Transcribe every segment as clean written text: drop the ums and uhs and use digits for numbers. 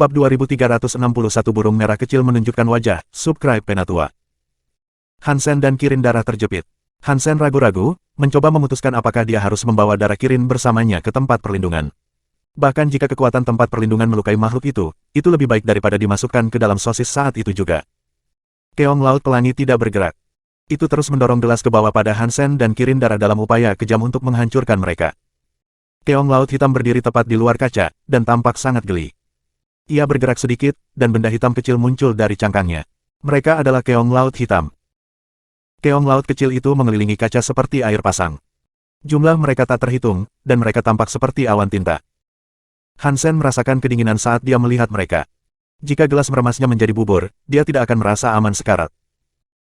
Bab 2361 Burung Merah Kecil menunjukkan wajah, subscribe Penatua. Hansen dan Kirin darah terjepit. Hansen ragu-ragu, mencoba memutuskan apakah dia harus membawa darah Kirin bersamanya ke tempat perlindungan. Bahkan jika kekuatan tempat perlindungan melukai makhluk itu lebih baik daripada dimasukkan ke dalam sosis saat itu juga. Keong Laut Pelangi tidak bergerak. Itu terus mendorong gelas ke bawah pada Hansen dan Kirin darah dalam upaya kejam untuk menghancurkan mereka. Keong Laut Hitam berdiri tepat di luar kaca, dan tampak sangat geli. Ia bergerak sedikit, dan benda hitam kecil muncul dari cangkangnya. Mereka adalah Keong Laut Hitam. Keong laut kecil itu mengelilingi kaca seperti air pasang. Jumlah mereka tak terhitung, dan mereka tampak seperti awan tinta. Hansen merasakan kedinginan saat dia melihat mereka. Jika gelas meremasnya menjadi bubur, dia tidak akan merasa aman sekarat.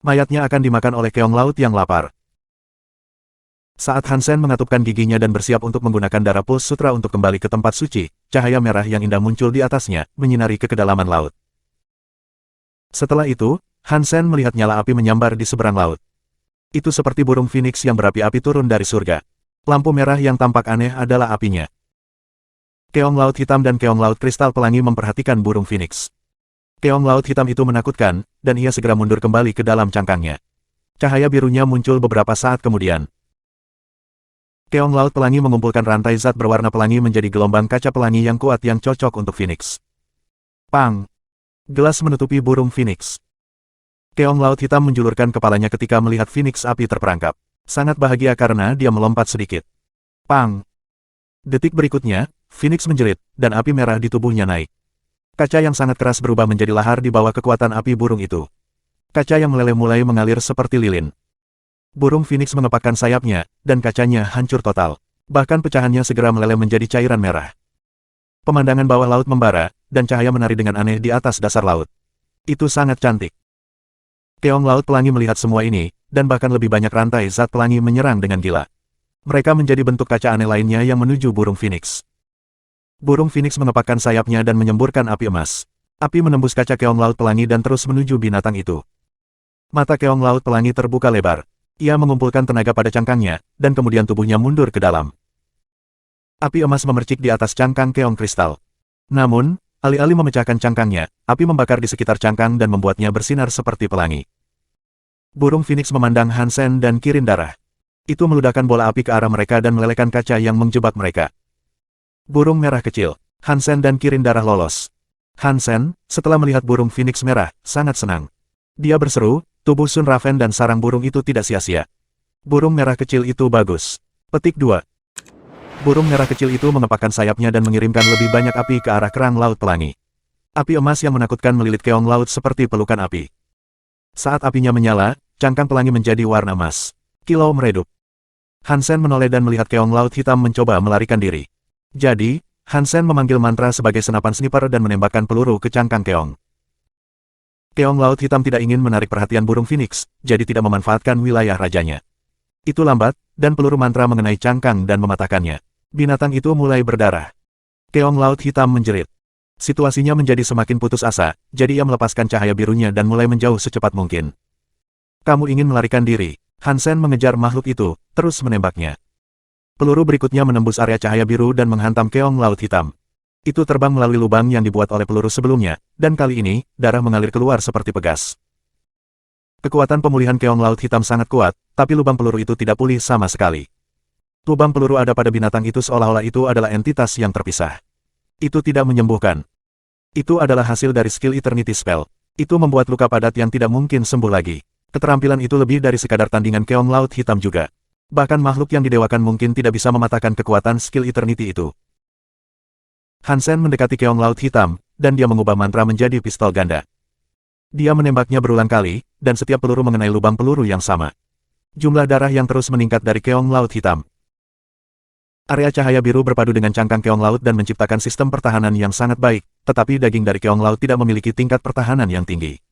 Mayatnya akan dimakan oleh keong laut yang lapar. Saat Hansen mengatupkan giginya dan bersiap untuk menggunakan darah Pulse Sutra untuk kembali ke tempat suci, cahaya merah yang indah muncul di atasnya, menyinari ke kedalaman laut. Setelah itu, Hansen melihat nyala api menyambar di seberang laut. Itu seperti burung phoenix yang berapi-api turun dari surga. Lampu merah yang tampak aneh adalah apinya. Keong Laut Hitam dan Keong Laut Kristal Pelangi memperhatikan burung phoenix. Keong Laut Hitam itu menakutkan, dan ia segera mundur kembali ke dalam cangkangnya. Cahaya birunya muncul beberapa saat kemudian. Keong Laut Pelangi mengumpulkan rantai zat berwarna pelangi menjadi gelombang kaca pelangi yang kuat yang cocok untuk phoenix. Pang! Gelas menutupi burung phoenix. Keong Laut Hitam menjulurkan kepalanya ketika melihat phoenix api terperangkap. Sangat bahagia karena dia melompat sedikit. Pang! Detik berikutnya, phoenix menjerit, dan api merah di tubuhnya naik. Kaca yang sangat keras berubah menjadi lahar di bawah kekuatan api burung itu. Kaca yang meleleh mulai mengalir seperti lilin. Burung phoenix mengepakkan sayapnya, dan kacanya hancur total. Bahkan pecahannya segera meleleh menjadi cairan merah. Pemandangan bawah laut membara, dan cahaya menari dengan aneh di atas dasar laut. Itu sangat cantik. Keong Laut Pelangi melihat semua ini, dan bahkan lebih banyak rantai zat pelangi menyerang dengan gila. Mereka menjadi bentuk kaca aneh lainnya yang menuju burung phoenix. Burung phoenix mengepakkan sayapnya dan menyemburkan api emas. Api menembus kaca Keong Laut Pelangi dan terus menuju binatang itu. Mata Keong Laut Pelangi terbuka lebar. Ia mengumpulkan tenaga pada cangkangnya, dan kemudian tubuhnya mundur ke dalam. Api emas memercik di atas cangkang Keong Kristal. Namun, alih-alih memecahkan cangkangnya, api membakar di sekitar cangkang dan membuatnya bersinar seperti pelangi. Burung phoenix memandang Hansen dan Kirin darah. Itu meludahkan bola api ke arah mereka dan melelehkan kaca yang menjebak mereka. Burung merah kecil, Hansen dan Kirin darah lolos. Hansen, setelah melihat burung phoenix merah, sangat senang. Dia berseru, tubuh Sun Raven dan sarang burung itu tidak sia-sia. Burung merah kecil itu bagus. Petik 2. Burung merah kecil itu mengepakkan sayapnya dan mengirimkan lebih banyak api ke arah kerang laut pelangi. Api emas yang menakutkan melilit keong laut seperti pelukan api. Saat apinya menyala, cangkang pelangi menjadi warna emas. Kilau meredup. Hansen menoleh dan melihat keong laut hitam mencoba melarikan diri. Jadi, Hansen memanggil mantra sebagai senapan sniper dan menembakkan peluru ke cangkang keong. Keong Laut Hitam tidak ingin menarik perhatian burung phoenix, jadi tidak memanfaatkan wilayah rajanya. Itu lambat, dan peluru mantra mengenai cangkang dan mematahkannya. Binatang itu mulai berdarah. Keong Laut Hitam menjerit. Situasinya menjadi semakin putus asa, jadi ia melepaskan cahaya birunya dan mulai menjauh secepat mungkin. Kamu ingin melarikan diri. Hansen mengejar makhluk itu, terus menembaknya. Peluru berikutnya menembus area cahaya biru dan menghantam Keong Laut Hitam. Itu terbang melalui lubang yang dibuat oleh peluru sebelumnya, dan kali ini, darah mengalir keluar seperti pegas. Kekuatan pemulihan Keong Laut Hitam sangat kuat, tapi lubang peluru itu tidak pulih sama sekali. Lubang peluru ada pada binatang itu seolah-olah itu adalah entitas yang terpisah. Itu tidak menyembuhkan. Itu adalah hasil dari skill Eternity Spell. Itu membuat luka padat yang tidak mungkin sembuh lagi. Keterampilan itu lebih dari sekadar tandingan Keong Laut Hitam juga. Bahkan makhluk yang didewakan mungkin tidak bisa mematahkan kekuatan skill Eternity itu. Hansen mendekati Keong Laut Hitam, dan dia mengubah mantra menjadi pistol ganda. Dia menembaknya berulang kali, dan setiap peluru mengenai lubang peluru yang sama. Jumlah darah yang terus meningkat dari Keong Laut Hitam. Area cahaya biru berpadu dengan cangkang Keong Laut dan menciptakan sistem pertahanan yang sangat baik, tetapi daging dari Keong Laut tidak memiliki tingkat pertahanan yang tinggi.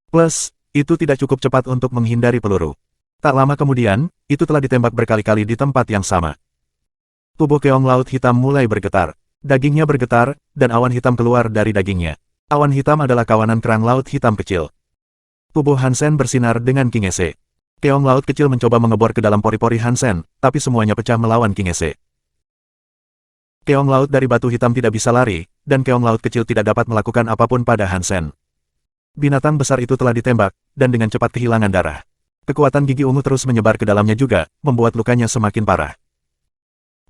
Plus, itu tidak cukup cepat untuk menghindari peluru. Tak lama kemudian, itu telah ditembak berkali-kali di tempat yang sama. Tubuh Keong Laut Hitam mulai bergetar. Dagingnya bergetar, dan awan hitam keluar dari dagingnya. Awan hitam adalah kawanan kerang laut hitam kecil. Tubuh Hansen bersinar dengan Kingese. Keong laut kecil mencoba mengebor ke dalam pori-pori Hansen, tapi semuanya pecah melawan Kingese. Keong laut dari batu hitam tidak bisa lari, dan keong laut kecil tidak dapat melakukan apapun pada Hansen. Binatang besar itu telah ditembak, dan dengan cepat kehilangan darah. Kekuatan gigi ungu terus menyebar ke dalamnya juga, membuat lukanya semakin parah.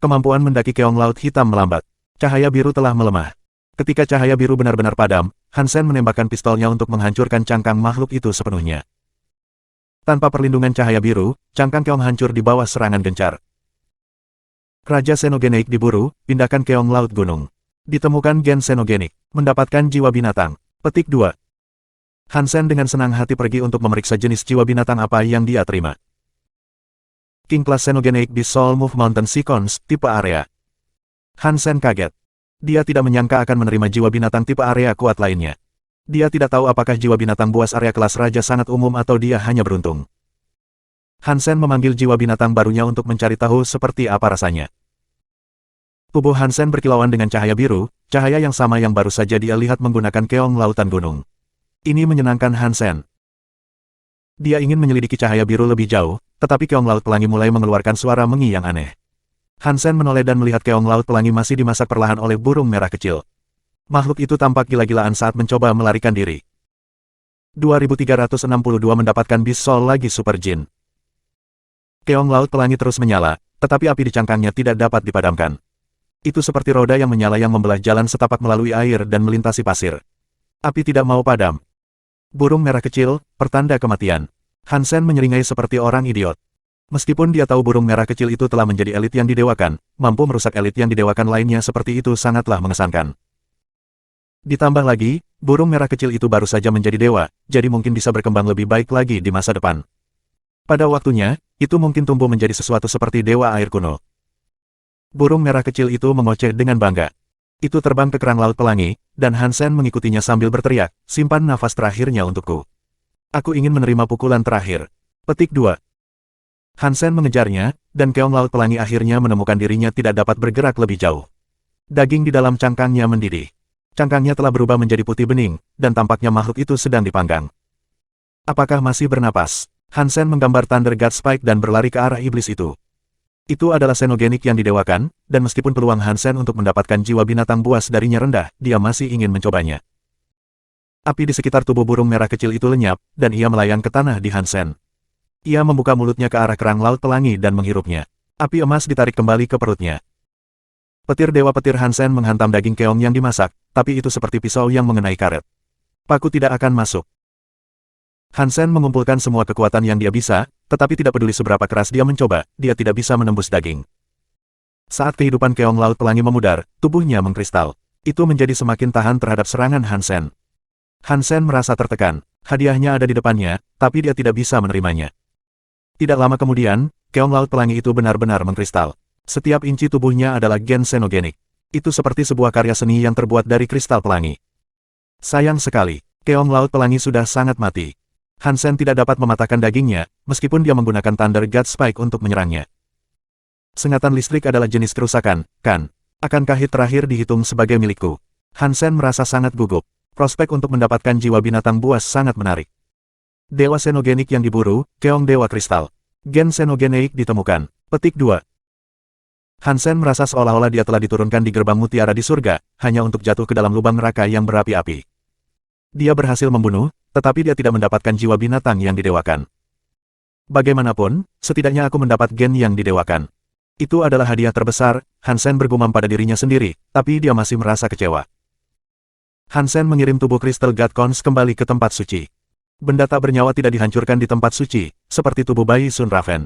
Kemampuan mendaki keong laut hitam melambat. Cahaya biru telah melemah. Ketika cahaya biru benar-benar padam, Hansen menembakkan pistolnya untuk menghancurkan cangkang makhluk itu sepenuhnya. Tanpa perlindungan cahaya biru, cangkang keong hancur di bawah serangan gencar. Raja Xenogeneik diburu, pindahkan keong laut gunung. Ditemukan gen Xenogenik. Mendapatkan jiwa binatang. Petik 2. Hansen dengan senang hati pergi untuk memeriksa jenis jiwa binatang apa yang dia terima. King Class Xenogeneik Beast Soul Move Mountain Sequence, tipe area. Hansen kaget. Dia tidak menyangka akan menerima jiwa binatang tipe area kuat lainnya. Dia tidak tahu apakah jiwa binatang buas area kelas raja sangat umum atau dia hanya beruntung. Hansen memanggil jiwa binatang barunya untuk mencari tahu seperti apa rasanya. Tubuh Hansen berkilauan dengan cahaya biru, cahaya yang sama yang baru saja dia lihat menggunakan keong lautan gunung. Ini menyenangkan Hansen. Dia ingin menyelidiki cahaya biru lebih jauh, tetapi keong laut pelangi mulai mengeluarkan suara mengi yang aneh. Hansen menoleh dan melihat keong laut pelangi masih dimasak perlahan oleh burung merah kecil. Makhluk itu tampak gila-gilaan saat mencoba melarikan diri. 2362 mendapatkan Beast Soul lagi Super Jin. Keong laut pelangi terus menyala, tetapi api di cangkangnya tidak dapat dipadamkan. Itu seperti roda yang menyala yang membelah jalan setapak melalui air dan melintasi pasir. Api tidak mau padam. Burung merah kecil, pertanda kematian. Hansen menyeringai seperti orang idiot. Meskipun dia tahu burung merah kecil itu telah menjadi elit yang didewakan, mampu merusak elit yang didewakan lainnya seperti itu sangatlah mengesankan. Ditambah lagi, burung merah kecil itu baru saja menjadi dewa, jadi mungkin bisa berkembang lebih baik lagi di masa depan. Pada waktunya, itu mungkin tumbuh menjadi sesuatu seperti dewa air kuno. Burung merah kecil itu mengoceh dengan bangga. Itu terbang ke kerang laut pelangi, dan Hansen mengikutinya sambil berteriak, simpan nafas terakhirnya untukku. Aku ingin menerima pukulan terakhir. Petik 2. Hansen mengejarnya, dan keong laut pelangi akhirnya menemukan dirinya tidak dapat bergerak lebih jauh. Daging di dalam cangkangnya mendidih. Cangkangnya telah berubah menjadi putih bening, dan tampaknya makhluk itu sedang dipanggang. Apakah masih bernapas? Hansen menggambar Thunder God Spike dan berlari ke arah iblis itu. Itu adalah Xenogenik yang didewakan, dan meskipun peluang Hansen untuk mendapatkan jiwa binatang buas darinya rendah, dia masih ingin mencobanya. Api di sekitar tubuh burung merah kecil itu lenyap, dan ia melayang ke tanah di Hansen. Ia membuka mulutnya ke arah kerang laut pelangi dan menghirupnya. Api emas ditarik kembali ke perutnya. Petir dewa petir Hansen menghantam daging keong yang dimasak, tapi itu seperti pisau yang mengenai karet. Paku tidak akan masuk. Hansen mengumpulkan semua kekuatan yang dia bisa, tetapi tidak peduli seberapa keras dia mencoba, dia tidak bisa menembus daging. Saat kehidupan keong laut pelangi memudar, tubuhnya mengkristal. Itu menjadi semakin tahan terhadap serangan Hansen. Hansen merasa tertekan. Hadiahnya ada di depannya, tapi dia tidak bisa menerimanya. Tidak lama kemudian, keong laut pelangi itu benar-benar mengkristal. Setiap inci tubuhnya adalah gen Xenogenik. Itu seperti sebuah karya seni yang terbuat dari kristal pelangi. Sayang sekali, keong laut pelangi sudah sangat mati. Hansen tidak dapat mematahkan dagingnya, meskipun dia menggunakan Thunder God Spike untuk menyerangnya. Sengatan listrik adalah jenis kerusakan, kan? Akankah hit terakhir dihitung sebagai milikku? Hansen merasa sangat gugup. Prospek untuk mendapatkan jiwa binatang buas sangat menarik. Dewa Xenogenik yang diburu, keong dewa kristal. Gen Xenogeneik ditemukan. Petik 2. Hansen merasa seolah-olah dia telah diturunkan di gerbang mutiara di surga, hanya untuk jatuh ke dalam lubang neraka yang berapi-api. Dia berhasil membunuh, tetapi dia tidak mendapatkan jiwa binatang yang didewakan. Bagaimanapun, setidaknya aku mendapat gen yang didewakan. Itu adalah hadiah terbesar, Hansen bergumam pada dirinya sendiri, tapi dia masih merasa kecewa. Hansen mengirim tubuh Crystal God Cons kembali ke tempat suci. Benda tak bernyawa tidak dihancurkan di tempat suci, seperti tubuh bayi Sun Raven.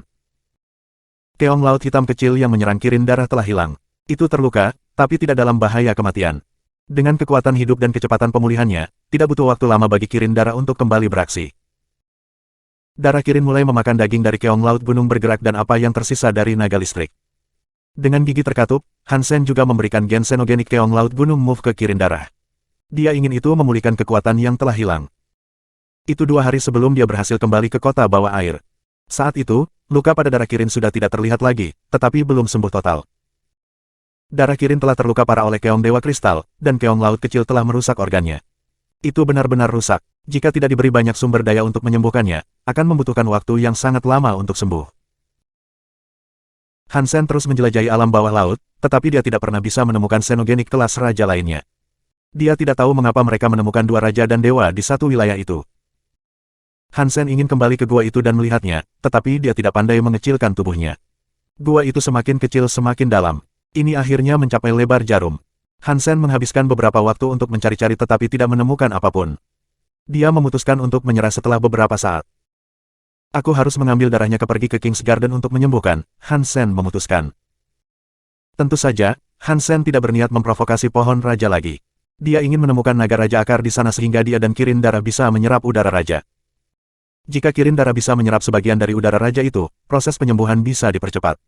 Keong laut hitam kecil yang menyerang Kirin darah telah hilang. Itu terluka, tapi tidak dalam bahaya kematian. Dengan kekuatan hidup dan kecepatan pemulihannya, tidak butuh waktu lama bagi Kirin darah untuk kembali beraksi. Darah Kirin mulai memakan daging dari keong laut gunung bergerak dan apa yang tersisa dari naga listrik. Dengan gigi terkatup, Hansen juga memberikan gen Xenogenik keong laut gunung move ke Kirin darah. Dia ingin itu memulihkan kekuatan yang telah hilang. Itu 2 hari sebelum dia berhasil kembali ke kota bawah air. Saat itu, luka pada darah Kirin sudah tidak terlihat lagi, tetapi belum sembuh total. Darah Kirin telah terluka parah oleh keong dewa kristal, dan keong laut kecil telah merusak organnya. Itu benar-benar rusak. Jika tidak diberi banyak sumber daya untuk menyembuhkannya, akan membutuhkan waktu yang sangat lama untuk sembuh. Hansen terus menjelajahi alam bawah laut, tetapi dia tidak pernah bisa menemukan xenogenik kelas raja lainnya. Dia tidak tahu mengapa mereka menemukan dua raja dan dewa di satu wilayah itu. Hansen ingin kembali ke gua itu dan melihatnya, tetapi dia tidak pandai mengecilkan tubuhnya. Gua itu semakin kecil semakin dalam. Ini akhirnya mencapai lebar jarum. Hansen menghabiskan beberapa waktu untuk mencari-cari tetapi tidak menemukan apapun. Dia memutuskan untuk menyerah setelah beberapa saat. Aku harus mengambil darahnya pergi ke King's Garden untuk menyembuhkan, Hansen memutuskan. Tentu saja, Hansen tidak berniat memprovokasi pohon raja lagi. Dia ingin menemukan naga raja akar di sana sehingga dia dan Kirin Dara bisa menyerap udara raja. Jika Kirin Dara bisa menyerap sebagian dari udara raja itu, proses penyembuhan bisa dipercepat.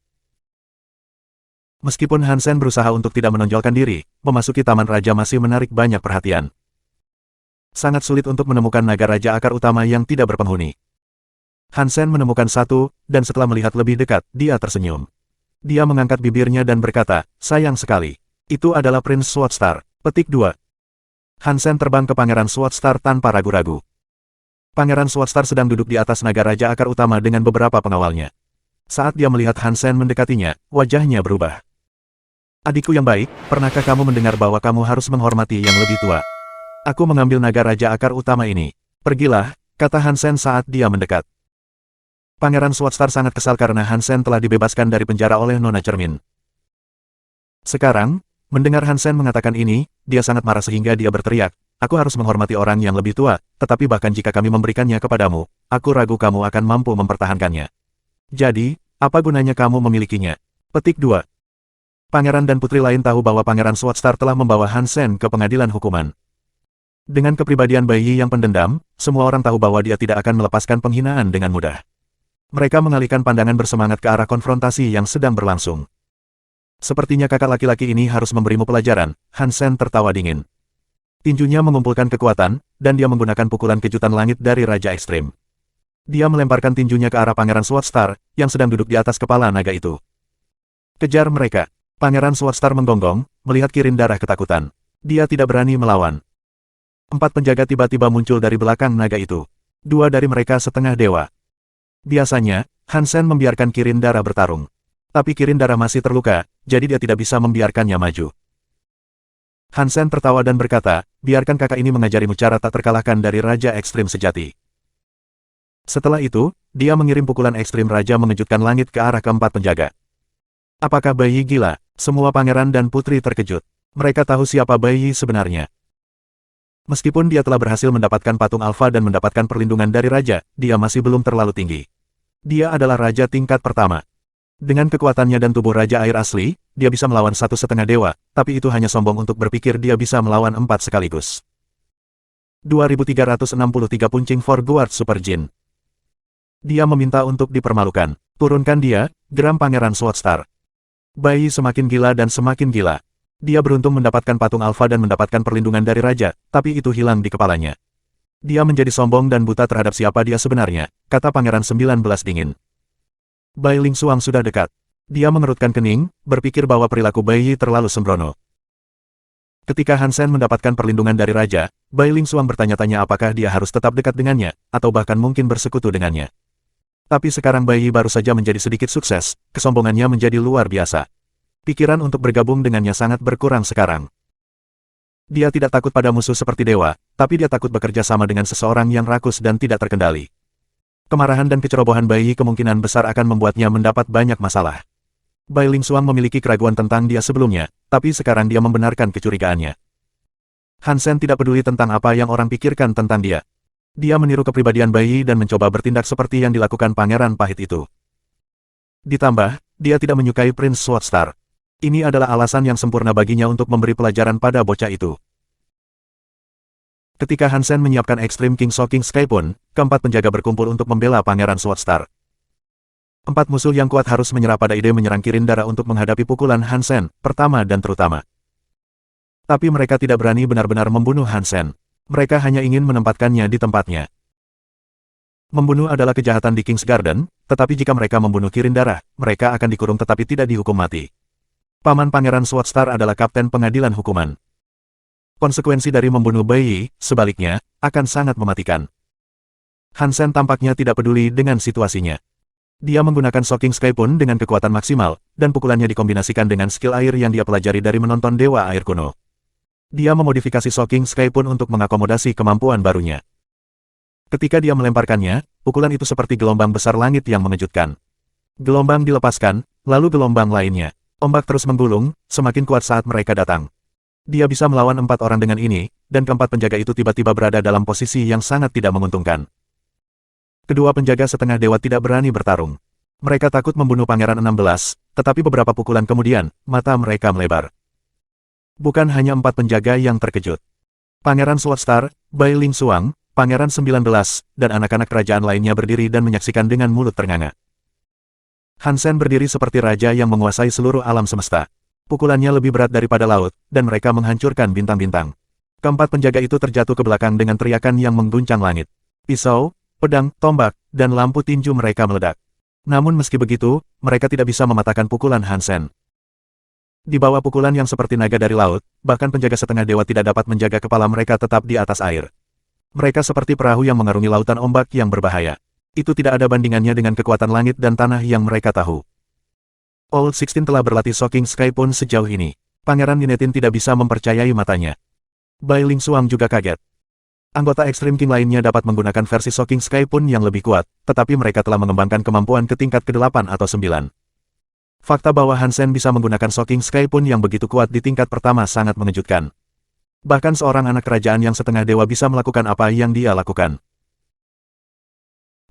Meskipun Hansen berusaha untuk tidak menonjolkan diri, memasuki taman raja masih menarik banyak perhatian. Sangat sulit untuk menemukan naga raja akar utama yang tidak berpenghuni. Hansen menemukan satu, dan setelah melihat lebih dekat, dia tersenyum. Dia mengangkat bibirnya dan berkata, sayang sekali. Itu adalah Prince Swordstar. Petik 2. Hansen terbang ke Pangeran Swordstar tanpa ragu-ragu. Pangeran Swordstar sedang duduk di atas naga raja akar utama dengan beberapa pengawalnya. Saat dia melihat Hansen mendekatinya, wajahnya berubah. Adikku yang baik, pernahkah kamu mendengar bahwa kamu harus menghormati yang lebih tua? Aku mengambil naga raja akar utama ini. Pergilah, kata Hansen saat dia mendekat. Pangeran Swordstar sangat kesal karena Hansen telah dibebaskan dari penjara oleh Nona Cermin. Sekarang, mendengar Hansen mengatakan ini, dia sangat marah sehingga dia berteriak, aku harus menghormati orang yang lebih tua, tetapi bahkan jika kami memberikannya kepadamu, aku ragu kamu akan mampu mempertahankannya. Jadi, apa gunanya kamu memilikinya? Petik 2. Pangeran dan putri lain tahu bahwa Pangeran Swordstar telah membawa Hansen ke pengadilan hukuman. Dengan kepribadian bayi yang pendendam, semua orang tahu bahwa dia tidak akan melepaskan penghinaan dengan mudah. Mereka mengalihkan pandangan bersemangat ke arah konfrontasi yang sedang berlangsung. Sepertinya kakak laki-laki ini harus memberimu pelajaran, Hansen tertawa dingin. Tinjunya mengumpulkan kekuatan, dan dia menggunakan pukulan kejutan langit dari Raja Ekstrim. Dia melemparkan tinjunya ke arah Pangeran Swordstar, yang sedang duduk di atas kepala naga itu. Kejar mereka. Pangeran Swordstar menggonggong, melihat Kirin Dara ketakutan. Dia tidak berani melawan. 4 penjaga tiba-tiba muncul dari belakang naga itu. 2 dari mereka setengah dewa. Biasanya, Hansen membiarkan Kirin Dara bertarung. Tapi Kirin Dara masih terluka, jadi dia tidak bisa membiarkannya maju. Hansen tertawa dan berkata, biarkan kakak ini mengajarimu cara tak terkalahkan dari Raja Ekstrim sejati. Setelah itu, dia mengirim pukulan ekstrim Raja mengejutkan langit ke arah keempat penjaga. Apakah bayi gila? Semua pangeran dan putri terkejut. Mereka tahu siapa bayi sebenarnya. Meskipun dia telah berhasil mendapatkan patung alfa dan mendapatkan perlindungan dari raja, dia masih belum terlalu tinggi. Dia adalah raja tingkat pertama. Dengan kekuatannya dan tubuh raja air asli, dia bisa melawan 1,5 dewa, tapi itu hanya sombong untuk berpikir dia bisa melawan 4 sekaligus. 2363 Punching for Guard Super Jin. Dia meminta untuk dipermalukan. Turunkan dia, geram Pangeran Swordstar. Bayi semakin gila dan semakin gila. Dia beruntung mendapatkan patung alfa dan mendapatkan perlindungan dari raja, tapi itu hilang di kepalanya. Dia menjadi sombong dan buta terhadap siapa dia sebenarnya, kata Pangeran 19 dingin. Bai Lingsuang sudah dekat. Dia mengerutkan kening, berpikir bahwa perilaku bayi terlalu sembrono. Ketika Hansen mendapatkan perlindungan dari raja, Bai Lingsuang bertanya-tanya apakah dia harus tetap dekat dengannya, atau bahkan mungkin bersekutu dengannya. Tapi sekarang bayi baru saja menjadi sedikit sukses, kesombongannya menjadi luar biasa. Pikiran untuk bergabung dengannya sangat berkurang sekarang. Dia tidak takut pada musuh seperti dewa, tapi dia takut bekerja sama dengan seseorang yang rakus dan tidak terkendali. Kemarahan dan kecerobohan bayi kemungkinan besar akan membuatnya mendapat banyak masalah. Bai Lingsuang memiliki keraguan tentang dia sebelumnya, tapi sekarang dia membenarkan kecurigaannya. Hansen tidak peduli tentang apa yang orang pikirkan tentang dia. Dia meniru kepribadian bayi dan mencoba bertindak seperti yang dilakukan Pangeran Pahit itu. Ditambah, dia tidak menyukai Prince Swordstar. Ini adalah alasan yang sempurna baginya untuk memberi pelajaran pada bocah itu. Ketika Hansen menyiapkan Extreme King Shocking Sky pun, keempat penjaga berkumpul untuk membela Pangeran Swordstar. 4 musuh yang kuat harus menyerah pada ide menyerang Kirin Dara untuk menghadapi pukulan Hansen, pertama dan terutama. Tapi mereka tidak berani benar-benar membunuh Hansen. Mereka hanya ingin menempatkannya di tempatnya. Membunuh adalah kejahatan di King's Garden, tetapi jika mereka membunuh Kirin Dara, mereka akan dikurung tetapi tidak dihukum mati. Paman Pangeran Swordstar adalah kapten pengadilan hukuman. Konsekuensi dari membunuh bayi, sebaliknya, akan sangat mematikan. Hansen tampaknya tidak peduli dengan situasinya. Dia menggunakan Shocking Sky Pun dengan kekuatan maksimal, dan pukulannya dikombinasikan dengan skill air yang dia pelajari dari menonton Dewa Air kuno. Dia memodifikasi Shocking Sky Pun untuk mengakomodasi kemampuan barunya. Ketika dia melemparkannya, pukulan itu seperti gelombang besar langit yang mengejutkan. Gelombang dilepaskan, lalu gelombang lainnya. Ombak terus menggulung, semakin kuat saat mereka datang. Dia bisa melawan 4 orang dengan ini, dan keempat penjaga itu tiba-tiba berada dalam posisi yang sangat tidak menguntungkan. Kedua penjaga setengah dewa tidak berani bertarung. Mereka takut membunuh Pangeran 16, tetapi beberapa pukulan kemudian, mata mereka melebar. Bukan hanya 4 penjaga yang terkejut. Pangeran Swordstar, Bai Ling Xuang, Pangeran 19, dan anak-anak kerajaan lainnya berdiri dan menyaksikan dengan mulut ternganga. Hansen berdiri seperti raja yang menguasai seluruh alam semesta. Pukulannya lebih berat daripada laut, dan mereka menghancurkan bintang-bintang. Keempat penjaga itu terjatuh ke belakang dengan teriakan yang mengguncang langit. Pisau, pedang, tombak, dan lampu tinju mereka meledak. Namun meski begitu, mereka tidak bisa mematahkan pukulan Hansen. Di bawah pukulan yang seperti naga dari laut, bahkan penjaga setengah dewa tidak dapat menjaga kepala mereka tetap di atas air. Mereka seperti perahu yang mengarungi lautan ombak yang berbahaya. Itu tidak ada bandingannya dengan kekuatan langit dan tanah yang mereka tahu. Old Sixteen telah berlatih Shocking Sky Pun sejauh ini. Pangeran Nineteen tidak bisa mempercayai matanya. Bai Ling Xuang juga kaget. Anggota Extreme King lainnya dapat menggunakan versi Shocking Sky Pun yang lebih kuat, tetapi mereka telah mengembangkan kemampuan ke tingkat ke-8 atau 9. Fakta bahwa Hansen bisa menggunakan Shocking Sky Pun yang begitu kuat di tingkat pertama sangat mengejutkan. Bahkan seorang anak kerajaan yang setengah dewa bisa melakukan apa yang dia lakukan.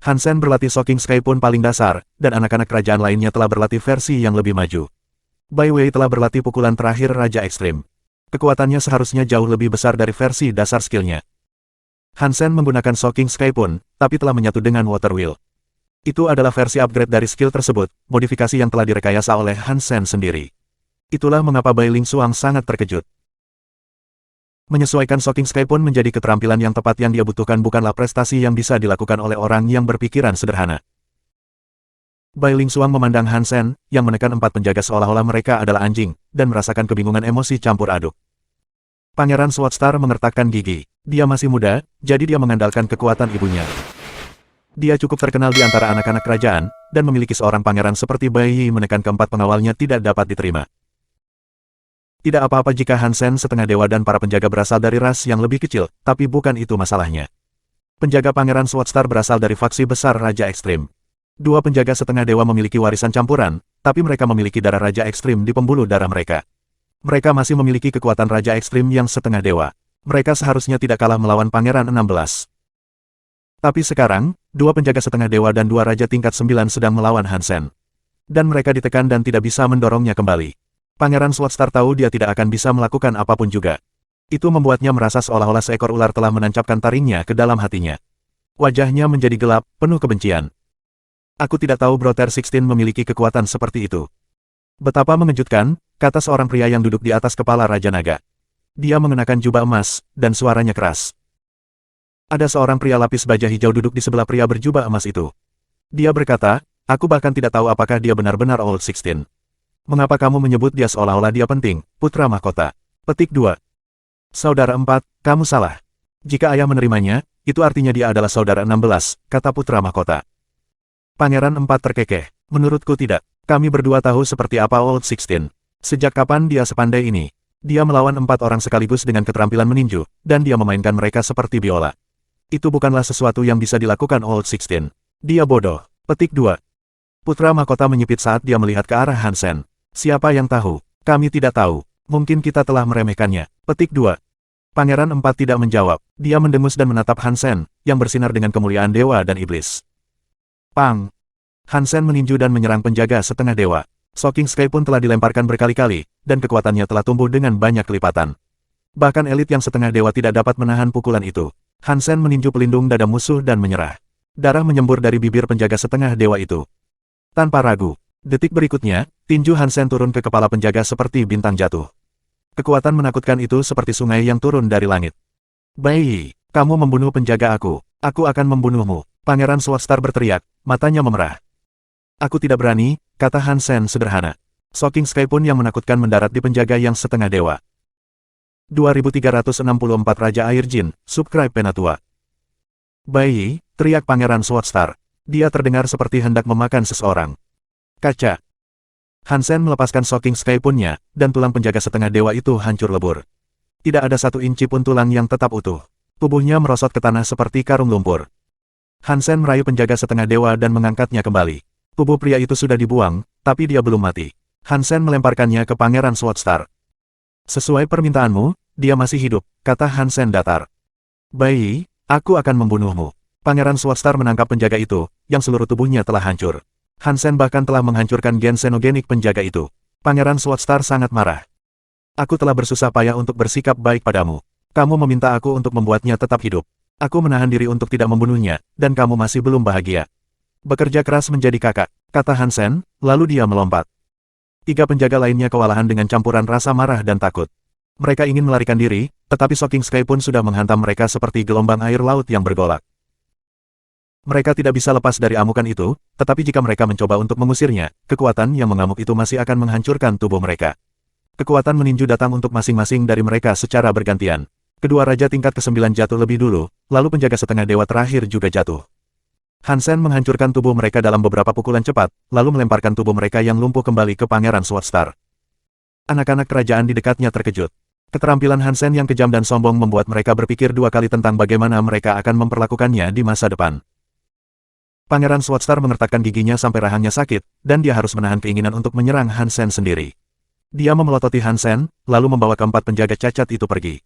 Hansen berlatih Shocking Sky Pun paling dasar, dan anak-anak kerajaan lainnya telah berlatih versi yang lebih maju. Bai Wei telah berlatih pukulan terakhir Raja Ekstrim. Kekuatannya seharusnya jauh lebih besar dari versi dasar skillnya. Hansen menggunakan Shocking Sky Pun, tapi telah menyatu dengan Water Wheel. Itu adalah versi upgrade dari skill tersebut, modifikasi yang telah direkayasa oleh Hansen sendiri. Itulah mengapa Bai Ling Xuang sangat terkejut. Menyesuaikan Shocking Sky Pun menjadi keterampilan yang tepat yang dia butuhkan bukanlah prestasi yang bisa dilakukan oleh orang yang berpikiran sederhana. Bai Ling Xuang memandang Hansen, yang menekan 4 penjaga seolah-olah mereka adalah anjing, dan merasakan kebingungan emosi campur aduk. Pangeran Swordstar mengertakkan gigi. Dia masih muda, jadi dia mengandalkan kekuatan ibunya. Dia cukup terkenal di antara anak-anak kerajaan, dan memiliki seorang pangeran seperti Bai Yi menekan keempat pengawalnya tidak dapat diterima. Tidak apa-apa jika Hansen setengah dewa dan para penjaga berasal dari ras yang lebih kecil, tapi bukan itu masalahnya. Penjaga Pangeran Swordstar berasal dari faksi besar Raja Ekstrim. Dua penjaga setengah dewa memiliki warisan campuran, tapi mereka memiliki darah Raja Ekstrim di pembuluh darah mereka. Mereka masih memiliki kekuatan Raja Ekstrim yang setengah dewa. Mereka seharusnya tidak kalah melawan Pangeran 16. Tapi sekarang, dua penjaga setengah dewa dan dua raja tingkat 9 sedang melawan Hansen. Dan mereka ditekan dan tidak bisa mendorongnya kembali. Pangeran Swordstar tahu dia tidak akan bisa melakukan apapun juga. Itu membuatnya merasa seolah-olah seekor ular telah menancapkan taringnya ke dalam hatinya. Wajahnya menjadi gelap, penuh kebencian. Aku tidak tahu Brother 16 memiliki kekuatan seperti itu. Betapa mengejutkan, kata seorang pria yang duduk di atas kepala Raja Naga. Dia mengenakan jubah emas, dan suaranya keras. Ada seorang pria lapis baja hijau duduk di sebelah pria berjubah emas itu. Dia berkata, aku bahkan tidak tahu apakah dia benar-benar Old 16. Mengapa kamu menyebut dia seolah-olah dia penting, putra mahkota? Petik 2. Saudara 4, kamu salah. Jika ayah menerimanya, itu artinya dia adalah saudara 16, kata putra mahkota. Pangeran 4 terkekeh, menurutku tidak. Kami berdua tahu seperti apa Old 16. Sejak kapan dia sepandai ini? Dia melawan 4 orang sekaligus dengan keterampilan meninju, dan dia memainkan mereka seperti biola. Itu bukanlah sesuatu yang bisa dilakukan Old 16. Dia bodoh. Petik 2. Putra mahkota menyipit saat dia melihat ke arah Hansen. Siapa yang tahu? Kami tidak tahu. Mungkin kita telah meremehkannya. Petik 2. Pangeran 4 tidak menjawab. Dia mendengus dan menatap Hansen, yang bersinar dengan kemuliaan dewa dan iblis. Pang! Hansen meninju dan menyerang penjaga setengah dewa. Shocking Sky pun telah dilemparkan berkali-kali, dan kekuatannya telah tumbuh dengan banyak kelipatan. Bahkan elit yang setengah dewa tidak dapat menahan pukulan itu. Hansen meninju pelindung dada musuh dan menyerah. Darah menyembur dari bibir penjaga setengah dewa itu. Tanpa ragu, detik berikutnya, tinju Hansen turun ke kepala penjaga seperti bintang jatuh. Kekuatan menakutkan itu seperti sungai yang turun dari langit. Bai, kamu membunuh penjaga aku. Aku akan membunuhmu. Pangeran Swordstar berteriak, matanya memerah. Aku tidak berani, kata Hansen sederhana. Shocking Sky pun yang menakutkan mendarat di penjaga yang setengah dewa. 2364 Raja Air Jin, subscribe Penatua. Bai, teriak Pangeran Swordstar. Dia terdengar seperti hendak memakan seseorang. Kaca. Hansen melepaskan Shocking Sky Punnya, dan tulang penjaga setengah dewa itu hancur lebur. Tidak ada satu inci pun tulang yang tetap utuh. Tubuhnya merosot ke tanah seperti karung lumpur. Hansen merayu penjaga setengah dewa dan mengangkatnya kembali. Tubuh pria itu sudah dibuang, tapi dia belum mati. Hansen melemparkannya ke Pangeran Swordstar. Sesuai permintaanmu, dia masih hidup, kata Hansen datar. Bayi, aku akan membunuhmu. Pangeran Swordstar menangkap penjaga itu, yang seluruh tubuhnya telah hancur. Hansen bahkan telah menghancurkan gen xenogenik penjaga itu. Pangeran Swordstar sangat marah. Aku telah bersusah payah untuk bersikap baik padamu. Kamu meminta aku untuk membuatnya tetap hidup. Aku menahan diri untuk tidak membunuhnya, dan kamu masih belum bahagia. Bekerja keras menjadi kakak, kata Hansen, lalu dia melompat. 3 penjaga lainnya kewalahan dengan campuran rasa marah dan takut. Mereka ingin melarikan diri, tetapi Shocking Sky pun sudah menghantam mereka seperti gelombang air laut yang bergolak. Mereka tidak bisa lepas dari amukan itu, tetapi jika mereka mencoba untuk mengusirnya, kekuatan yang mengamuk itu masih akan menghancurkan tubuh mereka. Kekuatan meninju datang untuk masing-masing dari mereka secara bergantian. Kedua raja tingkat ke-9 jatuh lebih dulu, lalu penjaga setengah dewa terakhir juga jatuh. Hansen menghancurkan tubuh mereka dalam beberapa pukulan cepat, lalu melemparkan tubuh mereka yang lumpuh kembali ke Pangeran Swordstar. Anak-anak kerajaan di dekatnya terkejut. Keterampilan Hansen yang kejam dan sombong membuat mereka berpikir 2 kali tentang bagaimana mereka akan memperlakukannya di masa depan. Pangeran Swordstar mengertakkan giginya sampai rahangnya sakit, dan dia harus menahan keinginan untuk menyerang Hansen sendiri. Dia memelototi Hansen, lalu membawa keempat penjaga cacat itu pergi.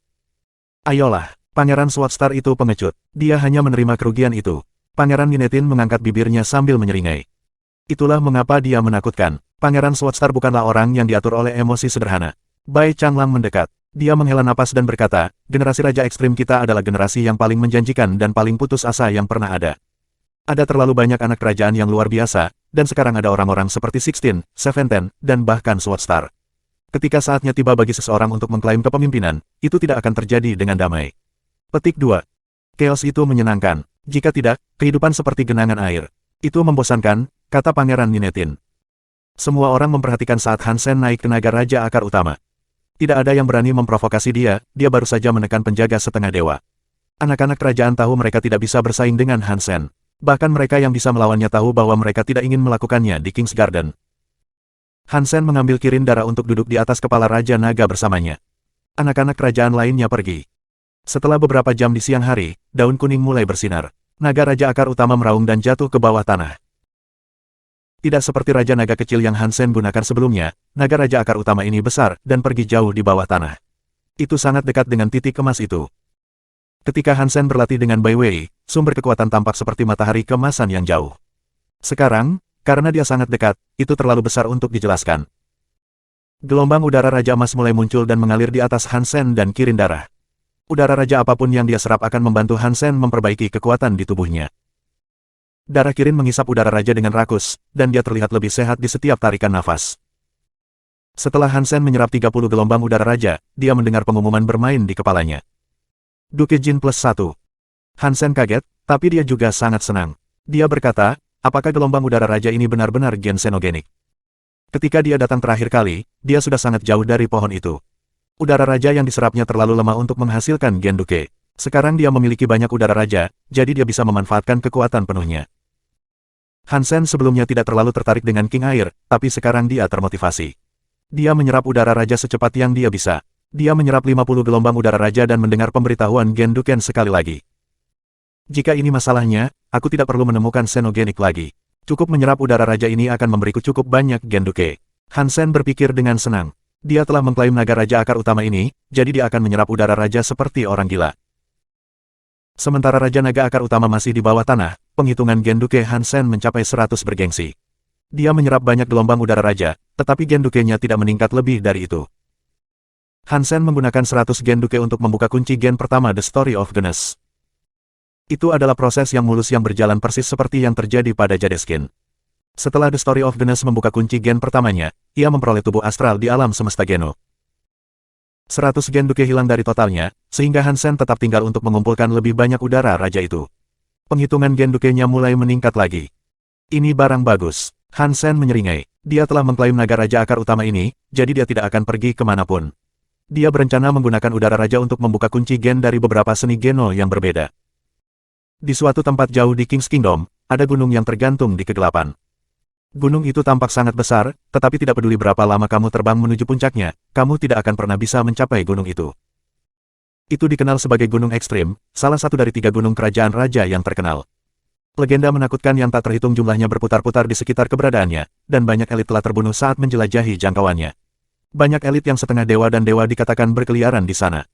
Ayolah, Pangeran Swordstar itu pengecut. Dia hanya menerima kerugian itu. Pangeran Ninetin mengangkat bibirnya sambil menyeringai. Itulah mengapa dia menakutkan. Pangeran Swordstar bukanlah orang yang diatur oleh emosi sederhana. Bai Changlang mendekat. Dia menghela napas dan berkata, generasi Raja Ekstrim kita adalah generasi yang paling menjanjikan dan paling putus asa yang pernah ada. Ada terlalu banyak anak kerajaan yang luar biasa, dan sekarang ada orang-orang seperti 16, 17, dan bahkan Swordstar. Ketika saatnya tiba bagi seseorang untuk mengklaim kepemimpinan, itu tidak akan terjadi dengan damai. Petik 2. Chaos itu menyenangkan. Jika tidak, kehidupan seperti genangan air. Itu membosankan, kata Pangeran Ninetin. Semua orang memperhatikan saat Hansen naik ke naga Raja Akar Utama. Tidak ada yang berani memprovokasi dia baru saja menekan penjaga setengah dewa. Anak-anak kerajaan tahu mereka tidak bisa bersaing dengan Hansen. Bahkan mereka yang bisa melawannya tahu bahwa mereka tidak ingin melakukannya di King's Garden. Hansen mengambil kirin darah untuk duduk di atas kepala Raja Naga bersamanya. Anak-anak kerajaan lainnya pergi. Setelah beberapa jam di siang hari, daun kuning mulai bersinar. Naga Raja Akar Utama meraung dan jatuh ke bawah tanah. Tidak seperti Raja Naga kecil yang Hansen gunakan sebelumnya, Naga Raja Akar Utama ini besar dan pergi jauh di bawah tanah. Itu sangat dekat dengan titik emas itu. Ketika Hansen berlatih dengan Bai Wei, sumber kekuatan tampak seperti matahari kemasan yang jauh. Sekarang, karena dia sangat dekat, itu terlalu besar untuk dijelaskan. Gelombang udara Raja Emas mulai muncul dan mengalir di atas Hansen dan kirin darah. Udara raja apapun yang dia serap akan membantu Hansen memperbaiki kekuatan di tubuhnya. Darah kirin menghisap udara raja dengan rakus, dan dia terlihat lebih sehat di setiap tarikan nafas. Setelah Hansen menyerap 30 gelombang udara raja, dia mendengar pengumuman bermain di kepalanya. Duke Jin +1. Hansen kaget, tapi dia juga sangat senang. Dia berkata, apakah gelombang udara raja ini benar-benar gen xenogenik? Ketika dia datang terakhir kali, dia sudah sangat jauh dari pohon itu. Udara raja yang diserapnya terlalu lemah untuk menghasilkan gen Duke. Sekarang dia memiliki banyak udara raja, jadi dia bisa memanfaatkan kekuatan penuhnya. Hansen sebelumnya tidak terlalu tertarik dengan King Air, tapi sekarang dia termotivasi. Dia menyerap udara raja secepat yang dia bisa. Dia menyerap 50 gelombang udara raja dan mendengar pemberitahuan Gen Duken sekali lagi. Jika ini masalahnya, aku tidak perlu menemukan xenogenik lagi. Cukup menyerap udara raja ini akan memberiku cukup banyak Gen Duke. Hansen berpikir dengan senang. Dia telah mengklaim naga Raja Akar Utama ini, jadi dia akan menyerap udara raja seperti orang gila. Sementara Raja Naga Akar Utama masih di bawah tanah, penghitungan Gen Duke Hansen mencapai 100 bergengsi. Dia menyerap banyak gelombang udara raja, tetapi Gen Duke-nya tidak meningkat lebih dari itu. Hansen menggunakan 100 Gen Duke untuk membuka kunci gen pertama The Story of Genes. Itu adalah proses yang mulus yang berjalan persis seperti yang terjadi pada Jadeskin. Setelah The Story of Genes membuka kunci gen pertamanya, ia memperoleh tubuh astral di alam semesta Geno. 100 Gen Duke hilang dari totalnya, sehingga Hansen tetap tinggal untuk mengumpulkan lebih banyak udara raja itu. Penghitungan Gen Duke-nya mulai meningkat lagi. Ini barang bagus. Hansen menyeringai. Dia telah mengklaim naga Raja Akar Utama ini, jadi dia tidak akan pergi kemanapun. Dia berencana menggunakan udara raja untuk membuka kunci gen dari beberapa seni Geno yang berbeda. Di suatu tempat jauh di King's Kingdom, ada gunung yang tergantung di kegelapan. Gunung itu tampak sangat besar, tetapi tidak peduli berapa lama kamu terbang menuju puncaknya, kamu tidak akan pernah bisa mencapai gunung itu. Itu dikenal sebagai gunung ekstrim, salah satu dari 3 gunung kerajaan raja yang terkenal. Legenda menakutkan yang tak terhitung jumlahnya berputar-putar di sekitar keberadaannya, dan banyak elit telah terbunuh saat menjelajahi jangkauannya. Banyak elit yang setengah dewa dan dewa dikatakan berkeliaran di sana.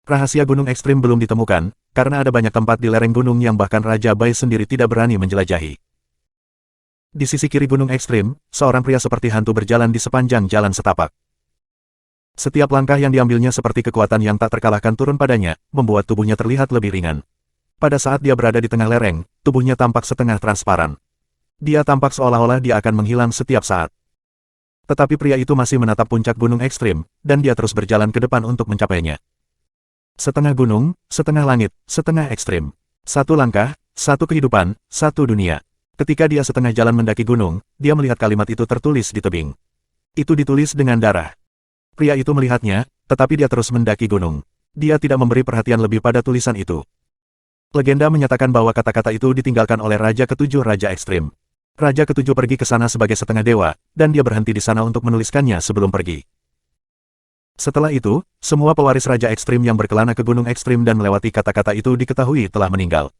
Rahasia gunung ekstrim belum ditemukan, karena ada banyak tempat di lereng gunung yang bahkan Raja Bai sendiri tidak berani menjelajahi. Di sisi kiri gunung ekstrim, seorang pria seperti hantu berjalan di sepanjang jalan setapak. Setiap langkah yang diambilnya seperti kekuatan yang tak terkalahkan turun padanya, membuat tubuhnya terlihat lebih ringan. Pada saat dia berada di tengah lereng, tubuhnya tampak setengah transparan. Dia tampak seolah-olah dia akan menghilang setiap saat. Tetapi pria itu masih menatap puncak gunung ekstrim, dan dia terus berjalan ke depan untuk mencapainya. Setengah gunung, setengah langit, setengah ekstrim. Satu langkah, satu kehidupan, satu dunia. Ketika dia setengah jalan mendaki gunung, dia melihat kalimat itu tertulis di tebing. Itu ditulis dengan darah. Pria itu melihatnya, tetapi dia terus mendaki gunung. Dia tidak memberi perhatian lebih pada tulisan itu. Legenda menyatakan bahwa kata-kata itu ditinggalkan oleh Raja Ketujuh Raja Ekstrim. Raja Ketujuh pergi ke sana sebagai setengah dewa, dan dia berhenti di sana untuk menuliskannya sebelum pergi. Setelah itu, semua pewaris Raja Ekstrim yang berkelana ke Gunung Ekstrim dan melewati kata-kata itu diketahui telah meninggal.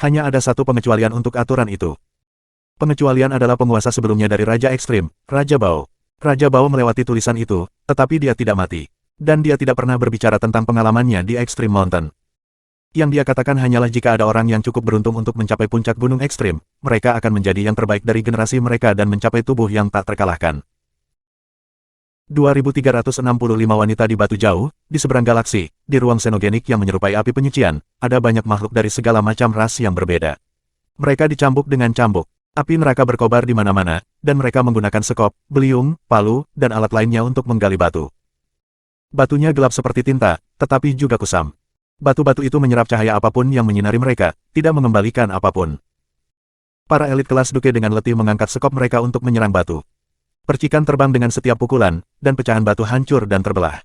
Hanya ada satu pengecualian untuk aturan itu. Pengecualian adalah penguasa sebelumnya dari Raja Ekstrim, Raja Bao. Raja Bao melewati tulisan itu, tetapi dia tidak mati. Dan dia tidak pernah berbicara tentang pengalamannya di Extreme Mountain. Yang dia katakan hanyalah jika ada orang yang cukup beruntung untuk mencapai puncak Gunung Ekstrim, mereka akan menjadi yang terbaik dari generasi mereka dan mencapai tubuh yang tak terkalahkan. 2365 wanita di Batu Jauh, di seberang galaksi, di ruang xenogenik yang menyerupai api penyucian, ada banyak makhluk dari segala macam ras yang berbeda. Mereka dicambuk dengan cambuk, api neraka berkobar di mana-mana, dan mereka menggunakan sekop, beliung, palu, dan alat lainnya untuk menggali batu. Batunya gelap seperti tinta, tetapi juga kusam. Batu-batu itu menyerap cahaya apapun yang menyinari mereka, tidak mengembalikan apapun. Para elit kelas Duke dengan letih mengangkat sekop mereka untuk menyerang batu. Percikan terbang dengan setiap pukulan, dan pecahan batu hancur dan terbelah.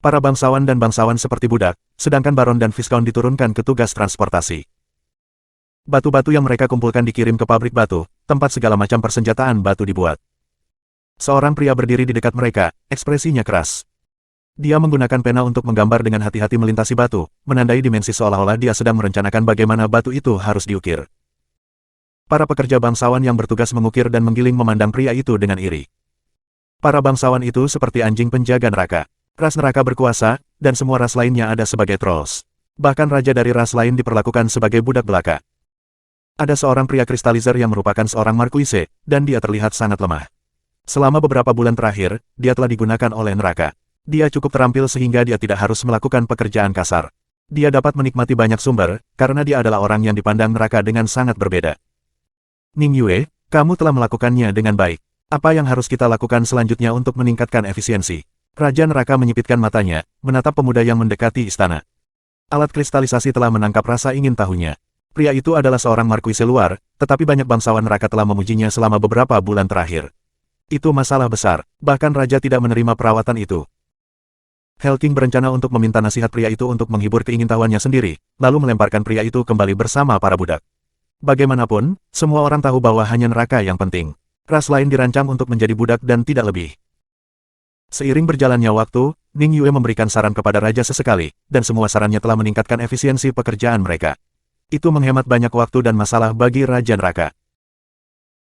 Para bangsawan dan bangsawan seperti budak, sedangkan Baron dan Viscount diturunkan ke tugas transportasi. Batu-batu yang mereka kumpulkan dikirim ke pabrik batu, tempat segala macam persenjataan batu dibuat. Seorang pria berdiri di dekat mereka, ekspresinya keras. Dia menggunakan pena untuk menggambar dengan hati-hati melintasi batu, menandai dimensi seolah-olah dia sedang merencanakan bagaimana batu itu harus diukir. Para pekerja bangsawan yang bertugas mengukir dan menggiling memandang pria itu dengan iri. Para bangsawan itu seperti anjing penjaga neraka. Ras neraka berkuasa, dan semua ras lainnya ada sebagai trolls. Bahkan raja dari ras lain diperlakukan sebagai budak belaka. Ada seorang pria kristalizer yang merupakan seorang markuise, dan dia terlihat sangat lemah. Selama beberapa bulan terakhir, dia telah digunakan oleh neraka. Dia cukup terampil sehingga dia tidak harus melakukan pekerjaan kasar. Dia dapat menikmati banyak sumber, karena dia adalah orang yang dipandang neraka dengan sangat berbeda. Ning Yue, kamu telah melakukannya dengan baik. Apa yang harus kita lakukan selanjutnya untuk meningkatkan efisiensi? Raja neraka menyipitkan matanya, menatap pemuda yang mendekati istana. Alat kristalisasi telah menangkap rasa ingin tahunya. Pria itu adalah seorang markuise luar, tetapi banyak bangsawan neraka telah memujinya selama beberapa bulan terakhir. Itu masalah besar, bahkan raja tidak menerima perawatan itu. Hell King berencana untuk meminta nasihat pria itu untuk menghibur keingintahuannya sendiri, lalu melemparkan pria itu kembali bersama para budak. Bagaimanapun, semua orang tahu bahwa hanya neraka yang penting. Ras lain dirancang untuk menjadi budak dan tidak lebih. Seiring berjalannya waktu, Ning Yue memberikan saran kepada raja sesekali, dan semua sarannya telah meningkatkan efisiensi pekerjaan mereka. Itu menghemat banyak waktu dan masalah bagi Raja Neraka.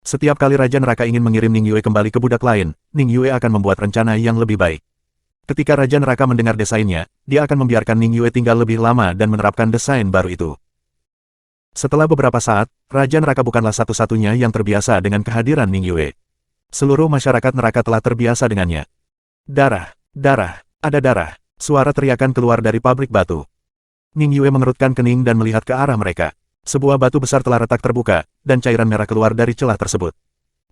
Setiap kali Raja Neraka ingin mengirim Ning Yue kembali ke budak lain, Ning Yue akan membuat rencana yang lebih baik. Ketika Raja Neraka mendengar desainnya, dia akan membiarkan Ning Yue tinggal lebih lama dan menerapkan desain baru itu. Setelah beberapa saat, Raja Neraka bukanlah satu-satunya yang terbiasa dengan kehadiran Ning Yue. Seluruh masyarakat neraka telah terbiasa dengannya. Darah, darah, ada darah. Suara teriakan keluar dari pabrik batu. Ning Yue mengerutkan kening dan melihat ke arah mereka. Sebuah batu besar telah retak terbuka, dan cairan merah keluar dari celah tersebut.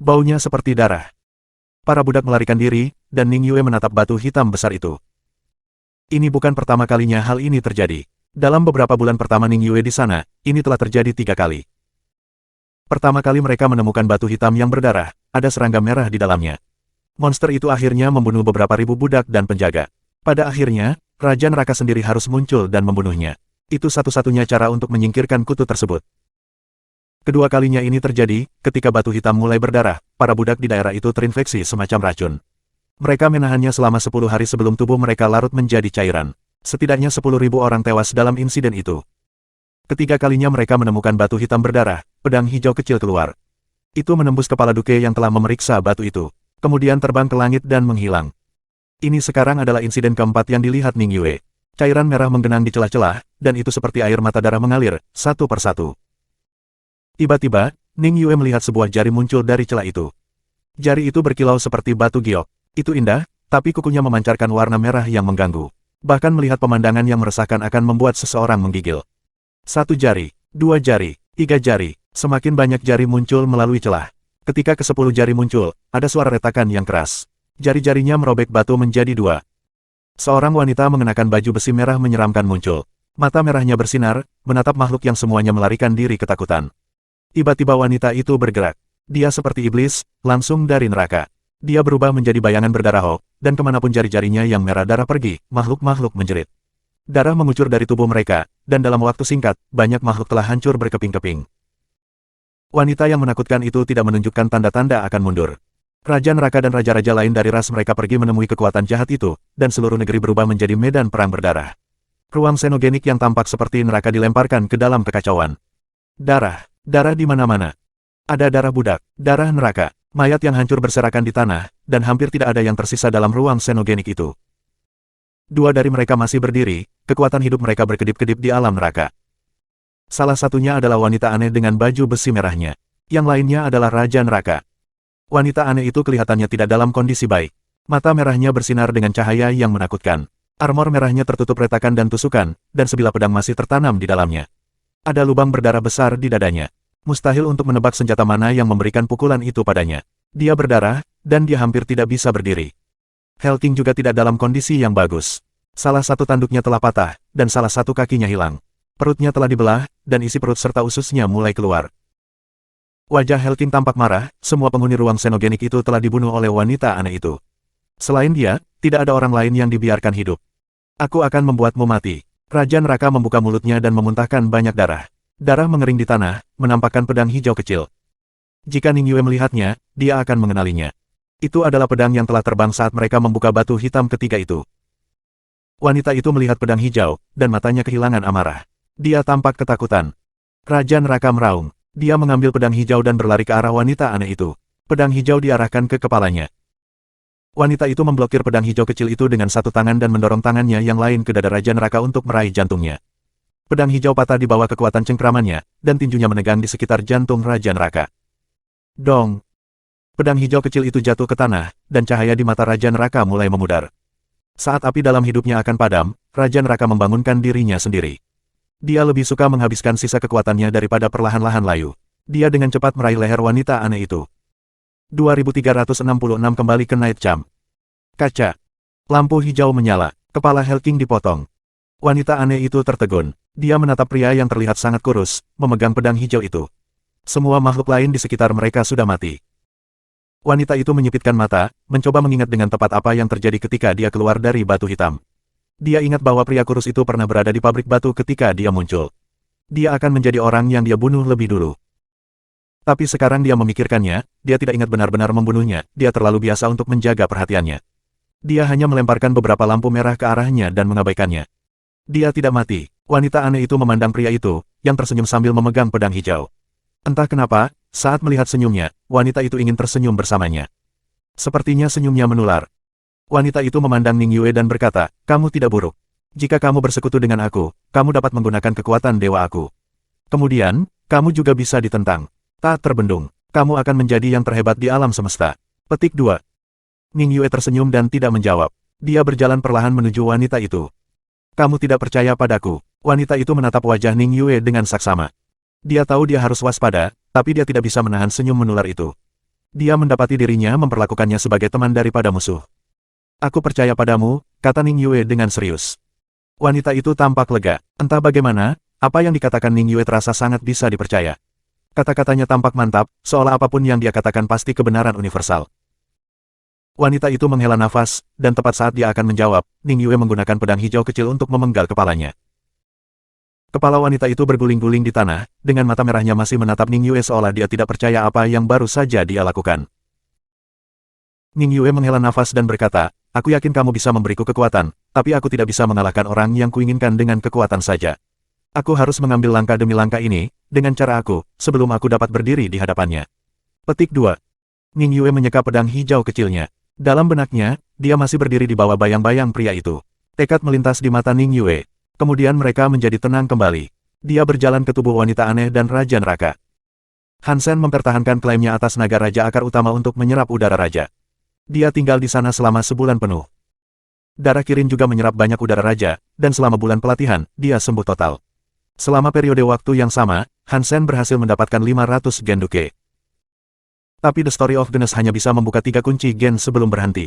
Baunya seperti darah. Para budak melarikan diri, dan Ning Yue menatap batu hitam besar itu. Ini bukan pertama kalinya hal ini terjadi. Dalam beberapa bulan pertama Ning Yue di sana, ini telah terjadi 3 kali. Pertama kali mereka menemukan batu hitam yang berdarah, ada serangga merah di dalamnya. Monster itu akhirnya membunuh beberapa ribu budak dan penjaga. Pada akhirnya, Raja Neraka sendiri harus muncul dan membunuhnya. Itu satu-satunya cara untuk menyingkirkan kutu tersebut. Kedua kalinya ini terjadi, ketika batu hitam mulai berdarah, para budak di daerah itu terinfeksi semacam racun. Mereka menahannya selama 10 hari sebelum tubuh mereka larut menjadi cairan. Setidaknya 10.000 orang tewas dalam insiden itu. Ketiga kalinya mereka menemukan batu hitam berdarah, pedang hijau kecil keluar. Itu menembus kepala Duke yang telah memeriksa batu itu. Kemudian terbang ke langit dan menghilang. Ini sekarang adalah insiden keempat yang dilihat Ning Yue. Cairan merah menggenang di celah-celah, dan itu seperti air mata darah mengalir, satu persatu. Tiba-tiba, Ning Yue melihat sebuah jari muncul dari celah itu. Jari itu berkilau seperti batu giok. Itu indah, tapi kukunya memancarkan warna merah yang mengganggu. Bahkan melihat pemandangan yang meresahkan akan membuat seseorang menggigil. 1 jari, 2 jari, 3 jari, semakin banyak jari muncul melalui celah. Ketika ke-10 jari muncul, ada suara retakan yang keras. Jari-jarinya merobek batu menjadi 2. Seorang wanita mengenakan baju besi merah menyeramkan muncul. Mata merahnya bersinar, menatap makhluk yang semuanya melarikan diri ketakutan. Tiba-tiba wanita itu bergerak. Dia seperti iblis, langsung dari neraka. Dia berubah menjadi bayangan berdarah, dan kemanapun jari-jarinya yang merah darah pergi, makhluk-makhluk menjerit. Darah mengucur dari tubuh mereka, dan dalam waktu singkat, banyak makhluk telah hancur berkeping-keping. Wanita yang menakutkan itu tidak menunjukkan tanda-tanda akan mundur. Raja Neraka dan raja-raja lain dari ras mereka pergi menemui kekuatan jahat itu, dan seluruh negeri berubah menjadi medan perang berdarah. Ruang xenogenik yang tampak seperti neraka dilemparkan ke dalam kekacauan. Darah, darah di mana-mana. Ada darah budak, darah neraka, mayat yang hancur berserakan di tanah, dan hampir tidak ada yang tersisa dalam ruang xenogenik itu. 2 dari mereka masih berdiri, kekuatan hidup mereka berkedip-kedip di alam neraka. Salah satunya adalah wanita aneh dengan baju besi merahnya. Yang lainnya adalah Raja Neraka. Wanita aneh itu kelihatannya tidak dalam kondisi baik. Mata merahnya bersinar dengan cahaya yang menakutkan. Armor merahnya tertutup retakan dan tusukan, dan sebilah pedang masih tertanam di dalamnya. Ada lubang berdarah besar di dadanya. Mustahil untuk menebak senjata mana yang memberikan pukulan itu padanya. Dia berdarah, dan dia hampir tidak bisa berdiri. Hell King juga tidak dalam kondisi yang bagus. Salah satu tanduknya telah patah, dan salah satu kakinya hilang. Perutnya telah dibelah, dan isi perut serta ususnya mulai keluar. Wajah Hell King tampak marah, semua penghuni ruang xenogenik itu telah dibunuh oleh wanita aneh itu. Selain dia, tidak ada orang lain yang dibiarkan hidup. Aku akan membuatmu mati. Raja Neraka membuka mulutnya dan memuntahkan banyak darah. Darah mengering di tanah, menampakkan pedang hijau kecil. Jika Ning Yue melihatnya, dia akan mengenalinya. Itu adalah pedang yang telah terbang saat mereka membuka batu hitam ketiga itu. Wanita itu melihat pedang hijau, dan matanya kehilangan amarah. Dia tampak ketakutan. Raja Neraka meraung. Dia mengambil pedang hijau dan berlari ke arah wanita aneh itu. Pedang hijau diarahkan ke kepalanya. Wanita itu memblokir pedang hijau kecil itu dengan satu tangan dan mendorong tangannya yang lain ke dada Raja Neraka untuk meraih jantungnya. Pedang hijau patah di bawah kekuatan cengkramannya, dan tinjunya menegang di sekitar jantung Raja Neraka. Dong! Pedang hijau kecil itu jatuh ke tanah, dan cahaya di mata Raja Neraka mulai memudar. Saat api dalam hidupnya akan padam, Raja Neraka membangunkan dirinya sendiri. Dia lebih suka menghabiskan sisa kekuatannya daripada perlahan-lahan layu. Dia dengan cepat meraih leher wanita aneh itu. 2366 kembali ke Night Champ. Kaca. Lampu hijau menyala. Kepala Hell King dipotong. Wanita aneh itu tertegun. Dia menatap pria yang terlihat sangat kurus, memegang pedang hijau itu. Semua makhluk lain di sekitar mereka sudah mati. Wanita itu menyipitkan mata, mencoba mengingat dengan tepat apa yang terjadi ketika dia keluar dari batu hitam. Dia ingat bahwa pria kurus itu pernah berada di pabrik batu ketika dia muncul. Dia akan menjadi orang yang dia bunuh lebih dulu. Tapi sekarang dia memikirkannya, dia tidak ingat benar-benar membunuhnya, dia terlalu biasa untuk menjaga perhatiannya. Dia hanya melemparkan beberapa lampu merah ke arahnya dan mengabaikannya. Dia tidak mati. Wanita aneh itu memandang pria itu, yang tersenyum sambil memegang pedang hijau. Entah kenapa, saat melihat senyumnya, wanita itu ingin tersenyum bersamanya. Sepertinya senyumnya menular. Wanita itu memandang Ning Yue dan berkata, kamu tidak buruk. Jika kamu bersekutu dengan aku, kamu dapat menggunakan kekuatan dewa aku. Kemudian, kamu juga bisa ditentang. Tak terbendung, kamu akan menjadi yang terhebat di alam semesta. Petik 2. Ning Yue tersenyum dan tidak menjawab. Dia berjalan perlahan menuju wanita itu. Kamu tidak percaya padaku. Wanita itu menatap wajah Ning Yue dengan saksama. Dia tahu dia harus waspada, tapi dia tidak bisa menahan senyum menular itu. Dia mendapati dirinya memperlakukannya sebagai teman daripada musuh. Aku percaya padamu, kata Ning Yue dengan serius. Wanita itu tampak lega. Entah bagaimana, apa yang dikatakan Ning Yue terasa sangat bisa dipercaya. Kata-katanya tampak mantap, seolah apapun yang dia katakan pasti kebenaran universal. Wanita itu menghela nafas, dan tepat saat dia akan menjawab, Ning Yue menggunakan pedang hijau kecil untuk memenggal kepalanya. Kepala wanita itu berguling-guling di tanah, dengan mata merahnya masih menatap Ning Yue seolah dia tidak percaya apa yang baru saja dia lakukan. Ning Yue menghela nafas dan berkata, aku yakin kamu bisa memberiku kekuatan, tapi aku tidak bisa mengalahkan orang yang kuinginkan dengan kekuatan saja. Aku harus mengambil langkah demi langkah ini, dengan cara aku, sebelum aku dapat berdiri di hadapannya. Petik 2. Ning Yue menyeka pedang hijau kecilnya. Dalam benaknya, dia masih berdiri di bawah bayang-bayang pria itu. Tekad melintas di mata Ning Yue. Kemudian mereka menjadi tenang kembali. Dia berjalan ke tubuh wanita aneh dan Raja Neraka. Han Sen mempertahankan klaimnya atas naga Raja Akar Utama untuk menyerap udara Raja. Dia tinggal di sana selama sebulan penuh. Darah Kirin juga menyerap banyak udara Raja, dan selama bulan pelatihan, dia sembuh total. Selama periode waktu yang sama, Han Sen berhasil mendapatkan 500 gen Duke. Tapi The Story of Genes hanya bisa membuka 3 kunci gen sebelum berhenti.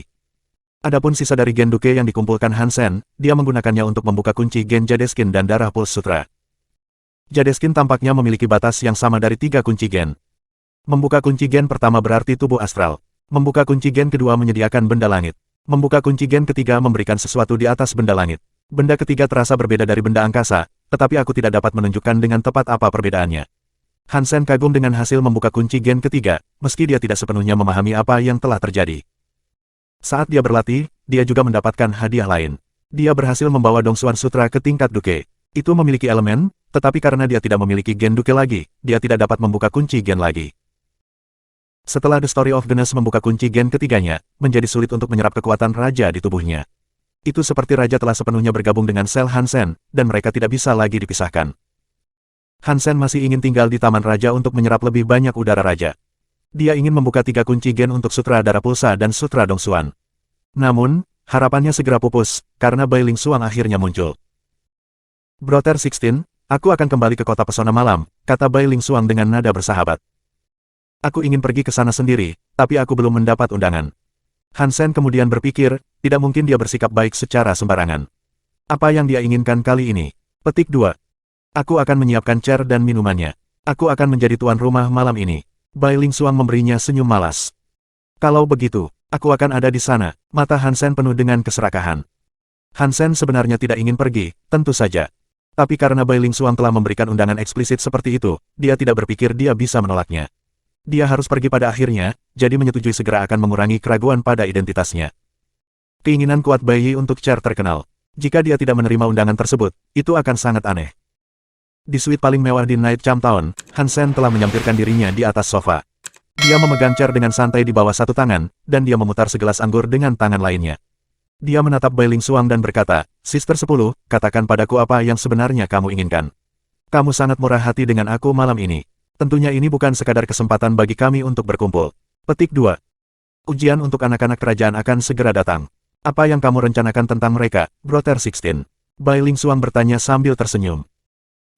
Adapun sisa dari gen Duke yang dikumpulkan Han Sen, dia menggunakannya untuk membuka kunci gen Jadeskin dan Darah Pulse Sutra. Jadeskin tampaknya memiliki batas yang sama dari 3 kunci gen. Membuka kunci gen pertama berarti tubuh astral. Membuka kunci gen kedua menyediakan benda langit. Membuka kunci gen ketiga memberikan sesuatu di atas benda langit. Benda ketiga terasa berbeda dari benda angkasa, tetapi aku tidak dapat menunjukkan dengan tepat apa perbedaannya. Han Sen kagum dengan hasil membuka kunci gen ketiga, meski dia tidak sepenuhnya memahami apa yang telah terjadi. Saat dia berlatih, dia juga mendapatkan hadiah lain. Dia berhasil membawa Dongsuan Sutra ke tingkat Duke. Itu memiliki elemen, tetapi karena dia tidak memiliki gen Duke lagi, dia tidak dapat membuka kunci gen lagi. Setelah The Story of Genes membuka kunci gen ketiganya, menjadi sulit untuk menyerap kekuatan Raja di tubuhnya. Itu seperti Raja telah sepenuhnya bergabung dengan sel Han Sen, dan mereka tidak bisa lagi dipisahkan. Han Sen masih ingin tinggal di Taman Raja untuk menyerap lebih banyak udara Raja. Dia ingin membuka 3 kunci gen untuk Sutra Darah Pulsa dan Sutra Dongsuan. Namun, harapannya segera pupus, karena Bai Ling Xuang akhirnya muncul. Brother 16, aku akan kembali ke kota pesona malam, kata Bai Ling Xuang dengan nada bersahabat. Aku ingin pergi ke sana sendiri, tapi aku belum mendapat undangan. Han Sen kemudian berpikir, tidak mungkin dia bersikap baik secara sembarangan. Apa yang dia inginkan kali ini? Petik 2. Aku akan menyiapkan chair dan minumannya. Aku akan menjadi tuan rumah malam ini. Bai Ling Xuang memberinya senyum malas. Kalau begitu, aku akan ada di sana. Mata Han Sen penuh dengan keserakahan. Han Sen sebenarnya tidak ingin pergi, tentu saja. Tapi karena Bai Ling Xuang telah memberikan undangan eksplisit seperti itu, dia tidak berpikir dia bisa menolaknya. Dia harus pergi pada akhirnya, jadi menyetujui segera akan mengurangi keraguan pada identitasnya. Keinginan kuat Bai Yi untuk chair terkenal. Jika dia tidak menerima undangan tersebut, itu akan sangat aneh. Di suite paling mewah di Night Cham Town, Han Sen telah menyampirkan dirinya di atas sofa. Dia memegang chair dengan santai di bawah satu tangan, dan dia memutar segelas anggur dengan tangan lainnya. Dia menatap Bai Ling Xuang dan berkata, Sister 10, katakan padaku apa yang sebenarnya kamu inginkan. Kamu sangat murah hati dengan aku malam ini. Tentunya ini bukan sekadar kesempatan bagi kami untuk berkumpul. Petik 2. Ujian untuk anak-anak kerajaan akan segera datang. Apa yang kamu rencanakan tentang mereka, Brother 16? Bai Ling Xuang bertanya sambil tersenyum.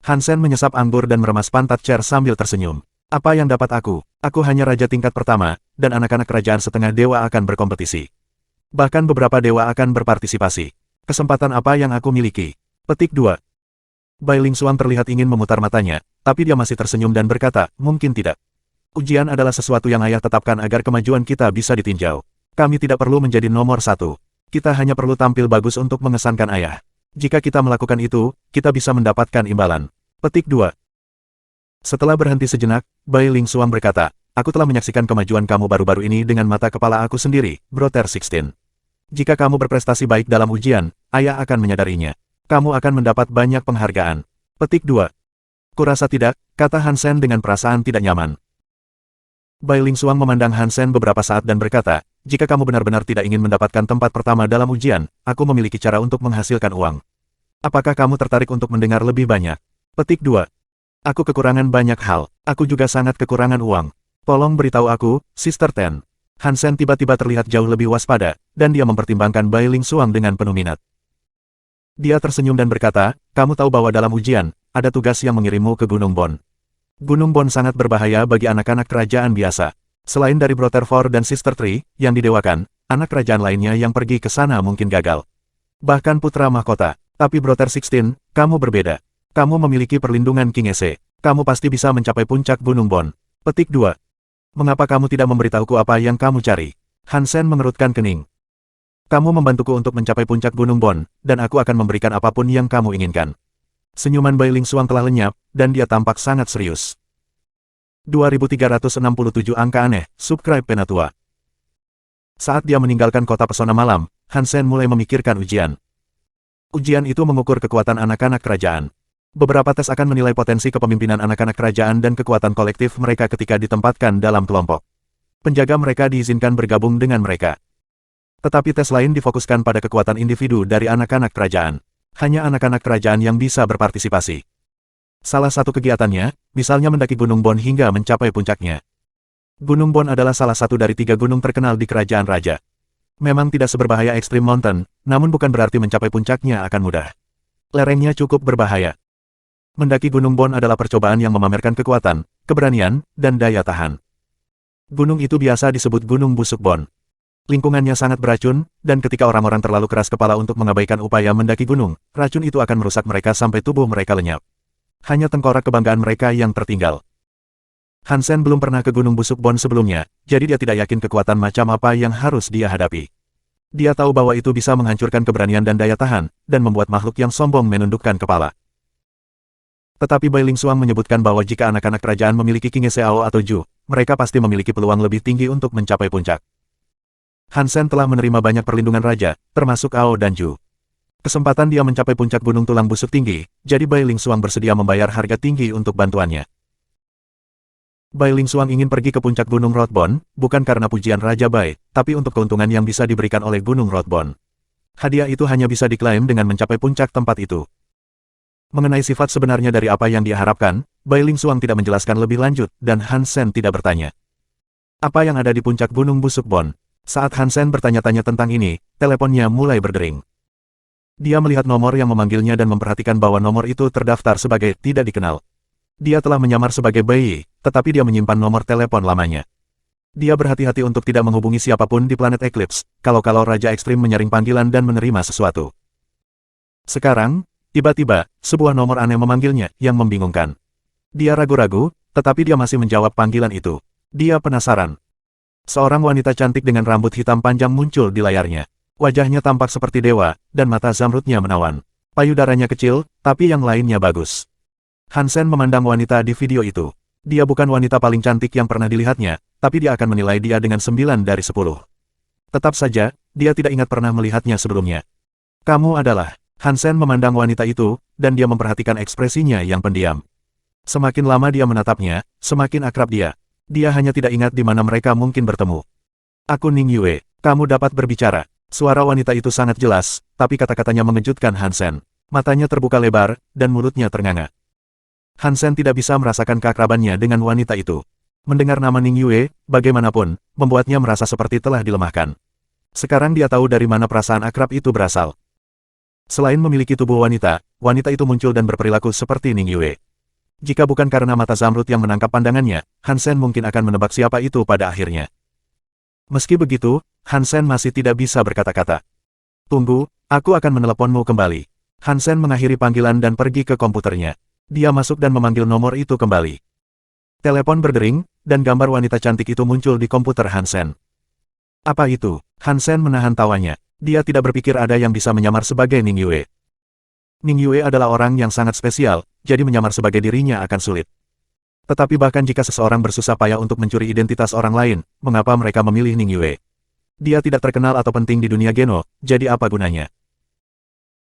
Han Sen menyesap anggur dan meremas pantat chair sambil tersenyum. Apa yang dapat aku? Aku hanya raja tingkat pertama, dan anak-anak kerajaan setengah dewa akan berkompetisi. Bahkan beberapa dewa akan berpartisipasi. Kesempatan apa yang aku miliki? Petik 2. Bai Ling Xuang terlihat ingin memutar matanya, tapi dia masih tersenyum dan berkata, mungkin tidak. Ujian adalah sesuatu yang ayah tetapkan agar kemajuan kita bisa ditinjau. Kami tidak perlu menjadi nomor 1. Kita hanya perlu tampil bagus untuk mengesankan ayah. Jika kita melakukan itu, kita bisa mendapatkan imbalan. Petik 2. Setelah berhenti sejenak, Bai Ling Xuang berkata, aku telah menyaksikan kemajuan kamu baru-baru ini dengan mata kepala aku sendiri, Brother 16. Jika kamu berprestasi baik dalam ujian, ayah akan menyadarinya. Kamu akan mendapat banyak penghargaan. Petik 2. Kurasa tidak, kata Han Sen dengan perasaan tidak nyaman. Bai Ling Xuang memandang Han Sen beberapa saat dan berkata, jika kamu benar-benar tidak ingin mendapatkan tempat pertama dalam ujian, aku memiliki cara untuk menghasilkan uang. Apakah kamu tertarik untuk mendengar lebih banyak? Petik 2. Aku kekurangan banyak hal, aku juga sangat kekurangan uang. Tolong beritahu aku, Sister Ten. Han Sen tiba-tiba terlihat jauh lebih waspada, dan dia mempertimbangkan Bai Ling Xuang dengan penuh minat. Dia tersenyum dan berkata, kamu tahu bahwa dalam ujian, ada tugas yang mengirimmu ke Gunung Bon. Gunung Bon sangat berbahaya bagi anak-anak kerajaan biasa. Selain dari Brother 4 dan Sister 3, yang didewakan, anak kerajaan lainnya yang pergi ke sana mungkin gagal. Bahkan putra mahkota. Tapi Brother 16, kamu berbeda. Kamu memiliki perlindungan King Ese. Kamu pasti bisa mencapai puncak Gunung Bon. Petik 2. Mengapa kamu tidak memberitahuku apa yang kamu cari? Han Sen mengerutkan kening. Kamu membantuku untuk mencapai puncak Gunung Bon, dan aku akan memberikan apapun yang kamu inginkan. Senyuman Bai Lingsuang telah lenyap, dan dia tampak sangat serius. 2367 angka aneh, subscribe Penatua. Saat dia meninggalkan kota pesona malam, Han Sen mulai memikirkan ujian. Ujian itu mengukur kekuatan anak-anak kerajaan. Beberapa tes akan menilai potensi kepemimpinan anak-anak kerajaan dan kekuatan kolektif mereka ketika ditempatkan dalam kelompok. Penjaga mereka diizinkan bergabung dengan mereka. Tetapi tes lain difokuskan pada kekuatan individu dari anak-anak kerajaan. Hanya anak-anak kerajaan yang bisa berpartisipasi. Salah satu kegiatannya, misalnya mendaki Gunung Bon hingga mencapai puncaknya. Gunung Bon adalah salah satu dari 3 gunung terkenal di kerajaan raja. Memang tidak seberbahaya Extreme Mountain, namun bukan berarti mencapai puncaknya akan mudah. Lerengnya cukup berbahaya. Mendaki Gunung Bon adalah percobaan yang memamerkan kekuatan, keberanian, dan daya tahan. Gunung itu biasa disebut Gunung Busuk Bon. Lingkungannya sangat beracun, dan ketika orang-orang terlalu keras kepala untuk mengabaikan upaya mendaki gunung, racun itu akan merusak mereka sampai tubuh mereka lenyap. Hanya tengkorak kebanggaan mereka yang tertinggal. Han Sen belum pernah ke Gunung Busuk Bon sebelumnya, jadi dia tidak yakin kekuatan macam apa yang harus dia hadapi. Dia tahu bahwa itu bisa menghancurkan keberanian dan daya tahan, dan membuat makhluk yang sombong menundukkan kepala. Tetapi Bai Lingsuang menyebutkan bahwa jika anak-anak kerajaan memiliki King Seao atau Ju, mereka pasti memiliki peluang lebih tinggi untuk mencapai puncak. Han Sen telah menerima banyak perlindungan raja, termasuk Ao dan Ju. Kesempatan dia mencapai puncak gunung tulang busuk tinggi, jadi Bai Lingsuang bersedia membayar harga tinggi untuk bantuannya. Bai Lingsuang ingin pergi ke puncak Gunung Rodbon, bukan karena pujian Raja Bai, tapi untuk keuntungan yang bisa diberikan oleh Gunung Rodbon. Hadiah itu hanya bisa diklaim dengan mencapai puncak tempat itu. Mengenai sifat sebenarnya dari apa yang dia harapkan, Bai Lingsuang tidak menjelaskan lebih lanjut, dan Han Sen tidak bertanya. Apa yang ada di puncak Gunung Busuk Bon? Saat Han Sen bertanya-tanya tentang ini, teleponnya mulai berdering. Dia melihat nomor yang memanggilnya dan memperhatikan bahwa nomor itu terdaftar sebagai tidak dikenal. Dia telah menyamar sebagai Bai Yi, tetapi dia menyimpan nomor telepon lamanya. Dia berhati-hati untuk tidak menghubungi siapapun di planet Eclipse, kalau Raja Ekstrim menyaring panggilan dan menerima sesuatu. Sekarang, tiba-tiba, sebuah nomor aneh memanggilnya, yang membingungkan. Dia ragu-ragu, tetapi dia masih menjawab panggilan itu. Dia penasaran. Seorang wanita cantik dengan rambut hitam panjang muncul di layarnya. Wajahnya tampak seperti dewa, dan mata zamrudnya menawan. Payudaranya kecil, tapi yang lainnya bagus. Han Sen memandang wanita di video itu. Dia bukan wanita paling cantik yang pernah dilihatnya, tapi dia akan menilai dia dengan 9 dari 10. Tetap saja, dia tidak ingat pernah melihatnya sebelumnya. Kamu adalah... Han Sen memandang wanita itu, dan dia memperhatikan ekspresinya yang pendiam. Semakin lama dia menatapnya, semakin akrab dia. Dia hanya tidak ingat di mana mereka mungkin bertemu. Aku Ning Yue, kamu dapat berbicara. Suara wanita itu sangat jelas, tapi kata-katanya mengejutkan Han Sen. Matanya terbuka lebar, dan mulutnya ternganga. Han Sen tidak bisa merasakan keakrabannya dengan wanita itu. Mendengar nama Ning Yue, bagaimanapun, membuatnya merasa seperti telah dilemahkan. Sekarang dia tahu dari mana perasaan akrab itu berasal. Selain memiliki tubuh wanita, wanita itu muncul dan berperilaku seperti Ning Yue. Jika bukan karena mata zamrud yang menangkap pandangannya, Han Sen mungkin akan menebak siapa itu pada akhirnya. Meski begitu, Han Sen masih tidak bisa berkata-kata. Tunggu, aku akan meneleponmu kembali. Han Sen mengakhiri panggilan dan pergi ke komputernya. Dia masuk dan memanggil nomor itu kembali. Telepon berdering, dan gambar wanita cantik itu muncul di komputer Han Sen. Apa itu? Han Sen menahan tawanya. Dia tidak berpikir ada yang bisa menyamar sebagai Ning Yue. Ning Yue adalah orang yang sangat spesial, jadi menyamar sebagai dirinya akan sulit. Tetapi bahkan jika seseorang bersusah payah untuk mencuri identitas orang lain, mengapa mereka memilih Ning Yue? Dia tidak terkenal atau penting di dunia Geno, jadi apa gunanya?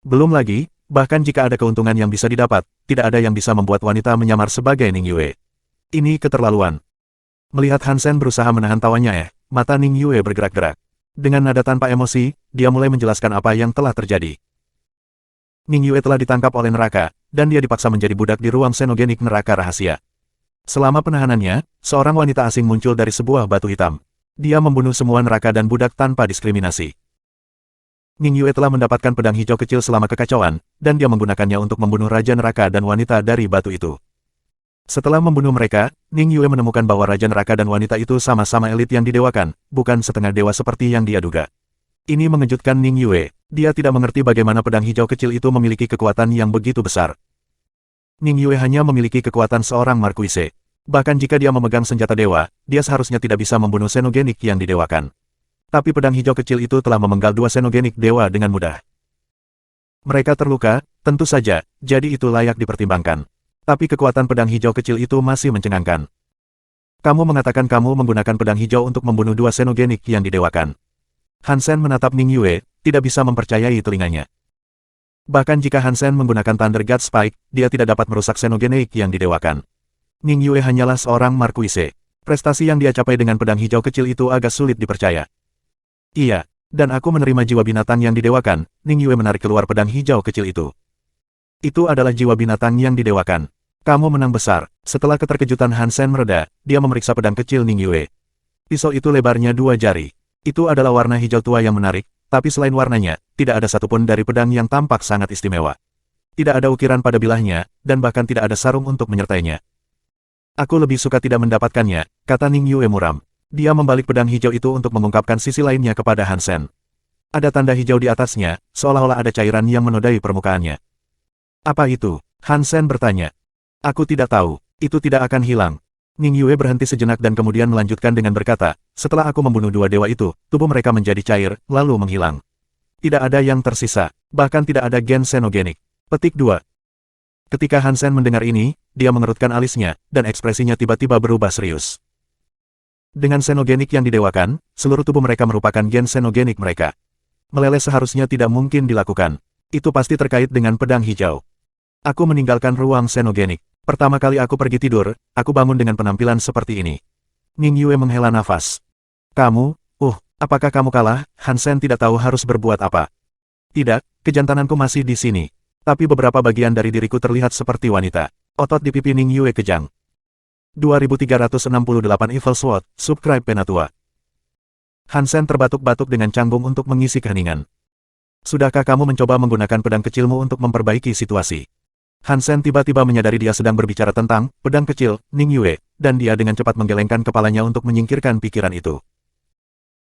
Belum lagi, bahkan jika ada keuntungan yang bisa didapat, tidak ada yang bisa membuat wanita menyamar sebagai Ning Yue. Ini keterlaluan. Melihat Han Sen berusaha menahan tawanya, mata Ning Yue bergerak-gerak. Dengan nada tanpa emosi, dia mulai menjelaskan apa yang telah terjadi. Ning Yue telah ditangkap oleh neraka, dan dia dipaksa menjadi budak di ruang xenogenik neraka rahasia. Selama penahanannya, seorang wanita asing muncul dari sebuah batu hitam. Dia membunuh semua neraka dan budak tanpa diskriminasi. Ning Yue telah mendapatkan pedang hijau kecil selama kekacauan, dan dia menggunakannya untuk membunuh Raja Neraka dan wanita dari batu itu. Setelah membunuh mereka, Ning Yue menemukan bahwa Raja Neraka dan wanita itu sama-sama elit yang didewakan, bukan setengah dewa seperti yang dia duga. Ini mengejutkan Ning Yue. Dia tidak mengerti bagaimana pedang hijau kecil itu memiliki kekuatan yang begitu besar. Ning Yue hanya memiliki kekuatan seorang markuise. Bahkan jika dia memegang senjata dewa, dia seharusnya tidak bisa membunuh xenogenik yang didewakan. Tapi pedang hijau kecil itu telah memenggal 2 xenogenik dewa dengan mudah. Mereka terluka, tentu saja, jadi itu layak dipertimbangkan. Tapi kekuatan pedang hijau kecil itu masih mencengangkan. Kamu mengatakan kamu menggunakan pedang hijau untuk membunuh dua xenogenik yang didewakan. Hansen menatap Ning Yue, tidak bisa mempercayai telinganya. Bahkan jika Hansen menggunakan Thunder God Spike, dia tidak dapat merusak xenogenik yang didewakan. Ning Yue hanyalah seorang markuise. Prestasi yang dia capai dengan pedang hijau kecil itu agak sulit dipercaya. Iya, dan aku menerima jiwa binatang yang didewakan. Ning Yue menarik keluar pedang hijau kecil itu. Itu adalah jiwa binatang yang didewakan. Kamu menang besar. Setelah keterkejutan Hansen mereda, dia memeriksa pedang kecil Ning Yue. Pisau itu lebarnya 2 jari. Itu adalah warna hijau tua yang menarik, tapi selain warnanya, tidak ada satupun dari pedang yang tampak sangat istimewa. Tidak ada ukiran pada bilahnya, dan bahkan tidak ada sarung untuk menyertainya. Aku lebih suka tidak mendapatkannya, kata Ning Yue muram. Dia membalik pedang hijau itu untuk mengungkapkan sisi lainnya kepada Hansen. Ada tanda hijau di atasnya, seolah-olah ada cairan yang menodai permukaannya. Apa itu? Hansen bertanya. Aku tidak tahu, itu tidak akan hilang. Ning Yue berhenti sejenak dan kemudian melanjutkan dengan berkata, setelah aku membunuh dua dewa itu, tubuh mereka menjadi cair, lalu menghilang. Tidak ada yang tersisa, bahkan tidak ada gen xenogenik. Petik 2. Ketika Hansen mendengar ini, dia mengerutkan alisnya, dan ekspresinya tiba-tiba berubah serius. Dengan xenogenik yang didewakan, seluruh tubuh mereka merupakan gen xenogenik mereka. Meleleh seharusnya tidak mungkin dilakukan. Itu pasti terkait dengan pedang hijau. Aku meninggalkan ruang xenogenik. Pertama kali aku pergi tidur, aku bangun dengan penampilan seperti ini. Ning Yue menghela nafas. Kamu, apakah kamu kalah? Hansen tidak tahu harus berbuat apa. Tidak, kejantananku masih di sini. Tapi beberapa bagian dari diriku terlihat seperti wanita. Otot di pipi Ning Yue kejang. 2368 Evil Sword, subscribe Penatua. Hansen terbatuk-batuk dengan canggung untuk mengisi keheningan. Sudahkah kamu mencoba menggunakan pedang kecilmu untuk memperbaiki situasi? Hansen tiba-tiba menyadari dia sedang berbicara tentang pedang kecil, Ning Yue, dan dia dengan cepat menggelengkan kepalanya untuk menyingkirkan pikiran itu.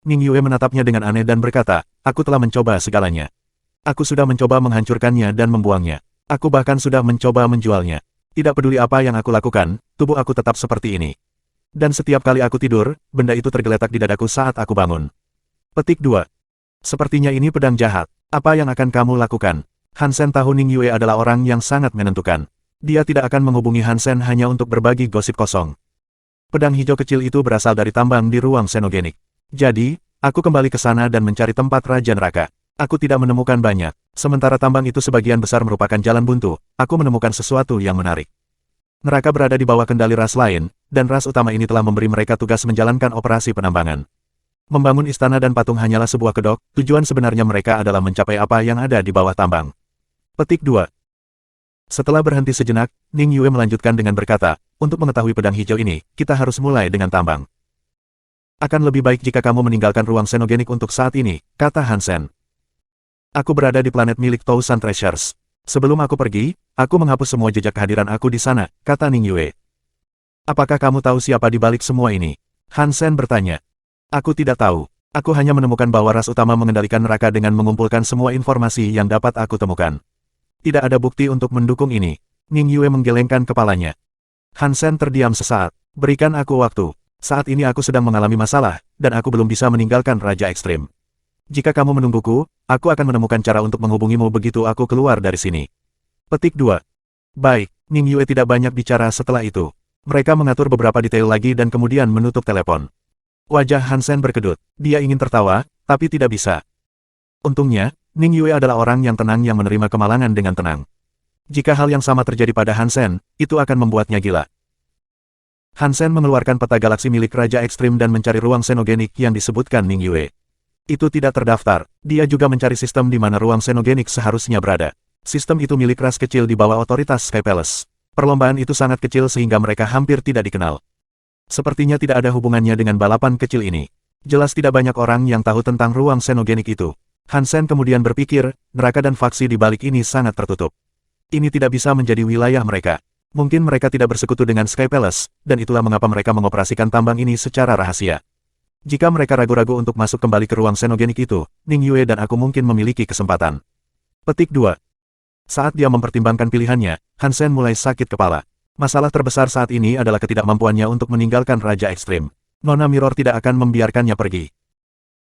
Ning Yue menatapnya dengan aneh dan berkata, aku telah mencoba segalanya. Aku sudah mencoba menghancurkannya dan membuangnya. Aku bahkan sudah mencoba menjualnya. Tidak peduli apa yang aku lakukan, tubuh aku tetap seperti ini. Dan setiap kali aku tidur, benda itu tergeletak di dadaku saat aku bangun. Petik 2. Sepertinya ini pedang jahat. Apa yang akan kamu lakukan? Hansen tahu Ning Yue adalah orang yang sangat menentukan. Dia tidak akan menghubungi Hansen hanya untuk berbagi gosip kosong. Pedang hijau kecil itu berasal dari tambang di ruang xenogenik. Jadi, aku kembali ke sana dan mencari tempat Raja Neraka. Aku tidak menemukan banyak. Sementara tambang itu sebagian besar merupakan jalan buntu, aku menemukan sesuatu yang menarik. Neraka berada di bawah kendali ras lain, dan ras utama ini telah memberi mereka tugas menjalankan operasi penambangan. Membangun istana dan patung hanyalah sebuah kedok, tujuan sebenarnya mereka adalah mencapai apa yang ada di bawah tambang. Petik 2. Setelah berhenti sejenak, Ning Yue melanjutkan dengan berkata, untuk mengetahui pedang hijau ini, kita harus mulai dengan tambang. Akan lebih baik jika kamu meninggalkan ruang xenogenik untuk saat ini, kata Hansen. Aku berada di planet milik Tousan Treasures. Sebelum aku pergi, aku menghapus semua jejak kehadiran aku di sana, kata Ning Yue. Apakah kamu tahu siapa di balik semua ini? Hansen bertanya. Aku tidak tahu. Aku hanya menemukan bahwa ras utama mengendalikan neraka dengan mengumpulkan semua informasi yang dapat aku temukan. Tidak ada bukti untuk mendukung ini. Ning Yue menggelengkan kepalanya. Hansen terdiam sesaat. Berikan aku waktu. Saat ini aku sedang mengalami masalah, dan aku belum bisa meninggalkan Raja Ekstrim. Jika kamu menungguku, aku akan menemukan cara untuk menghubungimu begitu aku keluar dari sini. Petik 2. Baik, Ning Yue tidak banyak bicara setelah itu. Mereka mengatur beberapa detail lagi dan kemudian menutup telepon. Wajah Hansen berkedut. Dia ingin tertawa, tapi tidak bisa. Untungnya, Ning Yue adalah orang yang tenang yang menerima kemalangan dengan tenang. Jika hal yang sama terjadi pada Hansen, itu akan membuatnya gila. Hansen mengeluarkan peta galaksi milik Raja Ekstrim dan mencari ruang xenogenik yang disebutkan Ning Yue. Itu tidak terdaftar. Dia juga mencari sistem di mana ruang xenogenik seharusnya berada. Sistem itu milik ras kecil di bawah otoritas Sky Palace. Perlombaan itu sangat kecil sehingga mereka hampir tidak dikenal. Sepertinya tidak ada hubungannya dengan balapan kecil ini. Jelas tidak banyak orang yang tahu tentang ruang xenogenik itu. Hansen kemudian berpikir, neraka dan faksi di balik ini sangat tertutup. Ini tidak bisa menjadi wilayah mereka. Mungkin mereka tidak bersekutu dengan Sky Palace, dan itulah mengapa mereka mengoperasikan tambang ini secara rahasia. Jika mereka ragu-ragu untuk masuk kembali ke ruang xenogenik itu, Ning Yue dan aku mungkin memiliki kesempatan. Petik 2. Saat dia mempertimbangkan pilihannya, Hansen mulai sakit kepala. Masalah terbesar saat ini adalah ketidakmampuannya untuk meninggalkan Raja Ekstrim. Nona Mirror tidak akan membiarkannya pergi.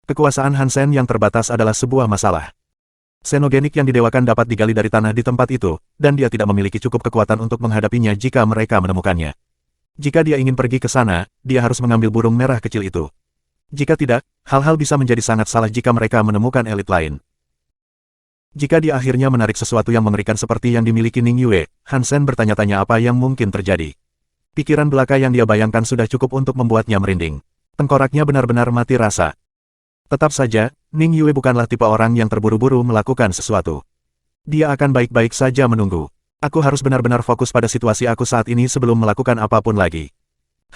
Kekuasaan Hansen yang terbatas adalah sebuah masalah. Xenogenik yang didewakan dapat digali dari tanah di tempat itu, dan dia tidak memiliki cukup kekuatan untuk menghadapinya jika mereka menemukannya. Jika dia ingin pergi ke sana, dia harus mengambil burung merah kecil itu. Jika tidak, hal-hal bisa menjadi sangat salah jika mereka menemukan elit lain. Jika dia akhirnya menarik sesuatu yang mengerikan seperti yang dimiliki Ning Yue, Han Sen bertanya-tanya apa yang mungkin terjadi. Pikiran belaka yang dia bayangkan sudah cukup untuk membuatnya merinding. Tengkoraknya benar-benar mati rasa. Tetap saja, Ning Yue bukanlah tipe orang yang terburu-buru melakukan sesuatu. Dia akan baik-baik saja menunggu. Aku harus benar-benar fokus pada situasi aku saat ini sebelum melakukan apapun lagi.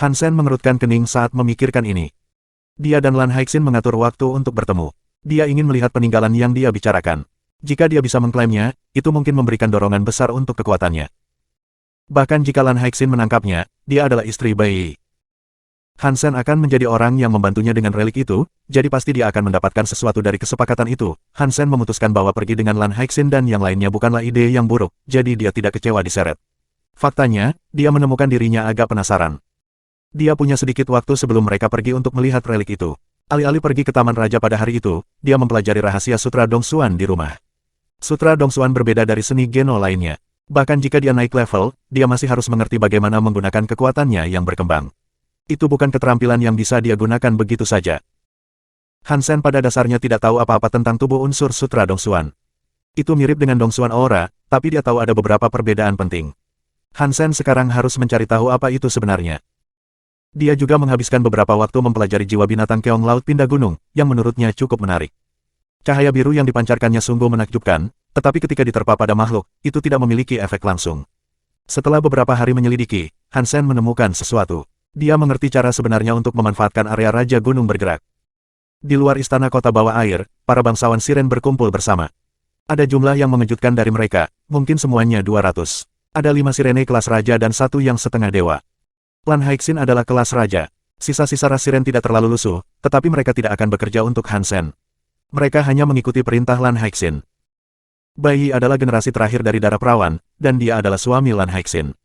Han Sen mengerutkan kening saat memikirkan ini. Dia dan Lan Haixin mengatur waktu untuk bertemu. Dia ingin melihat peninggalan yang dia bicarakan. Jika dia bisa mengklaimnya, itu mungkin memberikan dorongan besar untuk kekuatannya. Bahkan jika Lan Haixin menangkapnya, dia adalah istri Bai. Han Sen akan menjadi orang yang membantunya dengan relik itu, jadi pasti dia akan mendapatkan sesuatu dari kesepakatan itu. Han Sen memutuskan bahwa pergi dengan Lan Haixin dan yang lainnya bukanlah ide yang buruk, jadi dia tidak kecewa diseret. Faktanya, dia menemukan dirinya agak penasaran. Dia punya sedikit waktu sebelum mereka pergi untuk melihat relik itu. Alih-alih pergi ke Taman Raja pada hari itu, dia mempelajari rahasia Sutra Dongsuan di rumah. Sutra Dongsuan berbeda dari seni Geno lainnya. Bahkan jika dia naik level, dia masih harus mengerti bagaimana menggunakan kekuatannya yang berkembang. Itu bukan keterampilan yang bisa dia gunakan begitu saja. Han Sen pada dasarnya tidak tahu apa-apa tentang tubuh unsur Sutra Dongsuan. Itu mirip dengan Dongsuan Aura, tapi dia tahu ada beberapa perbedaan penting. Han Sen sekarang harus mencari tahu apa itu sebenarnya. Dia juga menghabiskan beberapa waktu mempelajari jiwa binatang keong laut pindah gunung, yang menurutnya cukup menarik. Cahaya biru yang dipancarkannya sungguh menakjubkan, tetapi ketika diterpa pada makhluk, itu tidak memiliki efek langsung. Setelah beberapa hari menyelidiki, Han Sen menemukan sesuatu. Dia mengerti cara sebenarnya untuk memanfaatkan area Raja Gunung bergerak. Di luar istana kota bawah air, para bangsawan Siren berkumpul bersama. Ada jumlah yang mengejutkan dari mereka, mungkin semuanya 200. Ada 5 Sirene kelas Raja dan 1 yang setengah dewa. Lan Haixin adalah kelas Raja. Sisa-sisa ras Siren tidak terlalu lusuh, tetapi mereka tidak akan bekerja untuk Han Sen. Mereka hanya mengikuti perintah Lan Haixin. Bai adalah generasi terakhir dari darah perawan, dan dia adalah suami Lan Haixin.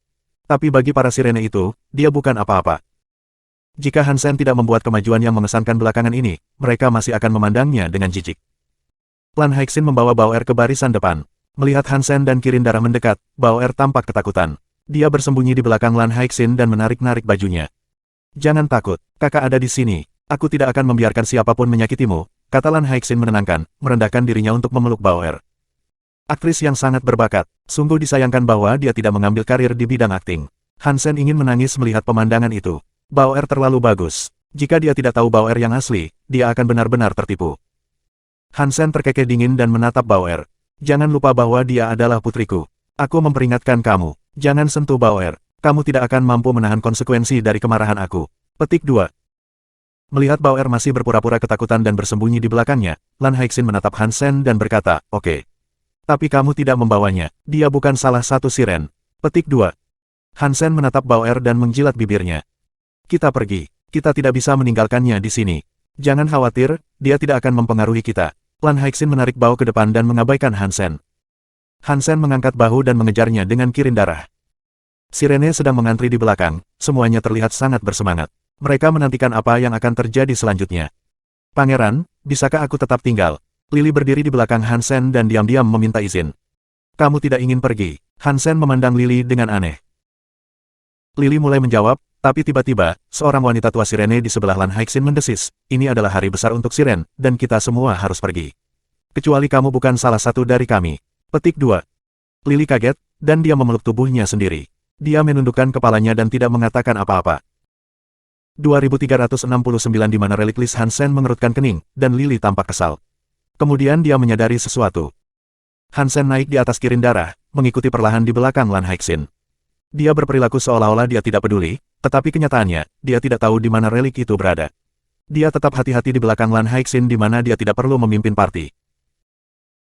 Tapi bagi para Sirene itu, dia bukan apa-apa. Jika Han Sen tidak membuat kemajuan yang mengesankan belakangan ini, mereka masih akan memandangnya dengan jijik. Lan Haixin membawa Baoer ke barisan depan. Melihat Han Sen dan Kirin darah mendekat, Baoer tampak ketakutan. Dia bersembunyi di belakang Lan Haixin dan menarik-narik bajunya. Jangan takut, kakak ada di sini. Aku tidak akan membiarkan siapapun menyakitimu, kata Lan Haixin menenangkan, merendahkan dirinya untuk memeluk Baoer. Aktris yang sangat berbakat, sungguh disayangkan bahwa dia tidak mengambil karir di bidang akting. Han Sen ingin menangis melihat pemandangan itu. Baoer terlalu bagus. Jika dia tidak tahu Baoer yang asli, dia akan benar-benar tertipu. Han Sen terkekeh dingin dan menatap Baoer. Jangan lupa bahwa dia adalah putriku. Aku memperingatkan kamu, jangan sentuh Baoer. Kamu tidak akan mampu menahan konsekuensi dari kemarahan aku. Petik 2. Melihat Baoer masih berpura-pura ketakutan dan bersembunyi di belakangnya, Lan Haixin menatap Han Sen dan berkata, oke. Tapi kamu tidak membawanya, dia bukan salah satu Siren. Petik 2. Han Sen menatap Baoer dan menjilat bibirnya. Kita pergi, kita tidak bisa meninggalkannya di sini. Jangan khawatir, dia tidak akan mempengaruhi kita. Lan Haixin menarik Bao ke depan dan mengabaikan Han Sen. Han Sen mengangkat bahu dan mengejarnya dengan Kirin darah. Sirene sedang mengantri di belakang, semuanya terlihat sangat bersemangat. Mereka menantikan apa yang akan terjadi selanjutnya. Pangeran, bisakah aku tetap tinggal? Lily berdiri di belakang Han Sen dan diam-diam meminta izin. Kamu tidak ingin pergi? Han Sen memandang Lily dengan aneh. Lily mulai menjawab, tapi tiba-tiba, seorang wanita tua Sirene di sebelah Lan Haixin mendesis, ini adalah hari besar untuk Siren, dan kita semua harus pergi. Kecuali kamu bukan salah satu dari kami. Petik 2. Lily kaget, dan dia memeluk tubuhnya sendiri. Dia menundukkan kepalanya dan tidak mengatakan apa-apa. 2369 di mana relik Lis Han Sen mengerutkan kening, dan Lily tampak kesal. Kemudian dia menyadari sesuatu. Han Sen naik di atas Kirin darah, mengikuti perlahan di belakang Lan Haixin. Dia berperilaku seolah-olah dia tidak peduli, tetapi kenyataannya, dia tidak tahu di mana relik itu berada. Dia tetap hati-hati di belakang Lan Haixin di mana dia tidak perlu memimpin party.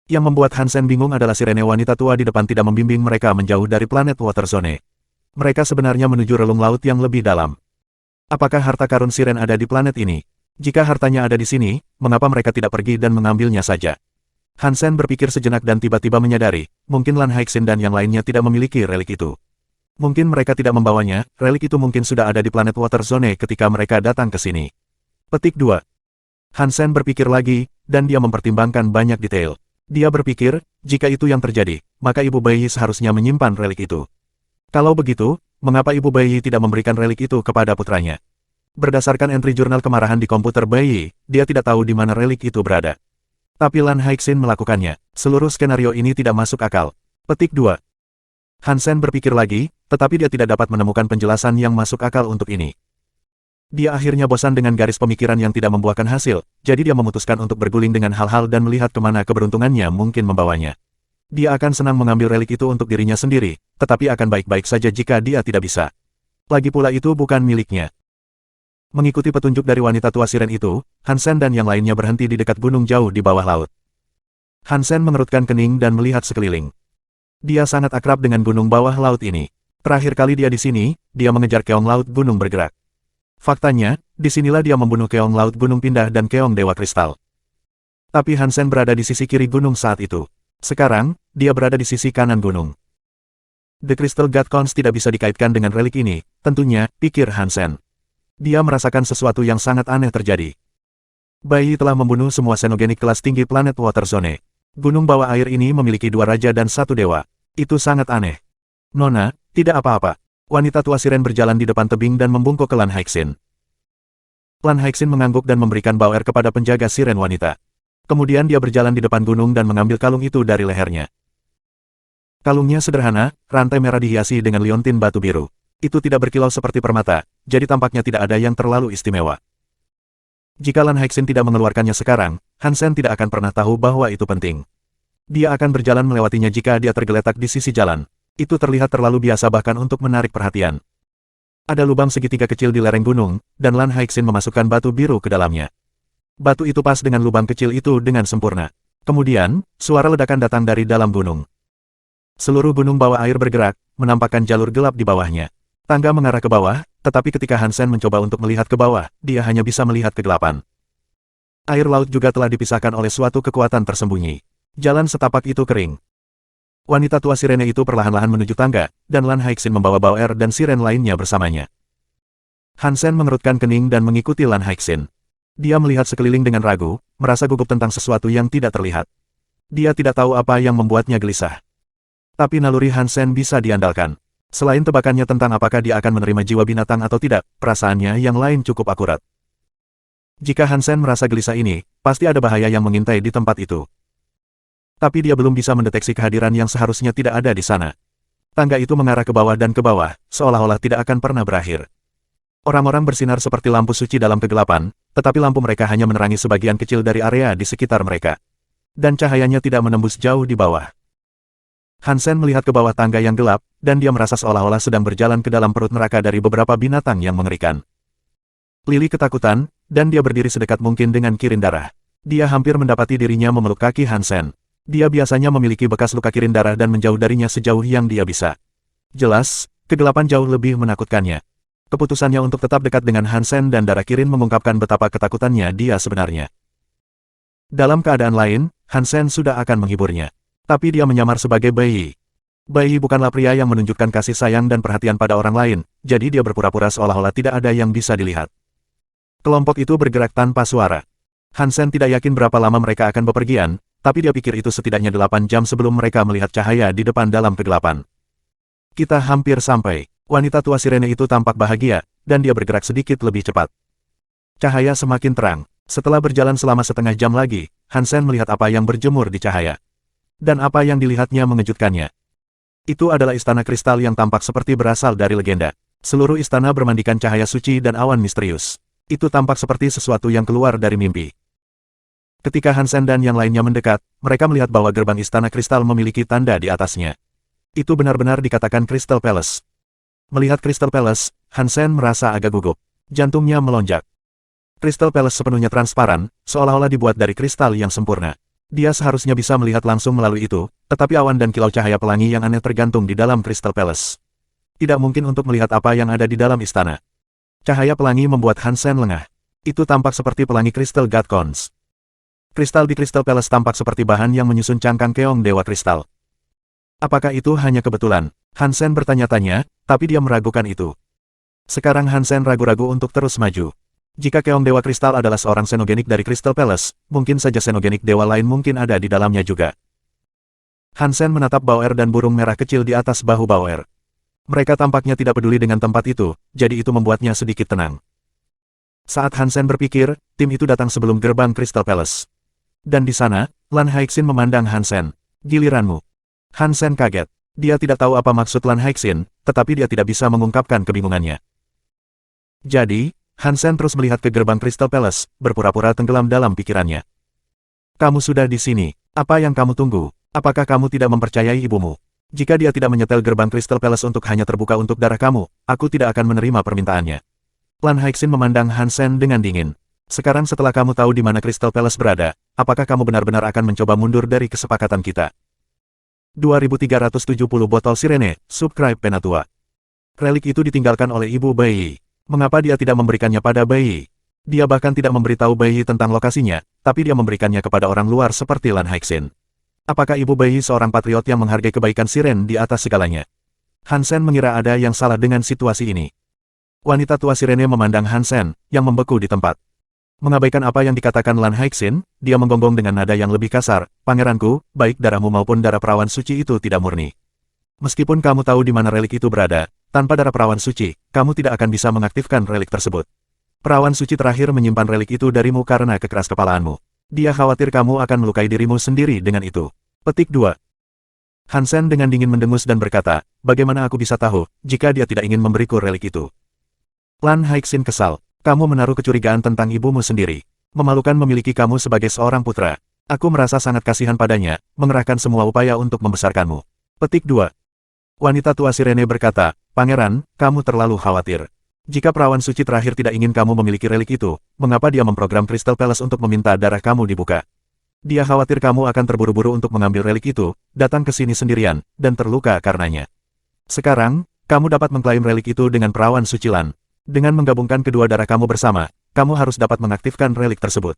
Yang membuat Han Sen bingung adalah Sirene wanita tua di depan tidak membimbing mereka menjauh dari planet Water Zone. Mereka sebenarnya menuju relung laut yang lebih dalam. Apakah harta karun Siren ada di planet ini? Jika hartanya ada di sini, mengapa mereka tidak pergi dan mengambilnya saja? Han Sen berpikir sejenak dan tiba-tiba menyadari, mungkin Lan Haixin dan yang lainnya tidak memiliki relik itu. Mungkin mereka tidak membawanya, relik itu mungkin sudah ada di planet Water Zone ketika mereka datang ke sini. Petik 2. Han Sen berpikir lagi, dan dia mempertimbangkan banyak detail. Dia berpikir, jika itu yang terjadi, maka Ibu Baiyi seharusnya menyimpan relik itu. Kalau begitu, mengapa Ibu Baiyi tidak memberikan relik itu kepada putranya? Berdasarkan entry jurnal kemarahan di komputer Baiyi, dia tidak tahu di mana relik itu berada. Tapi Lan Haixin melakukannya. Seluruh skenario ini tidak masuk akal. Petik 2. Han Sen berpikir lagi, tetapi dia tidak dapat menemukan penjelasan yang masuk akal untuk ini. Dia akhirnya bosan dengan garis pemikiran yang tidak membuahkan hasil, jadi dia memutuskan untuk berguling dengan hal-hal dan melihat kemana keberuntungannya mungkin membawanya. Dia akan senang mengambil relik itu untuk dirinya sendiri, tetapi akan baik-baik saja jika dia tidak bisa. Lagi pula itu bukan miliknya. Mengikuti petunjuk dari wanita tua siren itu, Han Sen dan yang lainnya berhenti di dekat gunung jauh di bawah laut. Han Sen mengerutkan kening dan melihat sekeliling. Dia sangat akrab dengan gunung bawah laut ini. Terakhir kali dia di sini, dia mengejar keong laut gunung bergerak. Faktanya, disinilah dia membunuh keong laut gunung pindah dan keong dewa kristal. Tapi Han Sen berada di sisi kiri gunung saat itu. Sekarang, dia berada di sisi kanan gunung. The Crystal God Cons tidak bisa dikaitkan dengan relik ini, tentunya, pikir Han Sen. Dia merasakan sesuatu yang sangat aneh terjadi. Baiyi telah membunuh semua xenogenik kelas tinggi planet Water Zone. Gunung bawah air ini memiliki 2 raja dan 1 dewa. Itu sangat aneh. Nona, tidak apa-apa. Wanita tua siren berjalan di depan tebing dan membungkuk ke Lan Haixin. Lan Haixin mengangguk dan memberikan bauer kepada penjaga siren wanita. Kemudian dia berjalan di depan gunung dan mengambil kalung itu dari lehernya. Kalungnya sederhana, rantai merah dihiasi dengan liontin batu biru. Itu tidak berkilau seperti permata, jadi tampaknya tidak ada yang terlalu istimewa. Jika Lan Haixin tidak mengeluarkannya sekarang, Han Sen tidak akan pernah tahu bahwa itu penting. Dia akan berjalan melewatinya jika dia tergeletak di sisi jalan. Itu terlihat terlalu biasa bahkan untuk menarik perhatian. Ada lubang segitiga kecil di lereng gunung, dan Lan Haixin memasukkan batu biru ke dalamnya. Batu itu pas dengan lubang kecil itu dengan sempurna. Kemudian, suara ledakan datang dari dalam gunung. Seluruh gunung bawah air bergerak, menampakkan jalur gelap di bawahnya. Tangga mengarah ke bawah, tetapi ketika Han Sen mencoba untuk melihat ke bawah, dia hanya bisa melihat kegelapan. Air laut juga telah dipisahkan oleh suatu kekuatan tersembunyi. Jalan setapak itu kering. Wanita tua sirene itu perlahan-lahan menuju tangga, dan Lan Haixin membawa bauer dan siren lainnya bersamanya. Han Sen mengerutkan kening dan mengikuti Lan Haixin. Dia melihat sekeliling dengan ragu, merasa gugup tentang sesuatu yang tidak terlihat. Dia tidak tahu apa yang membuatnya gelisah. Tapi naluri Han Sen bisa diandalkan. Selain tebakannya tentang apakah dia akan menerima jiwa binatang atau tidak, perasaannya yang lain cukup akurat. Jika Han Sen merasa gelisah ini, pasti ada bahaya yang mengintai di tempat itu. Tapi dia belum bisa mendeteksi kehadiran yang seharusnya tidak ada di sana. Tangga itu mengarah ke bawah dan ke bawah, seolah-olah tidak akan pernah berakhir. Orang-orang bersinar seperti lampu suci dalam kegelapan, tetapi lampu mereka hanya menerangi sebagian kecil dari area di sekitar mereka. Dan cahayanya tidak menembus jauh di bawah. Han Sen melihat ke bawah tangga yang gelap, dan dia merasa seolah-olah sedang berjalan ke dalam perut neraka dari beberapa binatang yang mengerikan. Lili ketakutan, dan dia berdiri sedekat mungkin dengan kirin darah. Dia hampir mendapati dirinya memeluk kaki Han Sen. Dia biasanya memiliki bekas luka kirin darah dan menjauh darinya sejauh yang dia bisa. Jelas, kegelapan jauh lebih menakutkannya. Keputusannya untuk tetap dekat dengan Han Sen dan darah kirin mengungkapkan betapa ketakutannya dia sebenarnya. Dalam keadaan lain, Han Sen sudah akan menghiburnya. Tapi dia menyamar sebagai Baiyi. Baiyi bukanlah pria yang menunjukkan kasih sayang dan perhatian pada orang lain, jadi dia berpura-pura seolah-olah tidak ada yang bisa dilihat. Kelompok itu bergerak tanpa suara. Han Sen tidak yakin berapa lama mereka akan bepergian, tapi dia pikir itu setidaknya 8 jam sebelum mereka melihat cahaya di depan dalam kegelapan. Kita hampir sampai. Wanita tua sirene itu tampak bahagia, dan dia bergerak sedikit lebih cepat. Cahaya semakin terang. Setelah berjalan selama setengah jam lagi, Han Sen melihat apa yang berjemur di cahaya. Dan apa yang dilihatnya mengejutkannya. Itu adalah istana kristal yang tampak seperti berasal dari legenda. Seluruh istana bermandikan cahaya suci dan awan misterius. Itu tampak seperti sesuatu yang keluar dari mimpi. Ketika Han Sen dan yang lainnya mendekat, mereka melihat bahwa gerbang istana kristal memiliki tanda di atasnya. Itu benar-benar dikatakan Crystal Palace. Melihat Crystal Palace, Han Sen merasa agak gugup. Jantungnya melonjak. Crystal Palace sepenuhnya transparan, seolah-olah dibuat dari kristal yang sempurna. Dia seharusnya bisa melihat langsung melalui itu, tetapi awan dan kilau cahaya pelangi yang aneh tergantung di dalam Crystal Palace. Tidak mungkin untuk melihat apa yang ada di dalam istana. Cahaya pelangi membuat Han Sen lengah. Itu tampak seperti pelangi Crystal God Cons. Kristal di Crystal Palace tampak seperti bahan yang menyusun cangkang keong dewa kristal. Apakah itu hanya kebetulan? Han Sen bertanya-tanya, tapi dia meragukan itu. Sekarang Han Sen ragu-ragu untuk terus maju. Jika Keong Dewa Kristal adalah seorang Xenogenik dari Crystal Palace, mungkin saja Xenogenik dewa lain mungkin ada di dalamnya juga. Hansen menatap Bauer dan burung merah kecil di atas bahu Bauer. Mereka tampaknya tidak peduli dengan tempat itu, jadi itu membuatnya sedikit tenang. Saat Hansen berpikir, tim itu datang sebelum gerbang Crystal Palace. Dan di sana, Lan Haixin memandang Hansen. Giliranmu. Hansen kaget. Dia tidak tahu apa maksud Lan Haixin, tetapi dia tidak bisa mengungkapkan kebingungannya. Jadi, Hansen terus melihat ke gerbang Crystal Palace, berpura-pura tenggelam dalam pikirannya. Kamu sudah di sini. Apa yang kamu tunggu? Apakah kamu tidak mempercayai ibumu? Jika dia tidak menyetel gerbang Crystal Palace untuk hanya terbuka untuk darah kamu, aku tidak akan menerima permintaannya. Lan Haixin memandang Hansen dengan dingin. Sekarang setelah kamu tahu di mana Crystal Palace berada, apakah kamu benar-benar akan mencoba mundur dari kesepakatan kita? 2370 botol sirene, subscribe Penatua. Relik itu ditinggalkan oleh ibu bayi. Mengapa dia tidak memberikannya pada bayi? Dia bahkan tidak memberitahu bayi tentang lokasinya, tapi dia memberikannya kepada orang luar seperti Lan Haixin. Apakah ibu bayi seorang patriot yang menghargai kebaikan Siren di atas segalanya? Hansen mengira ada yang salah dengan situasi ini. Wanita tua Sirene memandang Hansen, yang membeku di tempat. Mengabaikan apa yang dikatakan Lan Haixin, dia menggonggong dengan nada yang lebih kasar, "Pangeranku, baik darahmu maupun darah perawan suci itu tidak murni. Meskipun kamu tahu di mana relik itu berada, tanpa darah perawan suci, kamu tidak akan bisa mengaktifkan relik tersebut. Perawan suci terakhir menyimpan relik itu darimu karena kekeras kepalaanmu. Dia khawatir kamu akan melukai dirimu sendiri dengan itu." Petik 2. Hansen dengan dingin mendengus dan berkata, "Bagaimana aku bisa tahu, jika dia tidak ingin memberiku relik itu?" Lan Haixin kesal. "Kamu menaruh kecurigaan tentang ibumu sendiri. Memalukan memiliki kamu sebagai seorang putra. Aku merasa sangat kasihan padanya, mengerahkan semua upaya untuk membesarkanmu." Petik 2. Wanita tua Sirene berkata, "Pangeran, kamu terlalu khawatir. Jika perawan suci terakhir tidak ingin kamu memiliki relik itu, mengapa dia memprogram Crystal Palace untuk meminta darah kamu dibuka? Dia khawatir kamu akan terburu-buru untuk mengambil relik itu, datang ke sini sendirian, dan terluka karenanya. Sekarang, kamu dapat mengklaim relik itu dengan perawan suci Lan. Dengan menggabungkan kedua darah kamu bersama, kamu harus dapat mengaktifkan relik tersebut.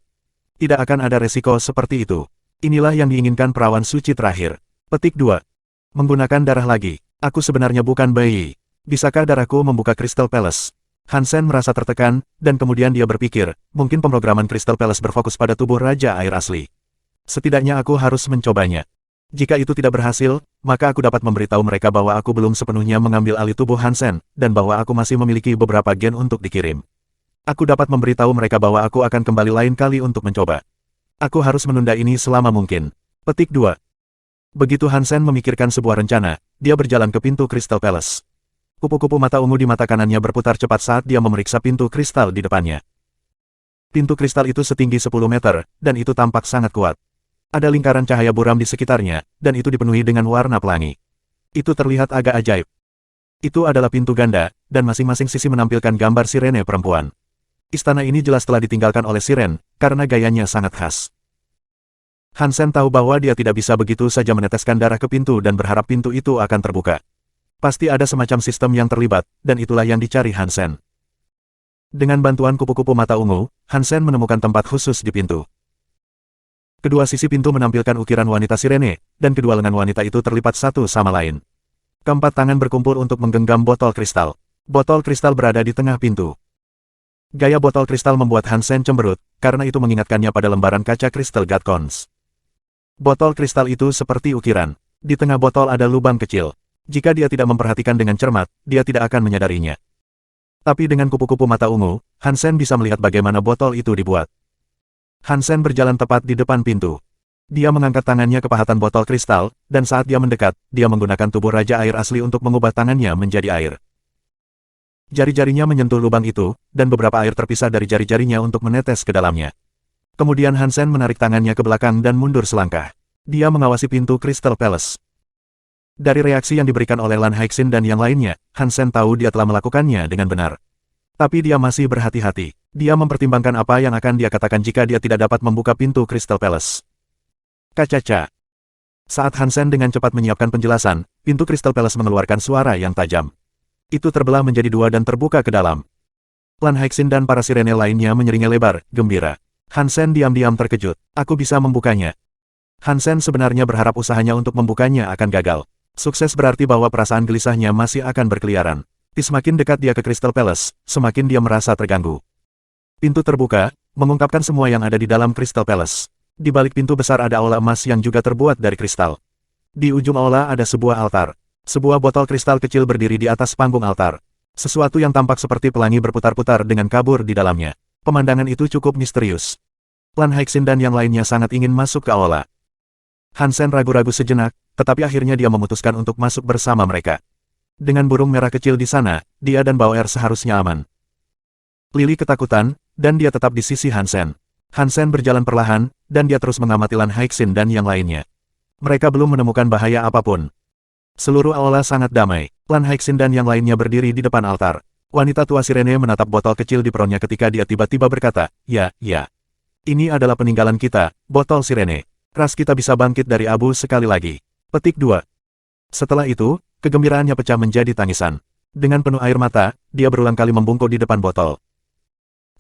Tidak akan ada resiko seperti itu. Inilah yang diinginkan perawan suci terakhir." Petik 2. Menggunakan darah lagi. Aku sebenarnya bukan bayi. Bisakah darahku membuka Crystal Palace? Hansen merasa tertekan, dan kemudian dia berpikir, mungkin pemrograman Crystal Palace berfokus pada tubuh Raja Air asli. Setidaknya aku harus mencobanya. Jika itu tidak berhasil, maka aku dapat memberitahu mereka bahwa aku belum sepenuhnya mengambil alih tubuh Hansen, dan bahwa aku masih memiliki beberapa gen untuk dikirim. Aku dapat memberitahu mereka bahwa aku akan kembali lain kali untuk mencoba. Aku harus menunda ini selama mungkin. Petik 2. Begitu Hansen memikirkan sebuah rencana, dia berjalan ke pintu Crystal Palace. Kupu-kupu mata ungu di mata kanannya berputar cepat saat dia memeriksa pintu kristal di depannya. Pintu kristal itu setinggi 10 meter, dan itu tampak sangat kuat. Ada lingkaran cahaya buram di sekitarnya, dan itu dipenuhi dengan warna pelangi. Itu terlihat agak ajaib. Itu adalah pintu ganda, dan masing-masing sisi menampilkan gambar Sirene perempuan. Istana ini jelas telah ditinggalkan oleh Siren, karena gayanya sangat khas. Hansen tahu bahwa dia tidak bisa begitu saja meneteskan darah ke pintu dan berharap pintu itu akan terbuka. Pasti ada semacam sistem yang terlibat, dan itulah yang dicari Hansen. Dengan bantuan kupu-kupu mata ungu, Hansen menemukan tempat khusus di pintu. Kedua sisi pintu menampilkan ukiran wanita Sirene, dan kedua lengan wanita itu terlipat satu sama lain. Keempat tangan berkumpul untuk menggenggam botol kristal. Botol kristal berada di tengah pintu. Gaya botol kristal membuat Hansen cemberut, karena itu mengingatkannya pada lembaran kaca kristal Godcons. Botol kristal itu seperti ukiran. Di tengah botol ada lubang kecil. Jika dia tidak memperhatikan dengan cermat, dia tidak akan menyadarinya. Tapi dengan kupu-kupu mata ungu, Hansen bisa melihat bagaimana botol itu dibuat. Hansen berjalan tepat di depan pintu. Dia mengangkat tangannya ke pahatan botol kristal, dan saat dia mendekat, dia menggunakan tubuh Raja Air asli untuk mengubah tangannya menjadi air. Jari-jarinya menyentuh lubang itu, dan beberapa air terpisah dari jari-jarinya untuk menetes ke dalamnya. Kemudian Hansen menarik tangannya ke belakang dan mundur selangkah. Dia mengawasi pintu Crystal Palace. Dari reaksi yang diberikan oleh Lan Haixin dan yang lainnya, Hansen tahu dia telah melakukannya dengan benar. Tapi dia masih berhati-hati. Dia mempertimbangkan apa yang akan dia katakan jika dia tidak dapat membuka pintu Crystal Palace. Kacaca. Saat Hansen dengan cepat menyiapkan penjelasan, pintu Crystal Palace mengeluarkan suara yang tajam. Itu terbelah menjadi dua dan terbuka ke dalam. Lan Haixin dan para Sirene lainnya menyeringai lebar, gembira. Hansen diam-diam terkejut. Aku bisa membukanya. Hansen sebenarnya berharap usahanya untuk membukanya akan gagal. Sukses berarti bahwa perasaan gelisahnya masih akan berkeliaran. Semakin dekat dia ke Crystal Palace, semakin dia merasa terganggu. Pintu terbuka, mengungkapkan semua yang ada di dalam Crystal Palace. Di balik pintu besar ada aula emas yang juga terbuat dari kristal. Di ujung aula ada sebuah altar. Sebuah botol kristal kecil berdiri di atas panggung altar. Sesuatu yang tampak seperti pelangi berputar-putar dengan kabur di dalamnya. Pemandangan itu cukup misterius. Lan Haiqin dan yang lainnya sangat ingin masuk ke aula. Hansen ragu-ragu sejenak, tetapi akhirnya dia memutuskan untuk masuk bersama mereka. Dengan burung merah kecil di sana, dia dan Bauer seharusnya aman. Lily ketakutan, dan dia tetap di sisi Hansen. Hansen berjalan perlahan, dan dia terus mengamati Lan Haiqin dan yang lainnya. Mereka belum menemukan bahaya apapun. Seluruh aula sangat damai. Lan Haiqin dan yang lainnya berdiri di depan altar. Wanita tua Sirene menatap botol kecil di peronnya ketika dia tiba-tiba berkata, "Ya, ya. Ini adalah peninggalan kita, botol Sirene. Ras kita bisa bangkit dari abu sekali lagi." Petik 2. Setelah itu, kegembiraannya pecah menjadi tangisan. Dengan penuh air mata, dia berulang kali membungkuk di depan botol.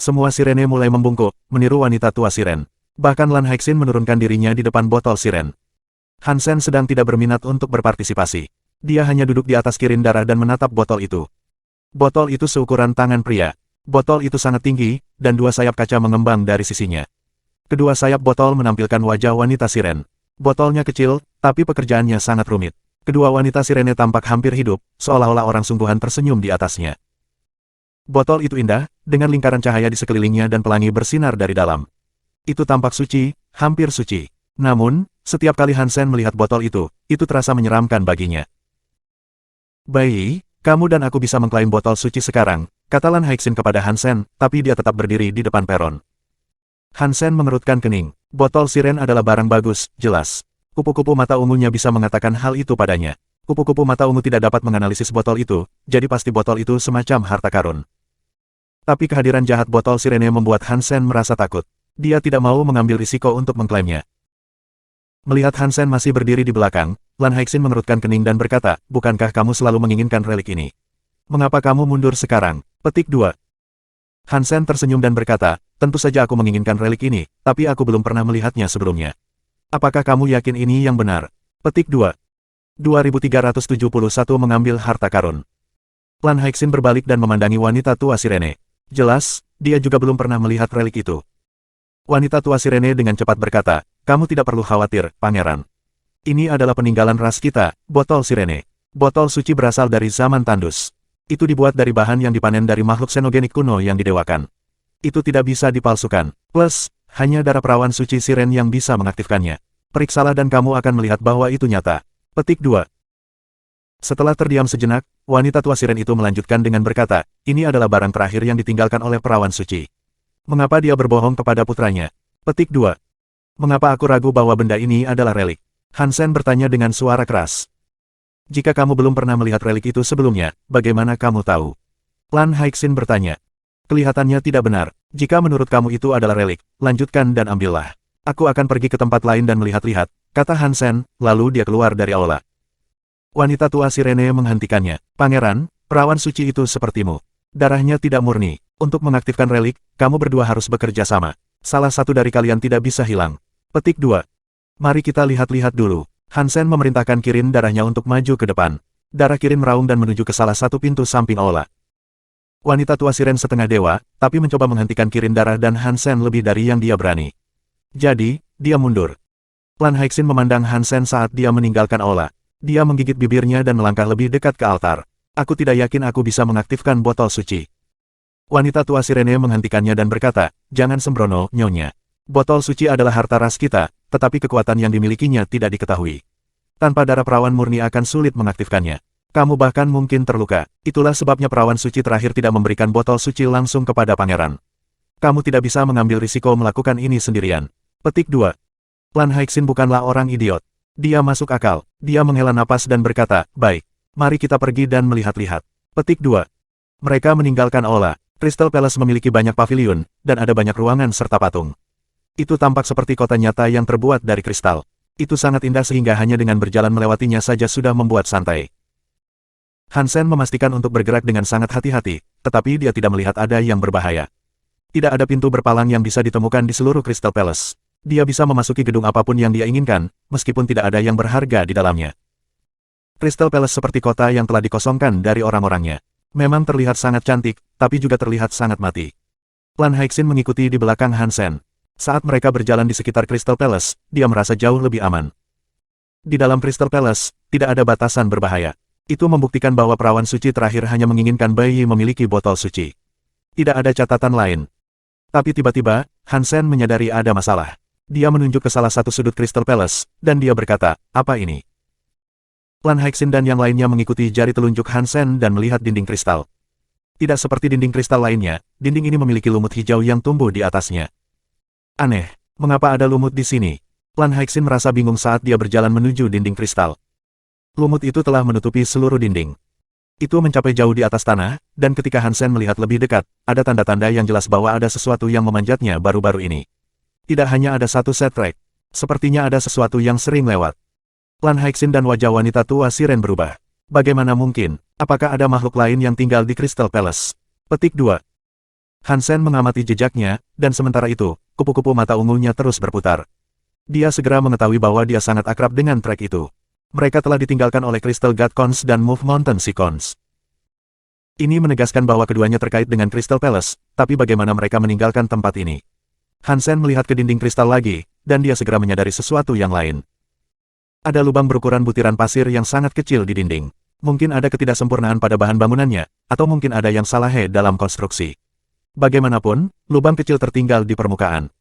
Semua Sirene mulai membungkuk, meniru wanita tua Siren. Bahkan Lan Haiqin menurunkan dirinya di depan botol Siren. Hansen sedang tidak berminat untuk berpartisipasi. Dia hanya duduk di atas Kirin darah dan menatap botol itu. Botol itu seukuran tangan pria. Botol itu sangat tinggi, dan dua sayap kaca mengembang dari sisinya. Kedua sayap botol menampilkan wajah wanita Siren. Botolnya kecil, tapi pekerjaannya sangat rumit. Kedua wanita Sirene tampak hampir hidup, seolah-olah orang sungguhan tersenyum di atasnya. Botol itu indah, dengan lingkaran cahaya di sekelilingnya dan pelangi bersinar dari dalam. Itu tampak suci, hampir suci. Namun, setiap kali Hansen melihat botol itu terasa menyeramkan baginya. "Bayi, kamu dan aku bisa mengklaim botol suci sekarang," kata Lan Haiqin kepada Hansen, tapi dia tetap berdiri di depan peron. Hansen mengerutkan kening. Botol Siren adalah barang bagus, jelas. Kupu-kupu mata ungunya bisa mengatakan hal itu padanya. Kupu-kupu mata ungu tidak dapat menganalisis botol itu, jadi pasti botol itu semacam harta karun. Tapi kehadiran jahat botol Sirene membuat Hansen merasa takut. Dia tidak mau mengambil risiko untuk mengklaimnya. Melihat Hansen masih berdiri di belakang, Lan Haiqin mengerutkan kening dan berkata, "Bukankah kamu selalu menginginkan relik ini? Mengapa kamu mundur sekarang?" Petik 2. Hansen tersenyum dan berkata, "Tentu saja aku menginginkan relik ini, tapi aku belum pernah melihatnya sebelumnya. Apakah kamu yakin ini yang benar?" Petik 2. 2371 mengambil harta karun. Lan Haiqin berbalik dan memandangi wanita tua Sirene. Jelas, dia juga belum pernah melihat relik itu. Wanita tua Sirene dengan cepat berkata, "Kamu tidak perlu khawatir, Pangeran. Ini adalah peninggalan ras kita, botol Sirene. Botol suci berasal dari zaman Tandus. Itu dibuat dari bahan yang dipanen dari makhluk xenogenik kuno yang didewakan. Itu tidak bisa dipalsukan. Plus, hanya darah perawan suci Siren yang bisa mengaktifkannya. Periksalah dan kamu akan melihat bahwa itu nyata." Petik 2. Setelah terdiam sejenak, wanita tua Siren itu melanjutkan dengan berkata, "Ini adalah barang terakhir yang ditinggalkan oleh perawan suci. Mengapa dia berbohong kepada putranya?" Petik 2. "Mengapa aku ragu bahwa benda ini adalah relik?" Hansen bertanya dengan suara keras. "Jika kamu belum pernah melihat relik itu sebelumnya, bagaimana kamu tahu?" Lan Haiqin bertanya. "Kelihatannya tidak benar. Jika menurut kamu itu adalah relik, lanjutkan dan ambillah. Aku akan pergi ke tempat lain dan melihat-lihat," kata Hansen, lalu dia keluar dari aula. Wanita tua Sirene menghentikannya. "Pangeran, perawan suci itu sepertimu. Darahnya tidak murni. Untuk mengaktifkan relik, kamu berdua harus bekerja sama. Salah satu dari kalian tidak bisa hilang." Petik 2. "Mari kita lihat-lihat dulu." Hansen memerintahkan Kirin darahnya untuk maju ke depan. Darah Kirin meraung dan menuju ke salah satu pintu samping aula. Wanita tua Siren setengah dewa, tapi mencoba menghentikan Kirin darah dan Hansen lebih dari yang dia berani. Jadi, dia mundur. Lan Haiqin memandang Hansen saat dia meninggalkan aula. Dia menggigit bibirnya dan melangkah lebih dekat ke altar. "Aku tidak yakin aku bisa mengaktifkan botol suci." Wanita tua Sirene menghentikannya dan berkata, "Jangan sembrono, Nyonya. Botol suci adalah harta ras kita, tetapi kekuatan yang dimilikinya tidak diketahui. Tanpa darah perawan murni akan sulit mengaktifkannya. Kamu bahkan mungkin terluka. Itulah sebabnya perawan suci terakhir tidak memberikan botol suci langsung kepada pangeran. Kamu tidak bisa mengambil risiko melakukan ini sendirian." Petik 2. Lan Haiqin bukanlah orang idiot. Dia masuk akal. Dia menghela napas dan berkata, "Baik. Mari kita pergi dan melihat-lihat." Petik 2. Mereka meninggalkan aula. Crystal Palace memiliki banyak pavilion, dan ada banyak ruangan serta patung. Itu tampak seperti kota nyata yang terbuat dari kristal. Itu sangat indah sehingga hanya dengan berjalan melewatinya saja sudah membuat santai. Hansen memastikan untuk bergerak dengan sangat hati-hati, tetapi dia tidak melihat ada yang berbahaya. Tidak ada pintu berpalang yang bisa ditemukan di seluruh Crystal Palace. Dia bisa memasuki gedung apapun yang dia inginkan, meskipun tidak ada yang berharga di dalamnya. Crystal Palace seperti kota yang telah dikosongkan dari orang-orangnya. Memang terlihat sangat cantik, tapi juga terlihat sangat mati. Lan Haixin mengikuti di belakang Hansen. Saat mereka berjalan di sekitar Crystal Palace, dia merasa jauh lebih aman. Di dalam Crystal Palace, tidak ada batasan berbahaya. Itu membuktikan bahwa perawan suci terakhir hanya menginginkan Bai Yi memiliki botol suci. Tidak ada catatan lain. Tapi tiba-tiba, Hansen menyadari ada masalah. Dia menunjuk ke salah satu sudut Crystal Palace, dan dia berkata, "Apa ini?" Lan Haixin dan yang lainnya mengikuti jari telunjuk Hansen dan melihat dinding kristal. Tidak seperti dinding kristal lainnya, dinding ini memiliki lumut hijau yang tumbuh di atasnya. Aneh, mengapa ada lumut di sini? Lan Haixin merasa bingung saat dia berjalan menuju dinding kristal. Lumut itu telah menutupi seluruh dinding. Itu mencapai jauh di atas tanah, dan ketika Hansen melihat lebih dekat, ada tanda-tanda yang jelas bahwa ada sesuatu yang memanjatnya baru-baru ini. Tidak hanya ada satu set track. Sepertinya ada sesuatu yang sering lewat. Lan Haixin dan wajah wanita tua Siren berubah. Bagaimana mungkin? Apakah ada makhluk lain yang tinggal di Crystal Palace? Petik 2. Hansen mengamati jejaknya, dan sementara itu, kupu-kupu mata ungunya terus berputar. Dia segera mengetahui bahwa dia sangat akrab dengan trek itu. Mereka telah ditinggalkan oleh Crystal God Cons dan Move Mountain Sea Cons. Ini menegaskan bahwa keduanya terkait dengan Crystal Palace, tapi bagaimana mereka meninggalkan tempat ini? Hansen melihat ke dinding kristal lagi, dan dia segera menyadari sesuatu yang lain. Ada lubang berukuran butiran pasir yang sangat kecil di dinding. Mungkin ada ketidaksempurnaan pada bahan bangunannya, atau mungkin ada yang salah dalam konstruksi. Bagaimanapun, lubang kecil tertinggal di permukaan.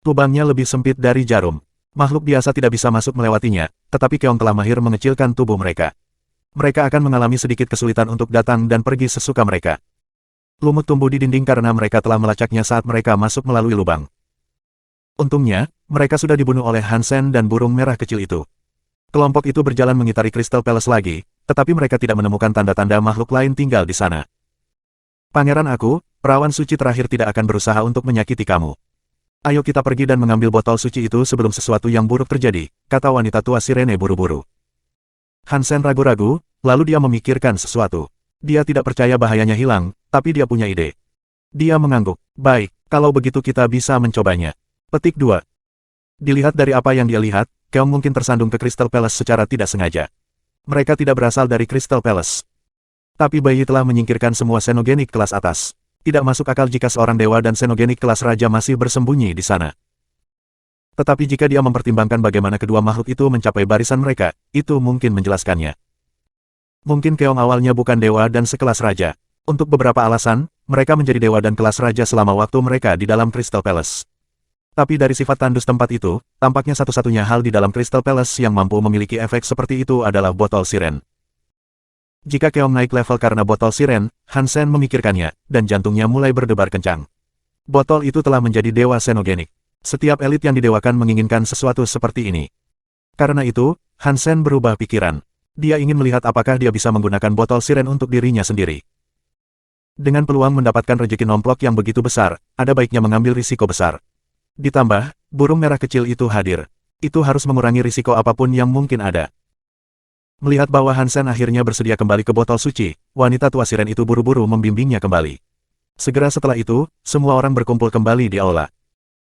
Lubangnya lebih sempit dari jarum. Makhluk biasa tidak bisa masuk melewatinya, tetapi Keong telah mahir mengecilkan tubuh mereka. Mereka akan mengalami sedikit kesulitan untuk datang dan pergi sesuka mereka. Lumut tumbuh di dinding karena mereka telah melacaknya saat mereka masuk melalui lubang. Untungnya, mereka sudah dibunuh oleh Hansen dan burung merah kecil itu. Kelompok itu berjalan mengitari Crystal Palace lagi, tetapi mereka tidak menemukan tanda-tanda makhluk lain tinggal di sana. Pangeran aku, perawan suci terakhir tidak akan berusaha untuk menyakiti kamu. Ayo kita pergi dan mengambil botol suci itu sebelum sesuatu yang buruk terjadi, kata wanita tua Sirene buru-buru. Hansen ragu-ragu, lalu dia memikirkan sesuatu. Dia tidak percaya bahayanya hilang, tapi dia punya ide. Dia mengangguk. Baik, kalau begitu kita bisa mencobanya. Petik 2. Dilihat dari apa yang dia lihat, Keong mungkin tersandung ke Crystal Palace secara tidak sengaja. Mereka tidak berasal dari Crystal Palace. Tapi Bai Yi telah menyingkirkan semua xenogenik kelas atas. Tidak masuk akal jika seorang dewa dan xenogenik kelas raja masih bersembunyi di sana. Tetapi jika dia mempertimbangkan bagaimana kedua makhluk itu mencapai barisan mereka, itu mungkin menjelaskannya. Mungkin Keong awalnya bukan dewa dan sekelas raja. Untuk beberapa alasan, mereka menjadi dewa dan kelas raja selama waktu mereka di dalam Crystal Palace. Tapi dari sifat tandus tempat itu, tampaknya satu-satunya hal di dalam Crystal Palace yang mampu memiliki efek seperti itu adalah botol siren. Jika Keong naik level karena botol siren, Hansen memikirkannya, dan jantungnya mulai berdebar kencang. Botol itu telah menjadi dewa xenogenik. Setiap elit yang didewakan menginginkan sesuatu seperti ini. Karena itu, Hansen berubah pikiran. Dia ingin melihat apakah dia bisa menggunakan botol siren untuk dirinya sendiri. Dengan peluang mendapatkan rejeki nomplok yang begitu besar, ada baiknya mengambil risiko besar. Ditambah, burung merah kecil itu hadir. Itu harus mengurangi risiko apapun yang mungkin ada. Melihat bahwa Hansen akhirnya bersedia kembali ke botol suci, wanita tua siren itu buru-buru membimbingnya kembali. Segera setelah itu, semua orang berkumpul kembali di aula.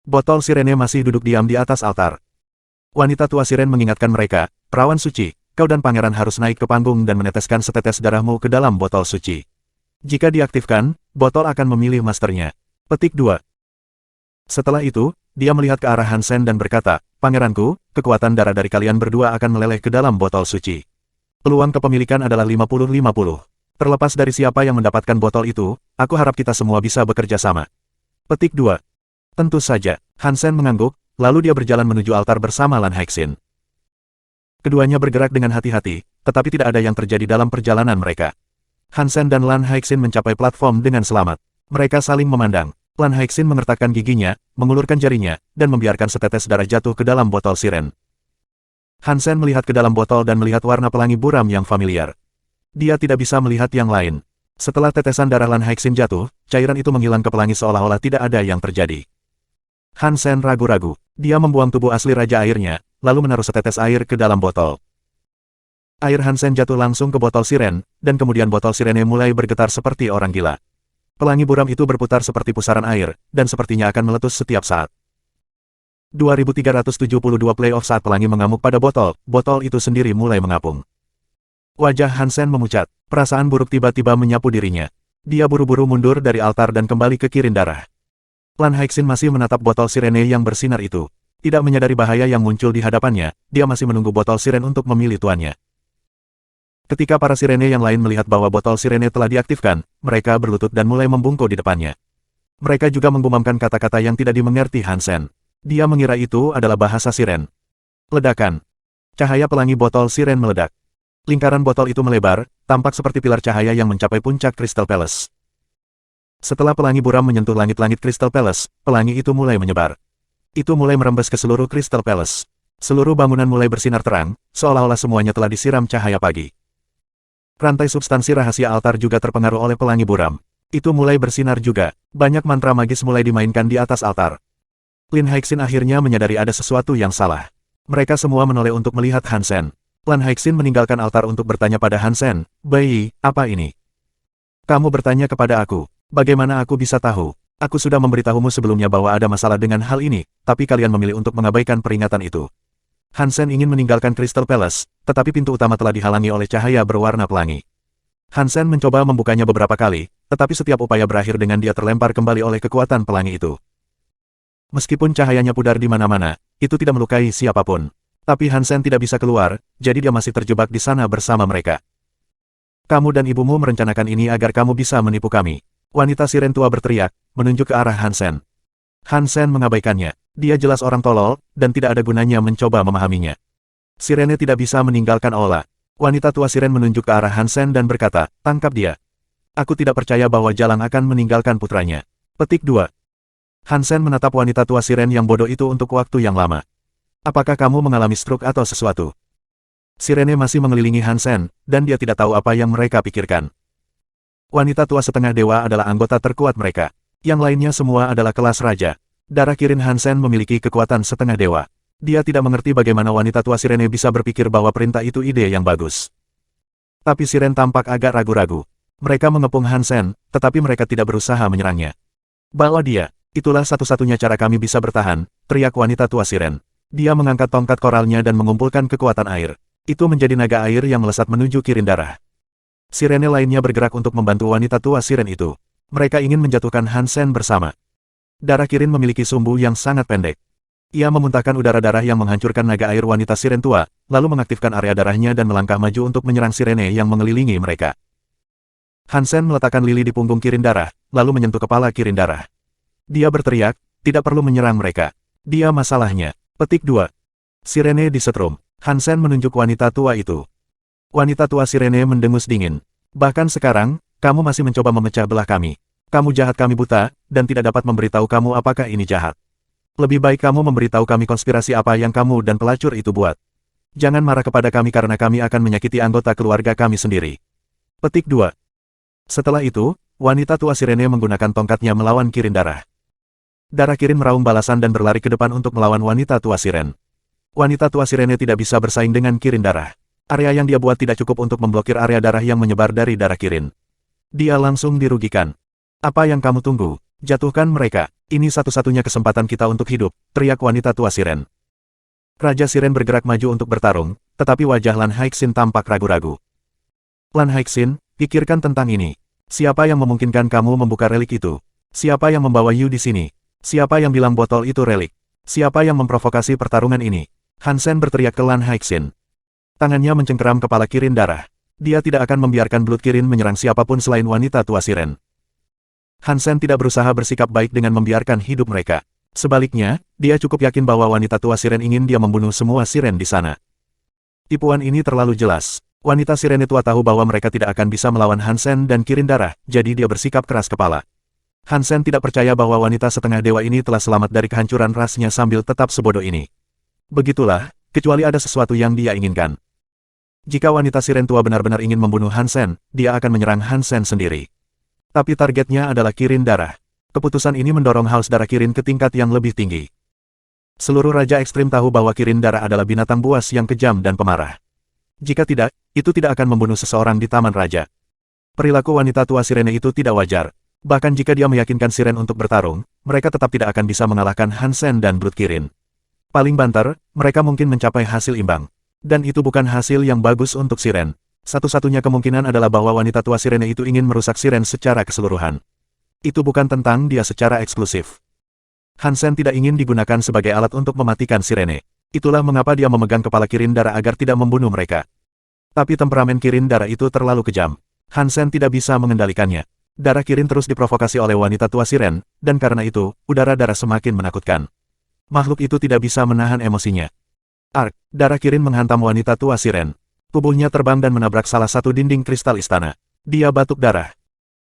Botol sirene masih duduk diam di atas altar. Wanita tua siren mengingatkan mereka, perawan suci, kau dan pangeran harus naik ke panggung dan meneteskan setetes darahmu ke dalam botol suci. Jika diaktifkan, botol akan memilih masternya. Petik 2. Setelah itu, dia melihat ke arah Hansen dan berkata, Pangeranku, kekuatan darah dari kalian berdua akan meleleh ke dalam botol suci. Peluang kepemilikan adalah 50-50. Terlepas dari siapa yang mendapatkan botol itu, aku harap kita semua bisa bekerja sama. Petik 2. Tentu saja, Hansen mengangguk, lalu dia berjalan menuju altar bersama Lan Haixin. Keduanya bergerak dengan hati-hati, tetapi tidak ada yang terjadi dalam perjalanan mereka. Hansen dan Lan Haixin mencapai platform dengan selamat. Mereka saling memandang. Lan Haixin mengertakkan giginya, mengulurkan jarinya, dan membiarkan setetes darah jatuh ke dalam botol siren. Hansen melihat ke dalam botol dan melihat warna pelangi buram yang familiar. Dia tidak bisa melihat yang lain. Setelah tetesan darah Lan Haixin jatuh, cairan itu menghilang ke pelangi seolah-olah tidak ada yang terjadi. Hansen ragu-ragu. Dia membuang tubuh asli Raja Airnya, lalu menaruh setetes air ke dalam botol. Air Hansen jatuh langsung ke botol siren, dan kemudian botol sirene mulai bergetar seperti orang gila. Pelangi buram itu berputar seperti pusaran air, dan sepertinya akan meletus setiap saat. 2372 playoff saat pelangi mengamuk pada botol itu sendiri mulai mengapung. Wajah Hansen memucat, perasaan buruk tiba-tiba menyapu dirinya. Dia buru-buru mundur dari altar dan kembali ke Kirin darah. Lan Haixin masih menatap botol sirene yang bersinar itu. Tidak menyadari bahaya yang muncul di hadapannya, dia masih menunggu botol siren untuk memilih tuannya. Ketika para sirene yang lain melihat bahwa botol sirene telah diaktifkan, mereka berlutut dan mulai membungkuk di depannya. Mereka juga menggumamkan kata-kata yang tidak dimengerti Hansen. Dia mengira itu adalah bahasa siren. Ledakan. Cahaya pelangi botol siren meledak. Lingkaran botol itu melebar, tampak seperti pilar cahaya yang mencapai puncak Crystal Palace. Setelah pelangi buram menyentuh langit-langit Crystal Palace, pelangi itu mulai menyebar. Itu mulai merembes ke seluruh Crystal Palace. Seluruh bangunan mulai bersinar terang, seolah-olah semuanya telah disiram cahaya pagi. Rantai substansi rahasia altar juga terpengaruh oleh pelangi buram. Itu mulai bersinar juga. Banyak mantra magis mulai dimainkan di atas altar. Lin Haixin akhirnya menyadari ada sesuatu yang salah. Mereka semua menoleh untuk melihat Hansen. Lan Haixin meninggalkan altar untuk bertanya pada Hansen, "Bai, apa ini? Kamu bertanya kepada aku. Bagaimana aku bisa tahu? Aku sudah memberitahumu sebelumnya bahwa ada masalah dengan hal ini, tapi kalian memilih untuk mengabaikan peringatan itu." Hansen ingin meninggalkan Crystal Palace, tetapi pintu utama telah dihalangi oleh cahaya berwarna pelangi. Hansen mencoba membukanya beberapa kali, tetapi setiap upaya berakhir dengan dia terlempar kembali oleh kekuatan pelangi itu. Meskipun cahayanya pudar di mana-mana, itu tidak melukai siapapun. Tapi Hansen tidak bisa keluar, jadi dia masih terjebak di sana bersama mereka. "Kamu dan ibumu merencanakan ini agar kamu bisa menipu kami." Wanita siren tua berteriak, menunjuk ke arah Hansen. Hansen mengabaikannya. Dia jelas orang tolol, dan tidak ada gunanya mencoba memahaminya. Sirene tidak bisa meninggalkan Ola. Wanita tua siren menunjuk ke arah Hansen dan berkata, "Tangkap dia. Aku tidak percaya bahwa Jalang akan meninggalkan putranya." Petik 2. Hansen menatap wanita tua siren yang bodoh itu untuk waktu yang lama. "Apakah kamu mengalami stroke atau sesuatu?" Sirene masih mengelilingi Hansen, dan dia tidak tahu apa yang mereka pikirkan. Wanita tua setengah dewa adalah anggota terkuat mereka. Yang lainnya semua adalah kelas raja. Darah Kirin Hansen memiliki kekuatan setengah dewa. Dia tidak mengerti bagaimana wanita tua Sirene bisa berpikir bahwa perintah itu ide yang bagus. Tapi Siren tampak agak ragu-ragu. Mereka mengepung Hansen, tetapi mereka tidak berusaha menyerangnya. "Bawa dia, itulah satu-satunya cara kami bisa bertahan," teriak wanita tua Siren. Dia mengangkat tongkat koralnya dan mengumpulkan kekuatan air. Itu menjadi naga air yang melesat menuju Kirin darah. Sirene lainnya bergerak untuk membantu wanita tua Siren itu. Mereka ingin menjatuhkan Hansen bersama. Darah Kirin memiliki sumbu yang sangat pendek. Ia memuntahkan udara darah yang menghancurkan naga air wanita Siren tua, lalu mengaktifkan area darahnya dan melangkah maju untuk menyerang Sirene yang mengelilingi mereka. Hansen meletakkan lili di punggung Kirin darah, lalu menyentuh kepala Kirin darah. Dia berteriak, "Tidak perlu menyerang mereka. Dia masalahnya." Petik 2. Sirene disetrum. Hansen menunjuk wanita tua itu. Wanita tua Sirene mendengus dingin. "Bahkan sekarang, kamu masih mencoba memecah belah kami. Kamu jahat, kami buta, dan tidak dapat memberitahu kamu apakah ini jahat. Lebih baik kamu memberitahu kami konspirasi apa yang kamu dan pelacur itu buat. Jangan marah kepada kami karena kami akan menyakiti anggota keluarga kami sendiri." Petik 2. Setelah itu, wanita tua Sirene menggunakan tongkatnya melawan Kirin darah. Darah Kirin meraung balasan dan berlari ke depan untuk melawan wanita tua Siren. Wanita tua Sirene tidak bisa bersaing dengan Kirin darah. Area yang dia buat tidak cukup untuk memblokir area darah yang menyebar dari darah Kirin. Dia langsung dirugikan. "Apa yang kamu tunggu? Jatuhkan mereka. Ini satu-satunya kesempatan kita untuk hidup," teriak wanita tua Siren. Raja Siren bergerak maju untuk bertarung, tetapi wajah Lan Haixin tampak ragu-ragu. "Lan Haixin, pikirkan tentang ini. Siapa yang memungkinkan kamu membuka relik itu? Siapa yang membawa Yu di sini? Siapa yang bilang botol itu relik? Siapa yang memprovokasi pertarungan ini?" Hansen berteriak ke Lan Haixin. Tangannya mencengkeram kepala Kirin darah. Dia tidak akan membiarkan Blood Kirin menyerang siapapun selain wanita tua Siren. Hansen tidak berusaha bersikap baik dengan membiarkan hidup mereka. Sebaliknya, dia cukup yakin bahwa wanita tua Siren ingin dia membunuh semua Siren di sana. Tipuan ini terlalu jelas. Wanita Sirene tua tahu bahwa mereka tidak akan bisa melawan Hansen dan Kirin darah, jadi dia bersikap keras kepala. Hansen tidak percaya bahwa wanita setengah dewa ini telah selamat dari kehancuran rasnya sambil tetap sebodoh ini. Begitulah, kecuali ada sesuatu yang dia inginkan. Jika wanita Siren tua benar-benar ingin membunuh Hansen, dia akan menyerang Hansen sendiri. Tapi targetnya adalah Kirin darah. Keputusan ini mendorong haus darah Kirin ke tingkat yang lebih tinggi. Seluruh raja ekstrim tahu bahwa Kirin darah adalah binatang buas yang kejam dan pemarah. Jika tidak, itu tidak akan membunuh seseorang di taman raja. Perilaku wanita tua Sirene itu tidak wajar. Bahkan jika dia meyakinkan Siren untuk bertarung, mereka tetap tidak akan bisa mengalahkan Hansen dan Blood Kirin. Paling banter, mereka mungkin mencapai hasil imbang. Dan itu bukan hasil yang bagus untuk Siren. Satu-satunya kemungkinan adalah bahwa wanita tua Sirene itu ingin merusak Siren secara keseluruhan. Itu bukan tentang dia secara eksklusif. Hansen tidak ingin digunakan sebagai alat untuk mematikan sirene. Itulah mengapa dia memegang kepala Kirindara agar tidak membunuh mereka. Tapi temperamen Kirindara itu terlalu kejam. Hansen tidak bisa mengendalikannya. Darah Kirin terus diprovokasi oleh wanita tua siren, dan karena itu, udara darah semakin menakutkan. Makhluk itu tidak bisa menahan emosinya. Ark, darah Kirin menghantam wanita tua siren. Tubuhnya terbang dan menabrak salah satu dinding kristal istana. Dia batuk darah.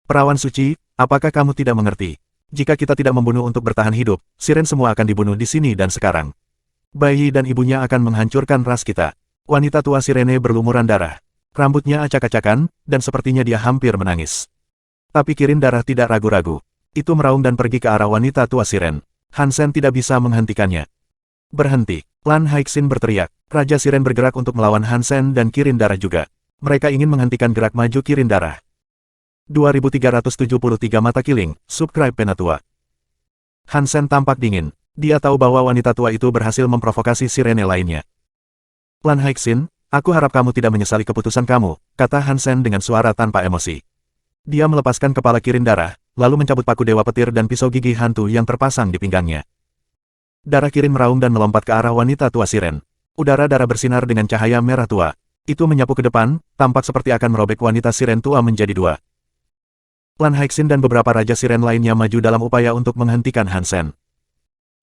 Perawan suci, apakah kamu tidak mengerti? Jika kita tidak membunuh untuk bertahan hidup, siren semua akan dibunuh di sini dan sekarang. Bayi dan ibunya akan menghancurkan ras kita. Wanita tua sirene berlumuran darah. Rambutnya acak-acakan, dan sepertinya dia hampir menangis. Tapi Kirindara tidak ragu-ragu. Itu meraung dan pergi ke arah wanita tua siren. Hansen tidak bisa menghentikannya. Berhenti. Lan Haixin berteriak. Raja Siren bergerak untuk melawan Hansen dan Kirindara juga. Mereka ingin menghentikan gerak maju Kirindara. 2373 mata kiling, subscribe Penatua. Hansen tampak dingin. Dia tahu bahwa wanita tua itu berhasil memprovokasi sirene lainnya. Lan Haixin, aku harap kamu tidak menyesali keputusan kamu, kata Hansen dengan suara tanpa emosi. Dia melepaskan kepala Kirindara, lalu mencabut paku dewa petir dan pisau gigi hantu yang terpasang di pinggangnya. Darah Kirin meraung dan melompat ke arah wanita tua siren. Udara darah bersinar dengan cahaya merah tua. Itu menyapu ke depan, tampak seperti akan merobek wanita siren tua menjadi dua. Lan Haixin dan beberapa raja siren lainnya maju dalam upaya untuk menghentikan Hansen.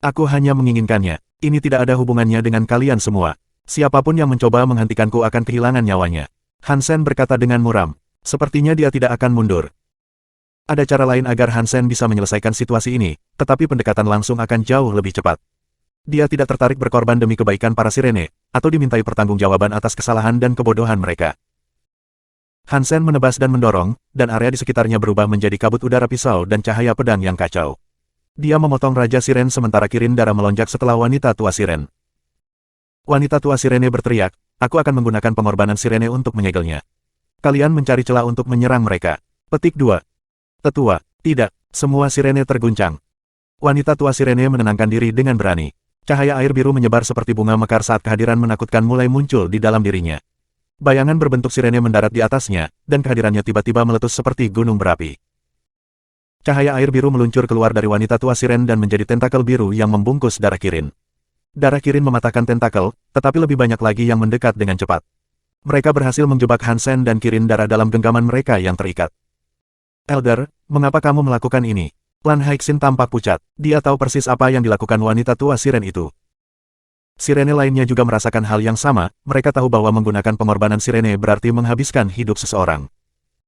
Aku hanya menginginkannya. Ini tidak ada hubungannya dengan kalian semua. Siapapun yang mencoba menghentikanku akan kehilangan nyawanya. Hansen berkata dengan muram. Sepertinya dia tidak akan mundur. Ada cara lain agar Hansen bisa menyelesaikan situasi ini, tetapi pendekatan langsung akan jauh lebih cepat. Dia tidak tertarik berkorban demi kebaikan para sirene, atau dimintai pertanggungjawaban atas kesalahan dan kebodohan mereka. Hansen menebas dan mendorong, dan area di sekitarnya berubah menjadi kabut udara pisau dan cahaya pedang yang kacau. Dia memotong Raja Siren sementara Kirindara melonjak setelah wanita tua siren. Wanita tua sirene berteriak, aku akan menggunakan pengorbanan sirene untuk menyegelnya. Kalian mencari celah untuk menyerang mereka. Petik 2. Tetua, tidak, semua sirene terguncang. Wanita tua sirene menenangkan diri dengan berani. Cahaya air biru menyebar seperti bunga mekar saat kehadiran menakutkan mulai muncul di dalam dirinya. Bayangan berbentuk sirene mendarat di atasnya, dan kehadirannya tiba-tiba meletus seperti gunung berapi. Cahaya air biru meluncur keluar dari wanita tua siren dan menjadi tentakel biru yang membungkus darah Kirin. Darah Kirin mematahkan tentakel, tetapi lebih banyak lagi yang mendekat dengan cepat. Mereka berhasil menjebak Hansen dan Kirindara dalam genggaman mereka yang terikat. Elder, mengapa kamu melakukan ini? Lan Haixin tampak pucat. Dia tahu persis apa yang dilakukan wanita tua siren itu. Sirene lainnya juga merasakan hal yang sama, mereka tahu bahwa menggunakan pengorbanan sirene berarti menghabiskan hidup seseorang.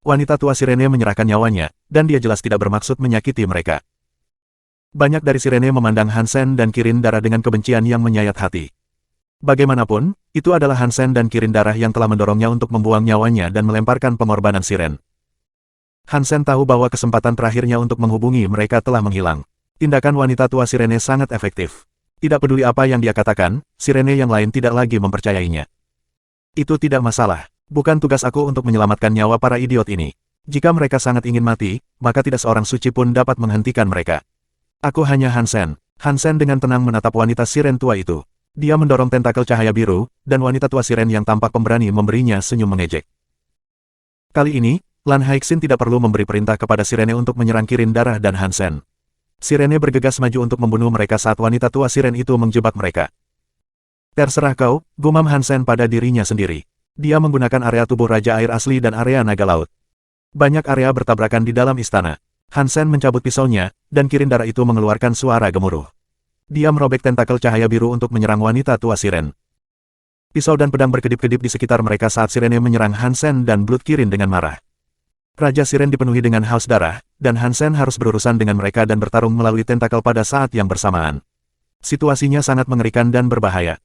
Wanita tua sirene menyerahkan nyawanya, dan dia jelas tidak bermaksud menyakiti mereka. Banyak dari sirene memandang Hansen dan Kirindara dengan kebencian yang menyayat hati. Bagaimanapun, itu adalah Hansen dan Kirindara yang telah mendorongnya untuk membuang nyawanya dan melemparkan pengorbanan siren. Hansen tahu bahwa kesempatan terakhirnya untuk menghubungi mereka telah menghilang. Tindakan wanita tua sirene sangat efektif. Tidak peduli apa yang dia katakan, sirene yang lain tidak lagi mempercayainya. Itu tidak masalah. Bukan tugas aku untuk menyelamatkan nyawa para idiot ini. Jika mereka sangat ingin mati, maka tidak seorang suci pun dapat menghentikan mereka. Aku hanya Hansen. Hansen dengan tenang menatap wanita siren tua itu. Dia mendorong tentakel cahaya biru, dan wanita tua siren yang tampak pemberani memberinya senyum mengejek. Kali ini, Lan Haixin tidak perlu memberi perintah kepada sirene untuk menyerang Kirindara dan Hansen. Sirene bergegas maju untuk membunuh mereka saat wanita tua siren itu menjebak mereka. Terserah kau, gumam Hansen pada dirinya sendiri. Dia menggunakan area tubuh Raja Air Asli dan area Naga Laut. Banyak area bertabrakan di dalam istana. Hansen mencabut pisaunya, dan Kirindara itu mengeluarkan suara gemuruh. Dia merobek tentakel cahaya biru untuk menyerang wanita tua siren. Pisau dan pedang berkedip-kedip di sekitar mereka saat sirene menyerang Hansen dan Blood Kirin dengan marah. Raja Siren dipenuhi dengan haus darah, dan Hansen harus berurusan dengan mereka dan bertarung melalui tentakel pada saat yang bersamaan. Situasinya sangat mengerikan dan berbahaya.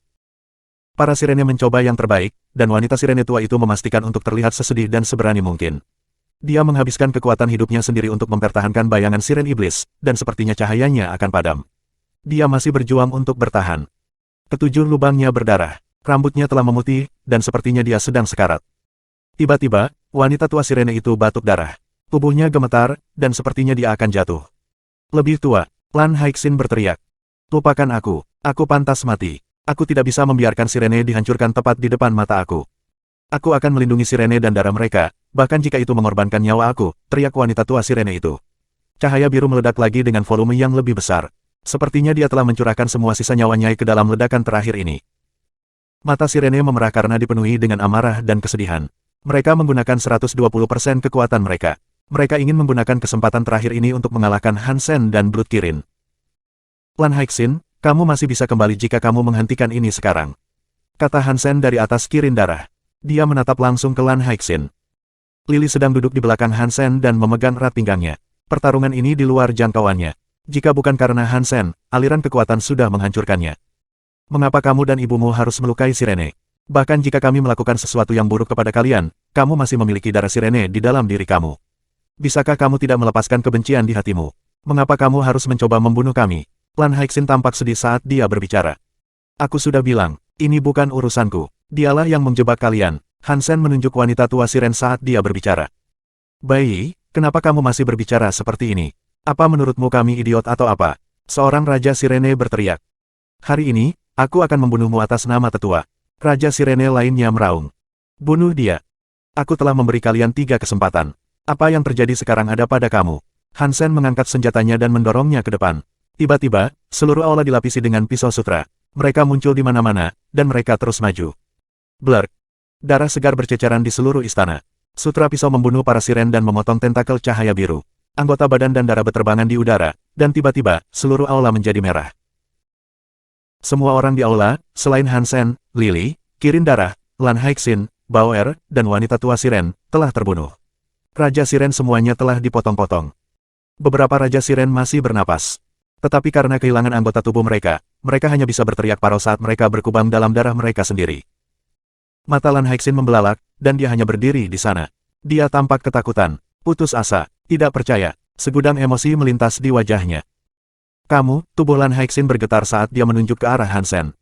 Para sirene mencoba yang terbaik, dan wanita sirene tua itu memastikan untuk terlihat sesedih dan seberani mungkin. Dia menghabiskan kekuatan hidupnya sendiri untuk mempertahankan bayangan siren iblis, dan sepertinya cahayanya akan padam. Dia masih berjuang untuk bertahan. Ketujuh lubangnya berdarah, rambutnya telah memutih, dan sepertinya dia sedang sekarat. Tiba-tiba, wanita tua sirene itu batuk darah. Tubuhnya gemetar, dan sepertinya dia akan jatuh. Lebih tua, Lan Haixin berteriak. Lupakan aku pantas mati. Aku tidak bisa membiarkan sirene dihancurkan tepat di depan mata aku. Aku akan melindungi sirene dan darah mereka, bahkan jika itu mengorbankan nyawa aku, teriak wanita tua sirene itu. Cahaya biru meledak lagi dengan volume yang lebih besar. Sepertinya dia telah mencurahkan semua sisa nyawanya ke dalam ledakan terakhir ini. Mata Sirene memerah karena dipenuhi dengan amarah dan kesedihan. Mereka menggunakan 120% kekuatan mereka. Mereka ingin menggunakan kesempatan terakhir ini untuk mengalahkan Hansen dan Blood Kirin. Lan Haixin, kamu masih bisa kembali jika kamu menghentikan ini sekarang. Kata Hansen dari atas Kirin darah. Dia menatap langsung ke Lan Haixin. Lily sedang duduk di belakang Hansen dan memegang erat pinggangnya. Pertarungan ini di luar jangkauannya. Jika bukan karena Hansen, aliran kekuatan sudah menghancurkannya. Mengapa kamu dan ibumu harus melukai Sirene? Bahkan jika kami melakukan sesuatu yang buruk kepada kalian, kamu masih memiliki darah Sirene di dalam diri kamu. Bisakah kamu tidak melepaskan kebencian di hatimu? Mengapa kamu harus mencoba membunuh kami? Lan Haixin tampak sedih saat dia berbicara. Aku sudah bilang, ini bukan urusanku. Dialah yang menjebak kalian. Hansen menunjuk wanita tua Siren saat dia berbicara. Bayi, kenapa kamu masih berbicara seperti ini? Apa menurutmu kami idiot atau apa? Seorang Raja Sirene berteriak. Hari ini, aku akan membunuhmu atas nama tetua. Raja Sirene lainnya meraung. Bunuh dia. Aku telah memberi kalian 3 kesempatan. Apa yang terjadi sekarang ada pada kamu? Hansen mengangkat senjatanya dan mendorongnya ke depan. Tiba-tiba, seluruh aula dilapisi dengan pisau sutra. Mereka muncul di mana-mana, dan mereka terus maju. Blur. Darah segar berceceran di seluruh istana. Sutra pisau membunuh para siren dan memotong tentakel cahaya biru. Anggota badan dan darah beterbangan di udara, dan tiba-tiba, seluruh aula menjadi merah. Semua orang di aula, selain Hansen, Lily, Kirin darah, Lan Haixin, Bauer, dan wanita tua siren, telah terbunuh. Raja siren semuanya telah dipotong-potong. Beberapa raja siren masih bernapas. Tetapi karena kehilangan anggota tubuh mereka, mereka hanya bisa berteriak parau saat mereka berkubang dalam darah mereka sendiri. Mata Lan Haixin membelalak, dan dia hanya berdiri di sana. Dia tampak ketakutan, putus asa, tidak percaya. Segudang emosi melintas di wajahnya. Kamu, tubuh Lan Haixin bergetar saat dia menunjuk ke arah Hansen.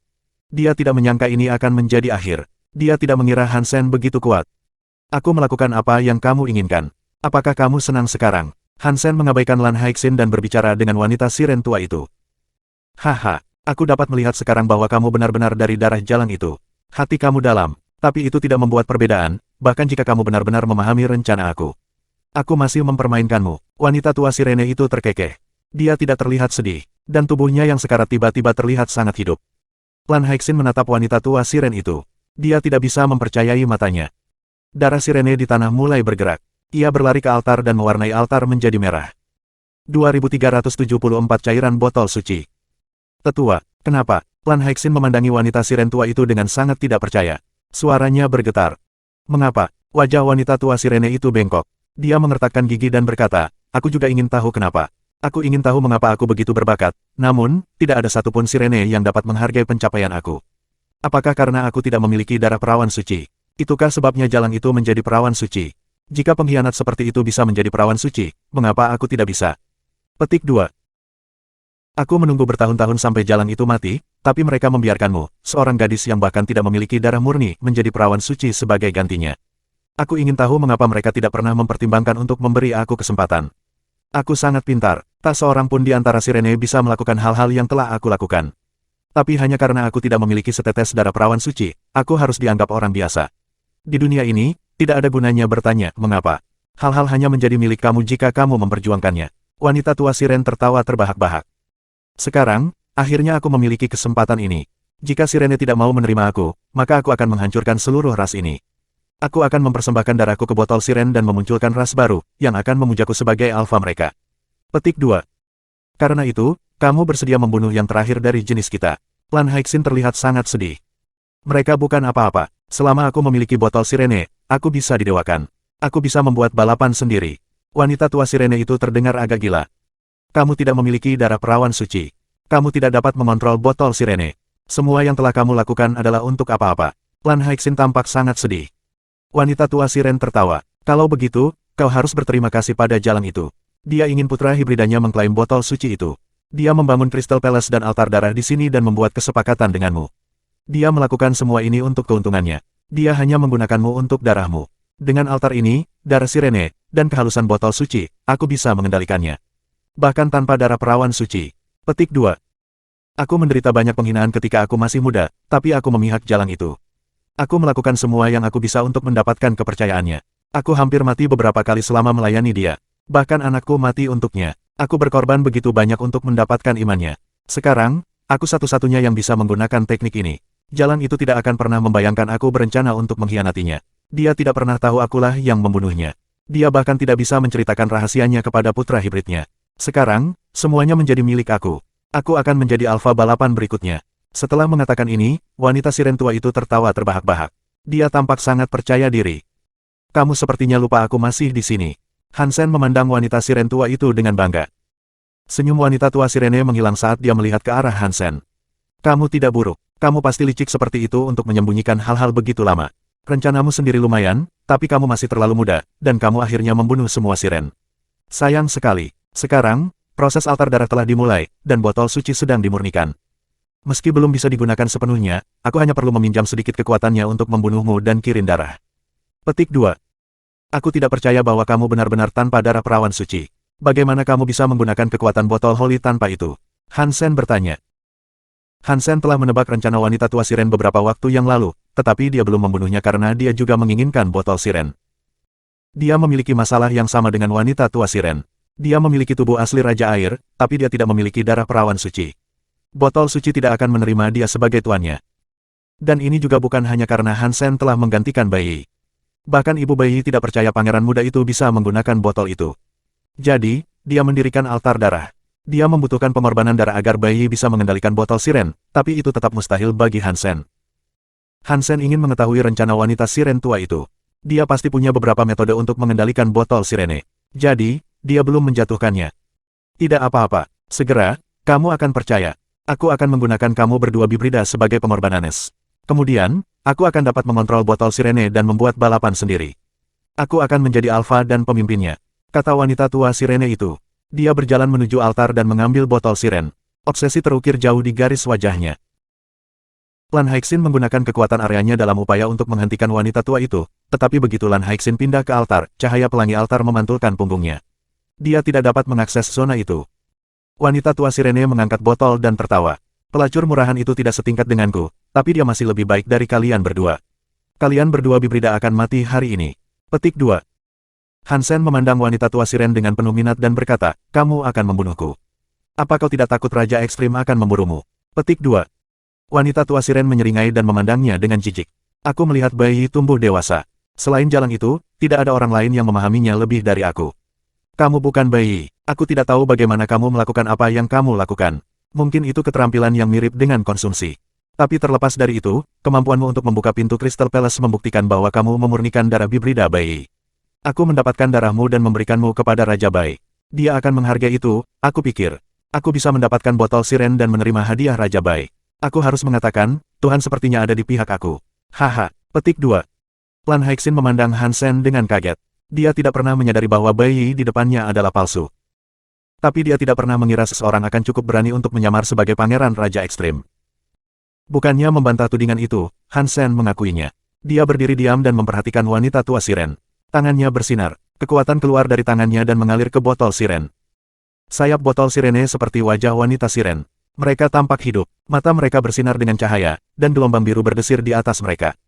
Dia tidak menyangka ini akan menjadi akhir. Dia tidak mengira Hansen begitu kuat. Aku melakukan apa yang kamu inginkan. Apakah kamu senang sekarang? Hansen mengabaikan Lan Haixin dan berbicara dengan wanita siren tua itu. Haha, aku dapat melihat sekarang bahwa kamu benar-benar dari darah jalang itu. Hati kamu dalam. Tapi itu tidak membuat perbedaan, bahkan jika kamu benar-benar memahami rencana aku. Aku masih mempermainkanmu. Wanita tua Sirene itu terkekeh. Dia tidak terlihat sedih, dan tubuhnya yang sekarat tiba-tiba terlihat sangat hidup. Lan Haixin menatap wanita tua Siren itu. Dia tidak bisa mempercayai matanya. Darah Sirene di tanah mulai bergerak. Ia berlari ke altar dan mewarnai altar menjadi merah. 2374 cairan botol suci. Tetua, kenapa? Lan Haixin memandangi wanita Siren tua itu dengan sangat tidak percaya. Suaranya bergetar. Mengapa? Wajah wanita tua Sirene itu bengkok. Dia mengertakkan gigi dan berkata, aku juga ingin tahu kenapa. Aku ingin tahu mengapa aku begitu berbakat, namun, tidak ada satupun Sirene yang dapat menghargai pencapaian aku. Apakah karena aku tidak memiliki darah perawan suci? Itukah sebabnya jalang itu menjadi perawan suci? Jika pengkhianat seperti itu bisa menjadi perawan suci, mengapa aku tidak bisa? Petik 2. Aku menunggu bertahun-tahun sampai jalang itu mati, tapi mereka membiarkanmu, seorang gadis yang bahkan tidak memiliki darah murni, menjadi perawan suci sebagai gantinya. Aku ingin tahu mengapa mereka tidak pernah mempertimbangkan untuk memberi aku kesempatan. Aku sangat pintar, tak seorang pun di antara Sirene bisa melakukan hal-hal yang telah aku lakukan. Tapi hanya karena aku tidak memiliki setetes darah perawan suci, aku harus dianggap orang biasa. Di dunia ini, tidak ada gunanya bertanya, mengapa? Hal-hal hanya menjadi milik kamu jika kamu memperjuangkannya. Wanita tua Siren tertawa terbahak-bahak. Sekarang, akhirnya aku memiliki kesempatan ini. Jika Sirene tidak mau menerima aku, maka aku akan menghancurkan seluruh ras ini. Aku akan mempersembahkan darahku ke botol Siren dan memunculkan ras baru, yang akan memujaku sebagai alfa mereka. Petik 2. Karena itu, kamu bersedia membunuh yang terakhir dari jenis kita. Lan Haixin terlihat sangat sedih. Mereka bukan apa-apa. Selama aku memiliki botol Sirene, aku bisa didewakan. Aku bisa membuat balapan sendiri. Wanita tua Sirene itu terdengar agak gila. Kamu tidak memiliki darah perawan suci. Kamu tidak dapat mengontrol botol Sirene. Semua yang telah kamu lakukan adalah untuk apa-apa. Lan Haixin tampak sangat sedih. Wanita tua Siren tertawa. Kalau begitu, kau harus berterima kasih pada jalang itu. Dia ingin putra hibridanya mengklaim botol suci itu. Dia membangun Crystal Palace dan altar darah di sini dan membuat kesepakatan denganmu. Dia melakukan semua ini untuk keuntungannya. Dia hanya menggunakanmu untuk darahmu. Dengan altar ini, darah Sirene, dan kehalusan botol suci, aku bisa mengendalikannya. Bahkan tanpa darah perawan suci. Petik 2. Aku menderita banyak penghinaan ketika aku masih muda, tapi aku memihak jalang itu. Aku melakukan semua yang aku bisa untuk mendapatkan kepercayaannya. Aku hampir mati beberapa kali selama melayani dia. Bahkan anakku mati untuknya. Aku berkorban begitu banyak untuk mendapatkan imannya. Sekarang, aku satu-satunya yang bisa menggunakan teknik ini. Jalan itu tidak akan pernah membayangkan aku berencana untuk mengkhianatinya. Dia tidak pernah tahu akulah yang membunuhnya. Dia bahkan tidak bisa menceritakan rahasianya kepada putra hibridnya. Sekarang, semuanya menjadi milik aku. Aku akan menjadi alfa balapan berikutnya. Setelah mengatakan ini, wanita siren tua itu tertawa terbahak-bahak. Dia tampak sangat percaya diri. Kamu sepertinya lupa aku masih di sini. Hansen memandang wanita siren tua itu dengan bangga. Senyum wanita tua sirene menghilang saat dia melihat ke arah Hansen. Kamu tidak buruk. Kamu pasti licik seperti itu untuk menyembunyikan hal-hal begitu lama. Rencanamu sendiri lumayan, tapi kamu masih terlalu muda, dan kamu akhirnya membunuh semua siren. Sayang sekali. Sekarang, proses altar darah telah dimulai, dan botol suci sedang dimurnikan. Meski belum bisa digunakan sepenuhnya, aku hanya perlu meminjam sedikit kekuatannya untuk membunuhmu dan Kirin darah. Petik 2. Aku tidak percaya bahwa kamu benar-benar tanpa darah perawan suci. Bagaimana kamu bisa menggunakan kekuatan botol holy tanpa itu? Hansen bertanya. Hansen telah menebak rencana wanita tua siren beberapa waktu yang lalu, tetapi dia belum membunuhnya karena dia juga menginginkan botol siren. Dia memiliki masalah yang sama dengan wanita tua siren. Dia memiliki tubuh asli Raja Air, tapi dia tidak memiliki darah perawan suci. Botol suci tidak akan menerima dia sebagai tuannya. Dan ini juga bukan hanya karena Hansen telah menggantikan Bai Yi. Bahkan ibu Bai Yi tidak percaya pangeran muda itu bisa menggunakan botol itu. Jadi, dia mendirikan altar darah. Dia membutuhkan pengorbanan darah agar Bai Yi bisa mengendalikan botol siren, tapi itu tetap mustahil bagi Hansen. Hansen ingin mengetahui rencana wanita siren tua itu. Dia pasti punya beberapa metode untuk mengendalikan botol sirene. Jadi, dia belum menjatuhkannya. Tidak apa-apa, segera, kamu akan percaya. Aku akan menggunakan kamu berdua bibrida sebagai pengorbanan. Kemudian, aku akan dapat mengontrol botol sirene dan membuat balapan sendiri. Aku akan menjadi alfa dan pemimpinnya. Kata wanita tua sirene itu. Dia berjalan menuju altar dan mengambil botol siren. Obsesi terukir jauh di garis wajahnya. Lan Haixin menggunakan kekuatan areanya dalam upaya untuk menghentikan wanita tua itu, tetapi begitu Lan Haixin pindah ke altar, cahaya pelangi altar memantulkan punggungnya. Dia tidak dapat mengakses zona itu. Wanita tua sirene mengangkat botol dan tertawa. Pelacur murahan itu tidak setingkat denganku, tapi dia masih lebih baik dari kalian berdua. Kalian berdua bibrida akan mati hari ini. Petik 2. Hansen memandang wanita tua siren dengan penuh minat dan berkata, kamu akan membunuhku. Apa kau tidak takut Raja Ekstrim akan memburumu? Petik 2. Wanita tua siren menyeringai dan memandangnya dengan jijik. Aku melihat Bai Yi tumbuh dewasa. Selain jalan itu, tidak ada orang lain yang memahaminya lebih dari aku. Kamu bukan Bai Yi. Aku tidak tahu bagaimana kamu melakukan apa yang kamu lakukan. Mungkin itu keterampilan yang mirip dengan konsumsi. Tapi terlepas dari itu, kemampuanmu untuk membuka pintu Crystal Palace membuktikan bahwa kamu memurnikan darah bibrida Bai Yi. Aku mendapatkan darahmu dan memberikanmu kepada Raja Bai. Dia akan menghargai itu, aku pikir. Aku bisa mendapatkan botol siren dan menerima hadiah Raja Bai. Aku harus mengatakan, Tuhan sepertinya ada di pihak aku. Haha, petik 2. Lan Haixin memandang Hansen dengan kaget. Dia tidak pernah menyadari bahwa Bai Yi di depannya adalah palsu. Tapi dia tidak pernah mengira seseorang akan cukup berani untuk menyamar sebagai pangeran Raja Ekstrim. Bukannya membantah tudingan itu, Hansen mengakuinya. Dia berdiri diam dan memperhatikan wanita tua siren. Tangannya bersinar, kekuatan keluar dari tangannya dan mengalir ke botol siren. Sayap botol sirene seperti wajah wanita siren. Mereka tampak hidup, mata mereka bersinar dengan cahaya, dan gelombang biru berdesir di atas mereka.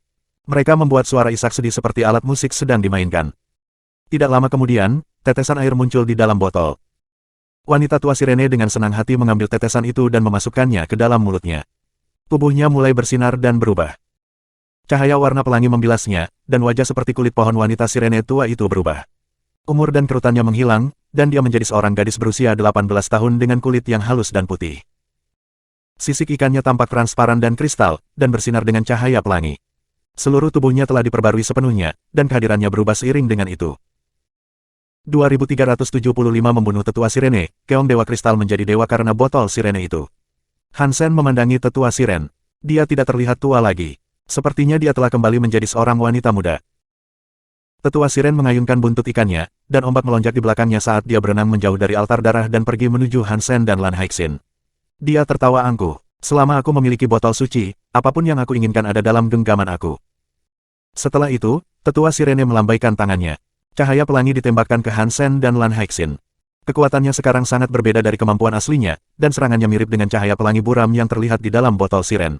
Mereka membuat suara isak sedih seperti alat musik sedang dimainkan. Tidak lama kemudian, tetesan air muncul di dalam botol. Wanita tua sirene dengan senang hati mengambil tetesan itu dan memasukkannya ke dalam mulutnya. Tubuhnya mulai bersinar dan berubah. Cahaya warna pelangi membilasnya, dan wajah seperti kulit pohon wanita sirene tua itu berubah. Umur dan kerutannya menghilang, dan dia menjadi seorang gadis berusia 18 tahun dengan kulit yang halus dan putih. Sisik ikannya tampak transparan dan kristal, dan bersinar dengan cahaya pelangi. Seluruh tubuhnya telah diperbarui sepenuhnya, dan kehadirannya berubah seiring dengan itu. 2375 membunuh tetua sirene, Keong Dewa Kristal menjadi dewa karena botol sirene itu. Hansen memandangi tetua siren. Dia tidak terlihat tua lagi. Sepertinya dia telah kembali menjadi seorang wanita muda. Tetua siren mengayunkan buntut ikannya, dan ombak melonjak di belakangnya saat dia berenang menjauh dari altar darah dan pergi menuju Hansen dan Lan Haixin. Dia tertawa angkuh. Selama aku memiliki botol suci, apapun yang aku inginkan ada dalam genggaman aku. Setelah itu, tetua sirene melambaikan tangannya. Cahaya pelangi ditembakkan ke Hansen dan Lan Haixin. Kekuatannya sekarang sangat berbeda dari kemampuan aslinya, dan serangannya mirip dengan cahaya pelangi buram yang terlihat di dalam botol siren.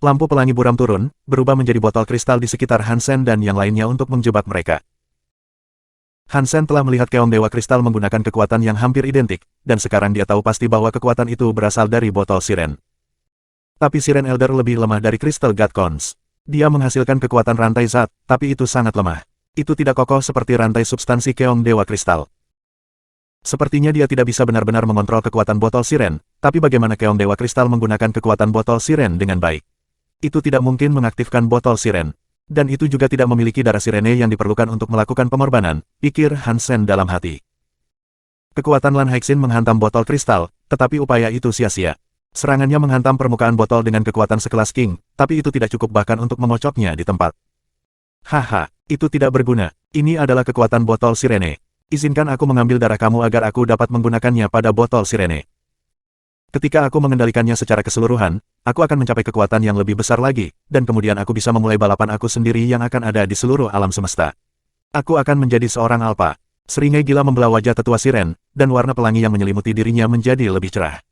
Lampu pelangi buram turun, berubah menjadi botol kristal di sekitar Hansen dan yang lainnya untuk menjebak mereka. Hansen telah melihat Keong Dewa Kristal menggunakan kekuatan yang hampir identik, dan sekarang dia tahu pasti bahwa kekuatan itu berasal dari botol siren. Tapi Siren Elder lebih lemah dari Crystal God Cons. Dia menghasilkan kekuatan rantai zat, tapi itu sangat lemah. Itu tidak kokoh seperti rantai substansi Keong Dewa Kristal. Sepertinya dia tidak bisa benar-benar mengontrol kekuatan botol siren, tapi bagaimana Keong Dewa Kristal menggunakan kekuatan botol siren dengan baik? Itu tidak mungkin mengaktifkan botol siren. Dan itu juga tidak memiliki darah sirene yang diperlukan untuk melakukan pengorbanan, pikir Hansen dalam hati. Kekuatan Lan Haixin menghantam botol kristal, tetapi upaya itu sia-sia. Serangannya menghantam permukaan botol dengan kekuatan sekelas King, tapi itu tidak cukup bahkan untuk memocoknya di tempat. Haha, itu tidak berguna. Ini adalah kekuatan botol sirene. Izinkan aku mengambil darah kamu agar aku dapat menggunakannya pada botol sirene. Ketika aku mengendalikannya secara keseluruhan, aku akan mencapai kekuatan yang lebih besar lagi, dan kemudian aku bisa memulai balapan aku sendiri yang akan ada di seluruh alam semesta. Aku akan menjadi seorang alpha. Seringai gila membelah wajah tetua siren, dan warna pelangi yang menyelimuti dirinya menjadi lebih cerah.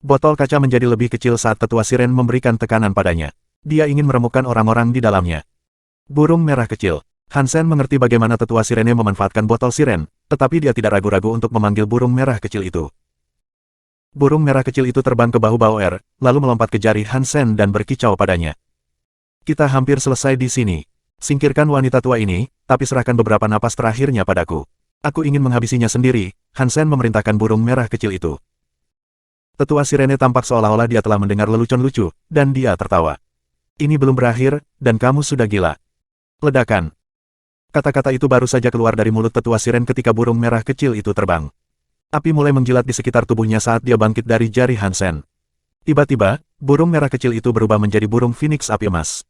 Botol kaca menjadi lebih kecil saat tetua siren memberikan tekanan padanya. Dia ingin meremukkan orang-orang di dalamnya. Burung merah kecil. Hansen mengerti bagaimana tetua sirene memanfaatkan botol siren, tetapi dia tidak ragu-ragu untuk memanggil burung merah kecil itu. Burung merah kecil itu terbang ke bahu Bauer, lalu melompat ke jari Hansen dan berkicau padanya. Kita hampir selesai di sini. Singkirkan wanita tua ini, tapi serahkan beberapa napas terakhirnya padaku. Aku ingin menghabisinya sendiri, Hansen memerintahkan burung merah kecil itu. Tetua sirene tampak seolah-olah dia telah mendengar lelucon lucu, dan dia tertawa. Ini belum berakhir, dan kamu sudah gila. Ledakan. Kata-kata itu baru saja keluar dari mulut tetua siren ketika burung merah kecil itu terbang. Api mulai menjilat di sekitar tubuhnya saat dia bangkit dari jari Hansen. Tiba-tiba, burung merah kecil itu berubah menjadi burung Phoenix api emas.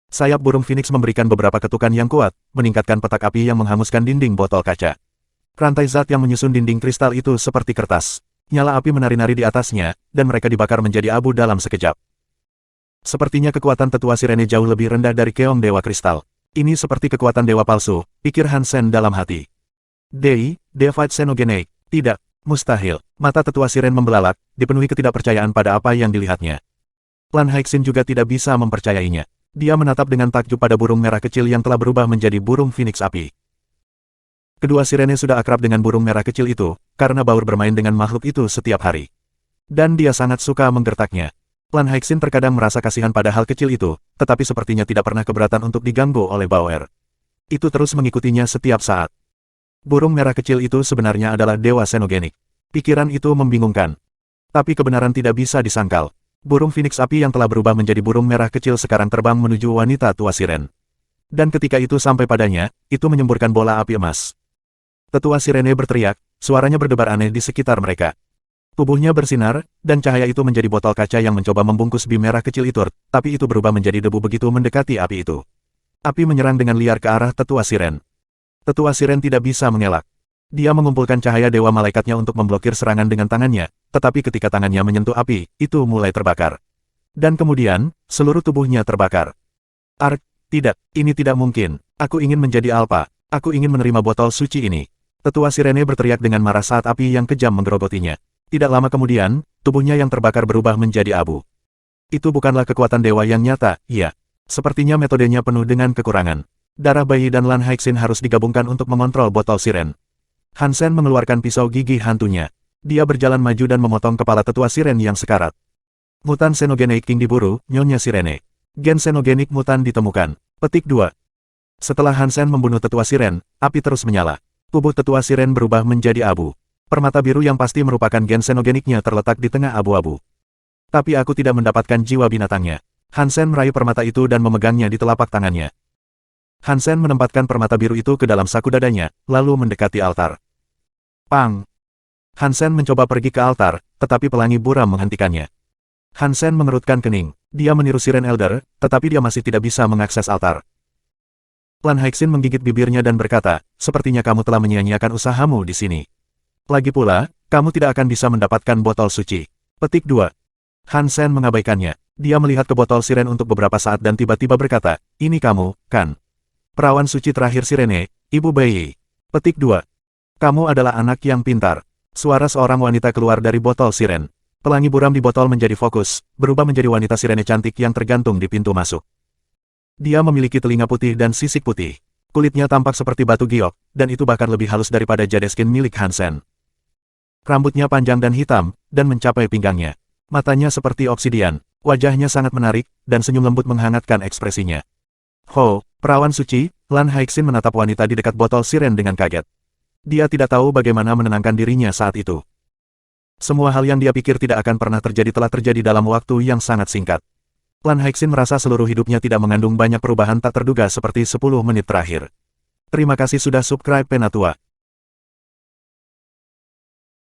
Sayap burung Phoenix memberikan beberapa ketukan yang kuat, meningkatkan petak api yang menghanguskan dinding botol kaca. Rantai zat yang menyusun dinding kristal itu seperti kertas. Nyala api menari-nari di atasnya, dan mereka dibakar menjadi abu dalam sekejap. Sepertinya kekuatan tetua sirene jauh lebih rendah dari Keong Dewa Kristal. Ini seperti kekuatan dewa palsu, pikir Hansen dalam hati. Divide Xenogeneic. Tidak, mustahil. Mata tetua siren membelalak, dipenuhi ketidakpercayaan pada apa yang dilihatnya. Lan Haixin juga tidak bisa mempercayainya. Dia menatap dengan takjub pada burung merah kecil yang telah berubah menjadi burung Phoenix api. Kedua sirene sudah akrab dengan burung merah kecil itu, karena Bauer bermain dengan makhluk itu setiap hari. Dan dia sangat suka menggertaknya. Lan Haixin terkadang merasa kasihan pada hal kecil itu, tetapi sepertinya tidak pernah keberatan untuk diganggu oleh Bauer. Itu terus mengikutinya setiap saat. Burung merah kecil itu sebenarnya adalah dewa xenogenik. Pikiran itu membingungkan. Tapi kebenaran tidak bisa disangkal. Burung Phoenix api yang telah berubah menjadi burung merah kecil sekarang terbang menuju wanita tua siren. Dan ketika itu sampai padanya, itu menyemburkan bola api emas. Tetua sirene berteriak, suaranya berdebar aneh di sekitar mereka. Tubuhnya bersinar, dan cahaya itu menjadi botol kaca yang mencoba membungkus bim merah kecil itu, tapi itu berubah menjadi debu begitu mendekati api itu. Api menyerang dengan liar ke arah tetua siren. Tetua siren tidak bisa mengelak. Dia mengumpulkan cahaya dewa malaikatnya untuk memblokir serangan dengan tangannya, tetapi ketika tangannya menyentuh api, itu mulai terbakar. Dan kemudian, seluruh tubuhnya terbakar. Tidak, ini tidak mungkin. Aku ingin menjadi alpha. Aku ingin menerima botol suci ini. Tetua sirene berteriak dengan marah saat api yang kejam menggerogotinya. Tidak lama kemudian, tubuhnya yang terbakar berubah menjadi abu. Itu bukanlah kekuatan dewa yang nyata, iya. Sepertinya metodenya penuh dengan kekurangan. Darah bayi dan Lan Haixin harus digabungkan untuk mengontrol botol siren. Hansen mengeluarkan pisau gigi hantunya. Dia berjalan maju dan memotong kepala tetua siren yang sekarat. Mutan Xenogeneic King diburu, Nyonya Sirene. Gen Xenogenik mutan ditemukan. Petik 2. Setelah Hansen membunuh tetua siren, api terus menyala. Tubuh tetua siren berubah menjadi abu. Permata biru yang pasti merupakan gen xenogeniknya terletak di tengah abu-abu. Tapi aku tidak mendapatkan jiwa binatangnya. Hansen meraih permata itu dan memegangnya di telapak tangannya. Hansen menempatkan permata biru itu ke dalam saku dadanya, lalu mendekati altar. Pang! Hansen mencoba pergi ke altar, tetapi pelangi buram menghentikannya. Hansen mengerutkan kening. Dia meniru Siren Elder, tetapi dia masih tidak bisa mengakses altar. Lan Haixin menggigit bibirnya dan berkata, sepertinya kamu telah menyia-nyiakan usahamu di sini. Lagi pula, kamu tidak akan bisa mendapatkan botol suci. Petik 2. Hansen mengabaikannya. Dia melihat ke botol siren untuk beberapa saat dan tiba-tiba berkata, ini kamu, kan? Perawan suci terakhir Sirene, Ibu Bayi. Petik 2. Kamu adalah anak yang pintar. Suara seorang wanita keluar dari botol siren. Pelangi buram di botol menjadi fokus, berubah menjadi wanita sirene cantik yang tergantung di pintu masuk. Dia memiliki telinga putih dan sisik putih. Kulitnya tampak seperti batu giok, dan itu bahkan lebih halus daripada jadeskin milik Hansen. Rambutnya panjang dan hitam, dan mencapai pinggangnya. Matanya seperti obsidian, wajahnya sangat menarik, dan senyum lembut menghangatkan ekspresinya. Ho, perawan suci, Lan Haixin menatap wanita di dekat botol siren dengan kaget. Dia tidak tahu bagaimana menenangkan dirinya saat itu. Semua hal yang dia pikir tidak akan pernah terjadi telah terjadi dalam waktu yang sangat singkat. Lan Haixin merasa seluruh hidupnya tidak mengandung banyak perubahan tak terduga seperti 10 menit terakhir. Terima kasih sudah subscribe Penatua.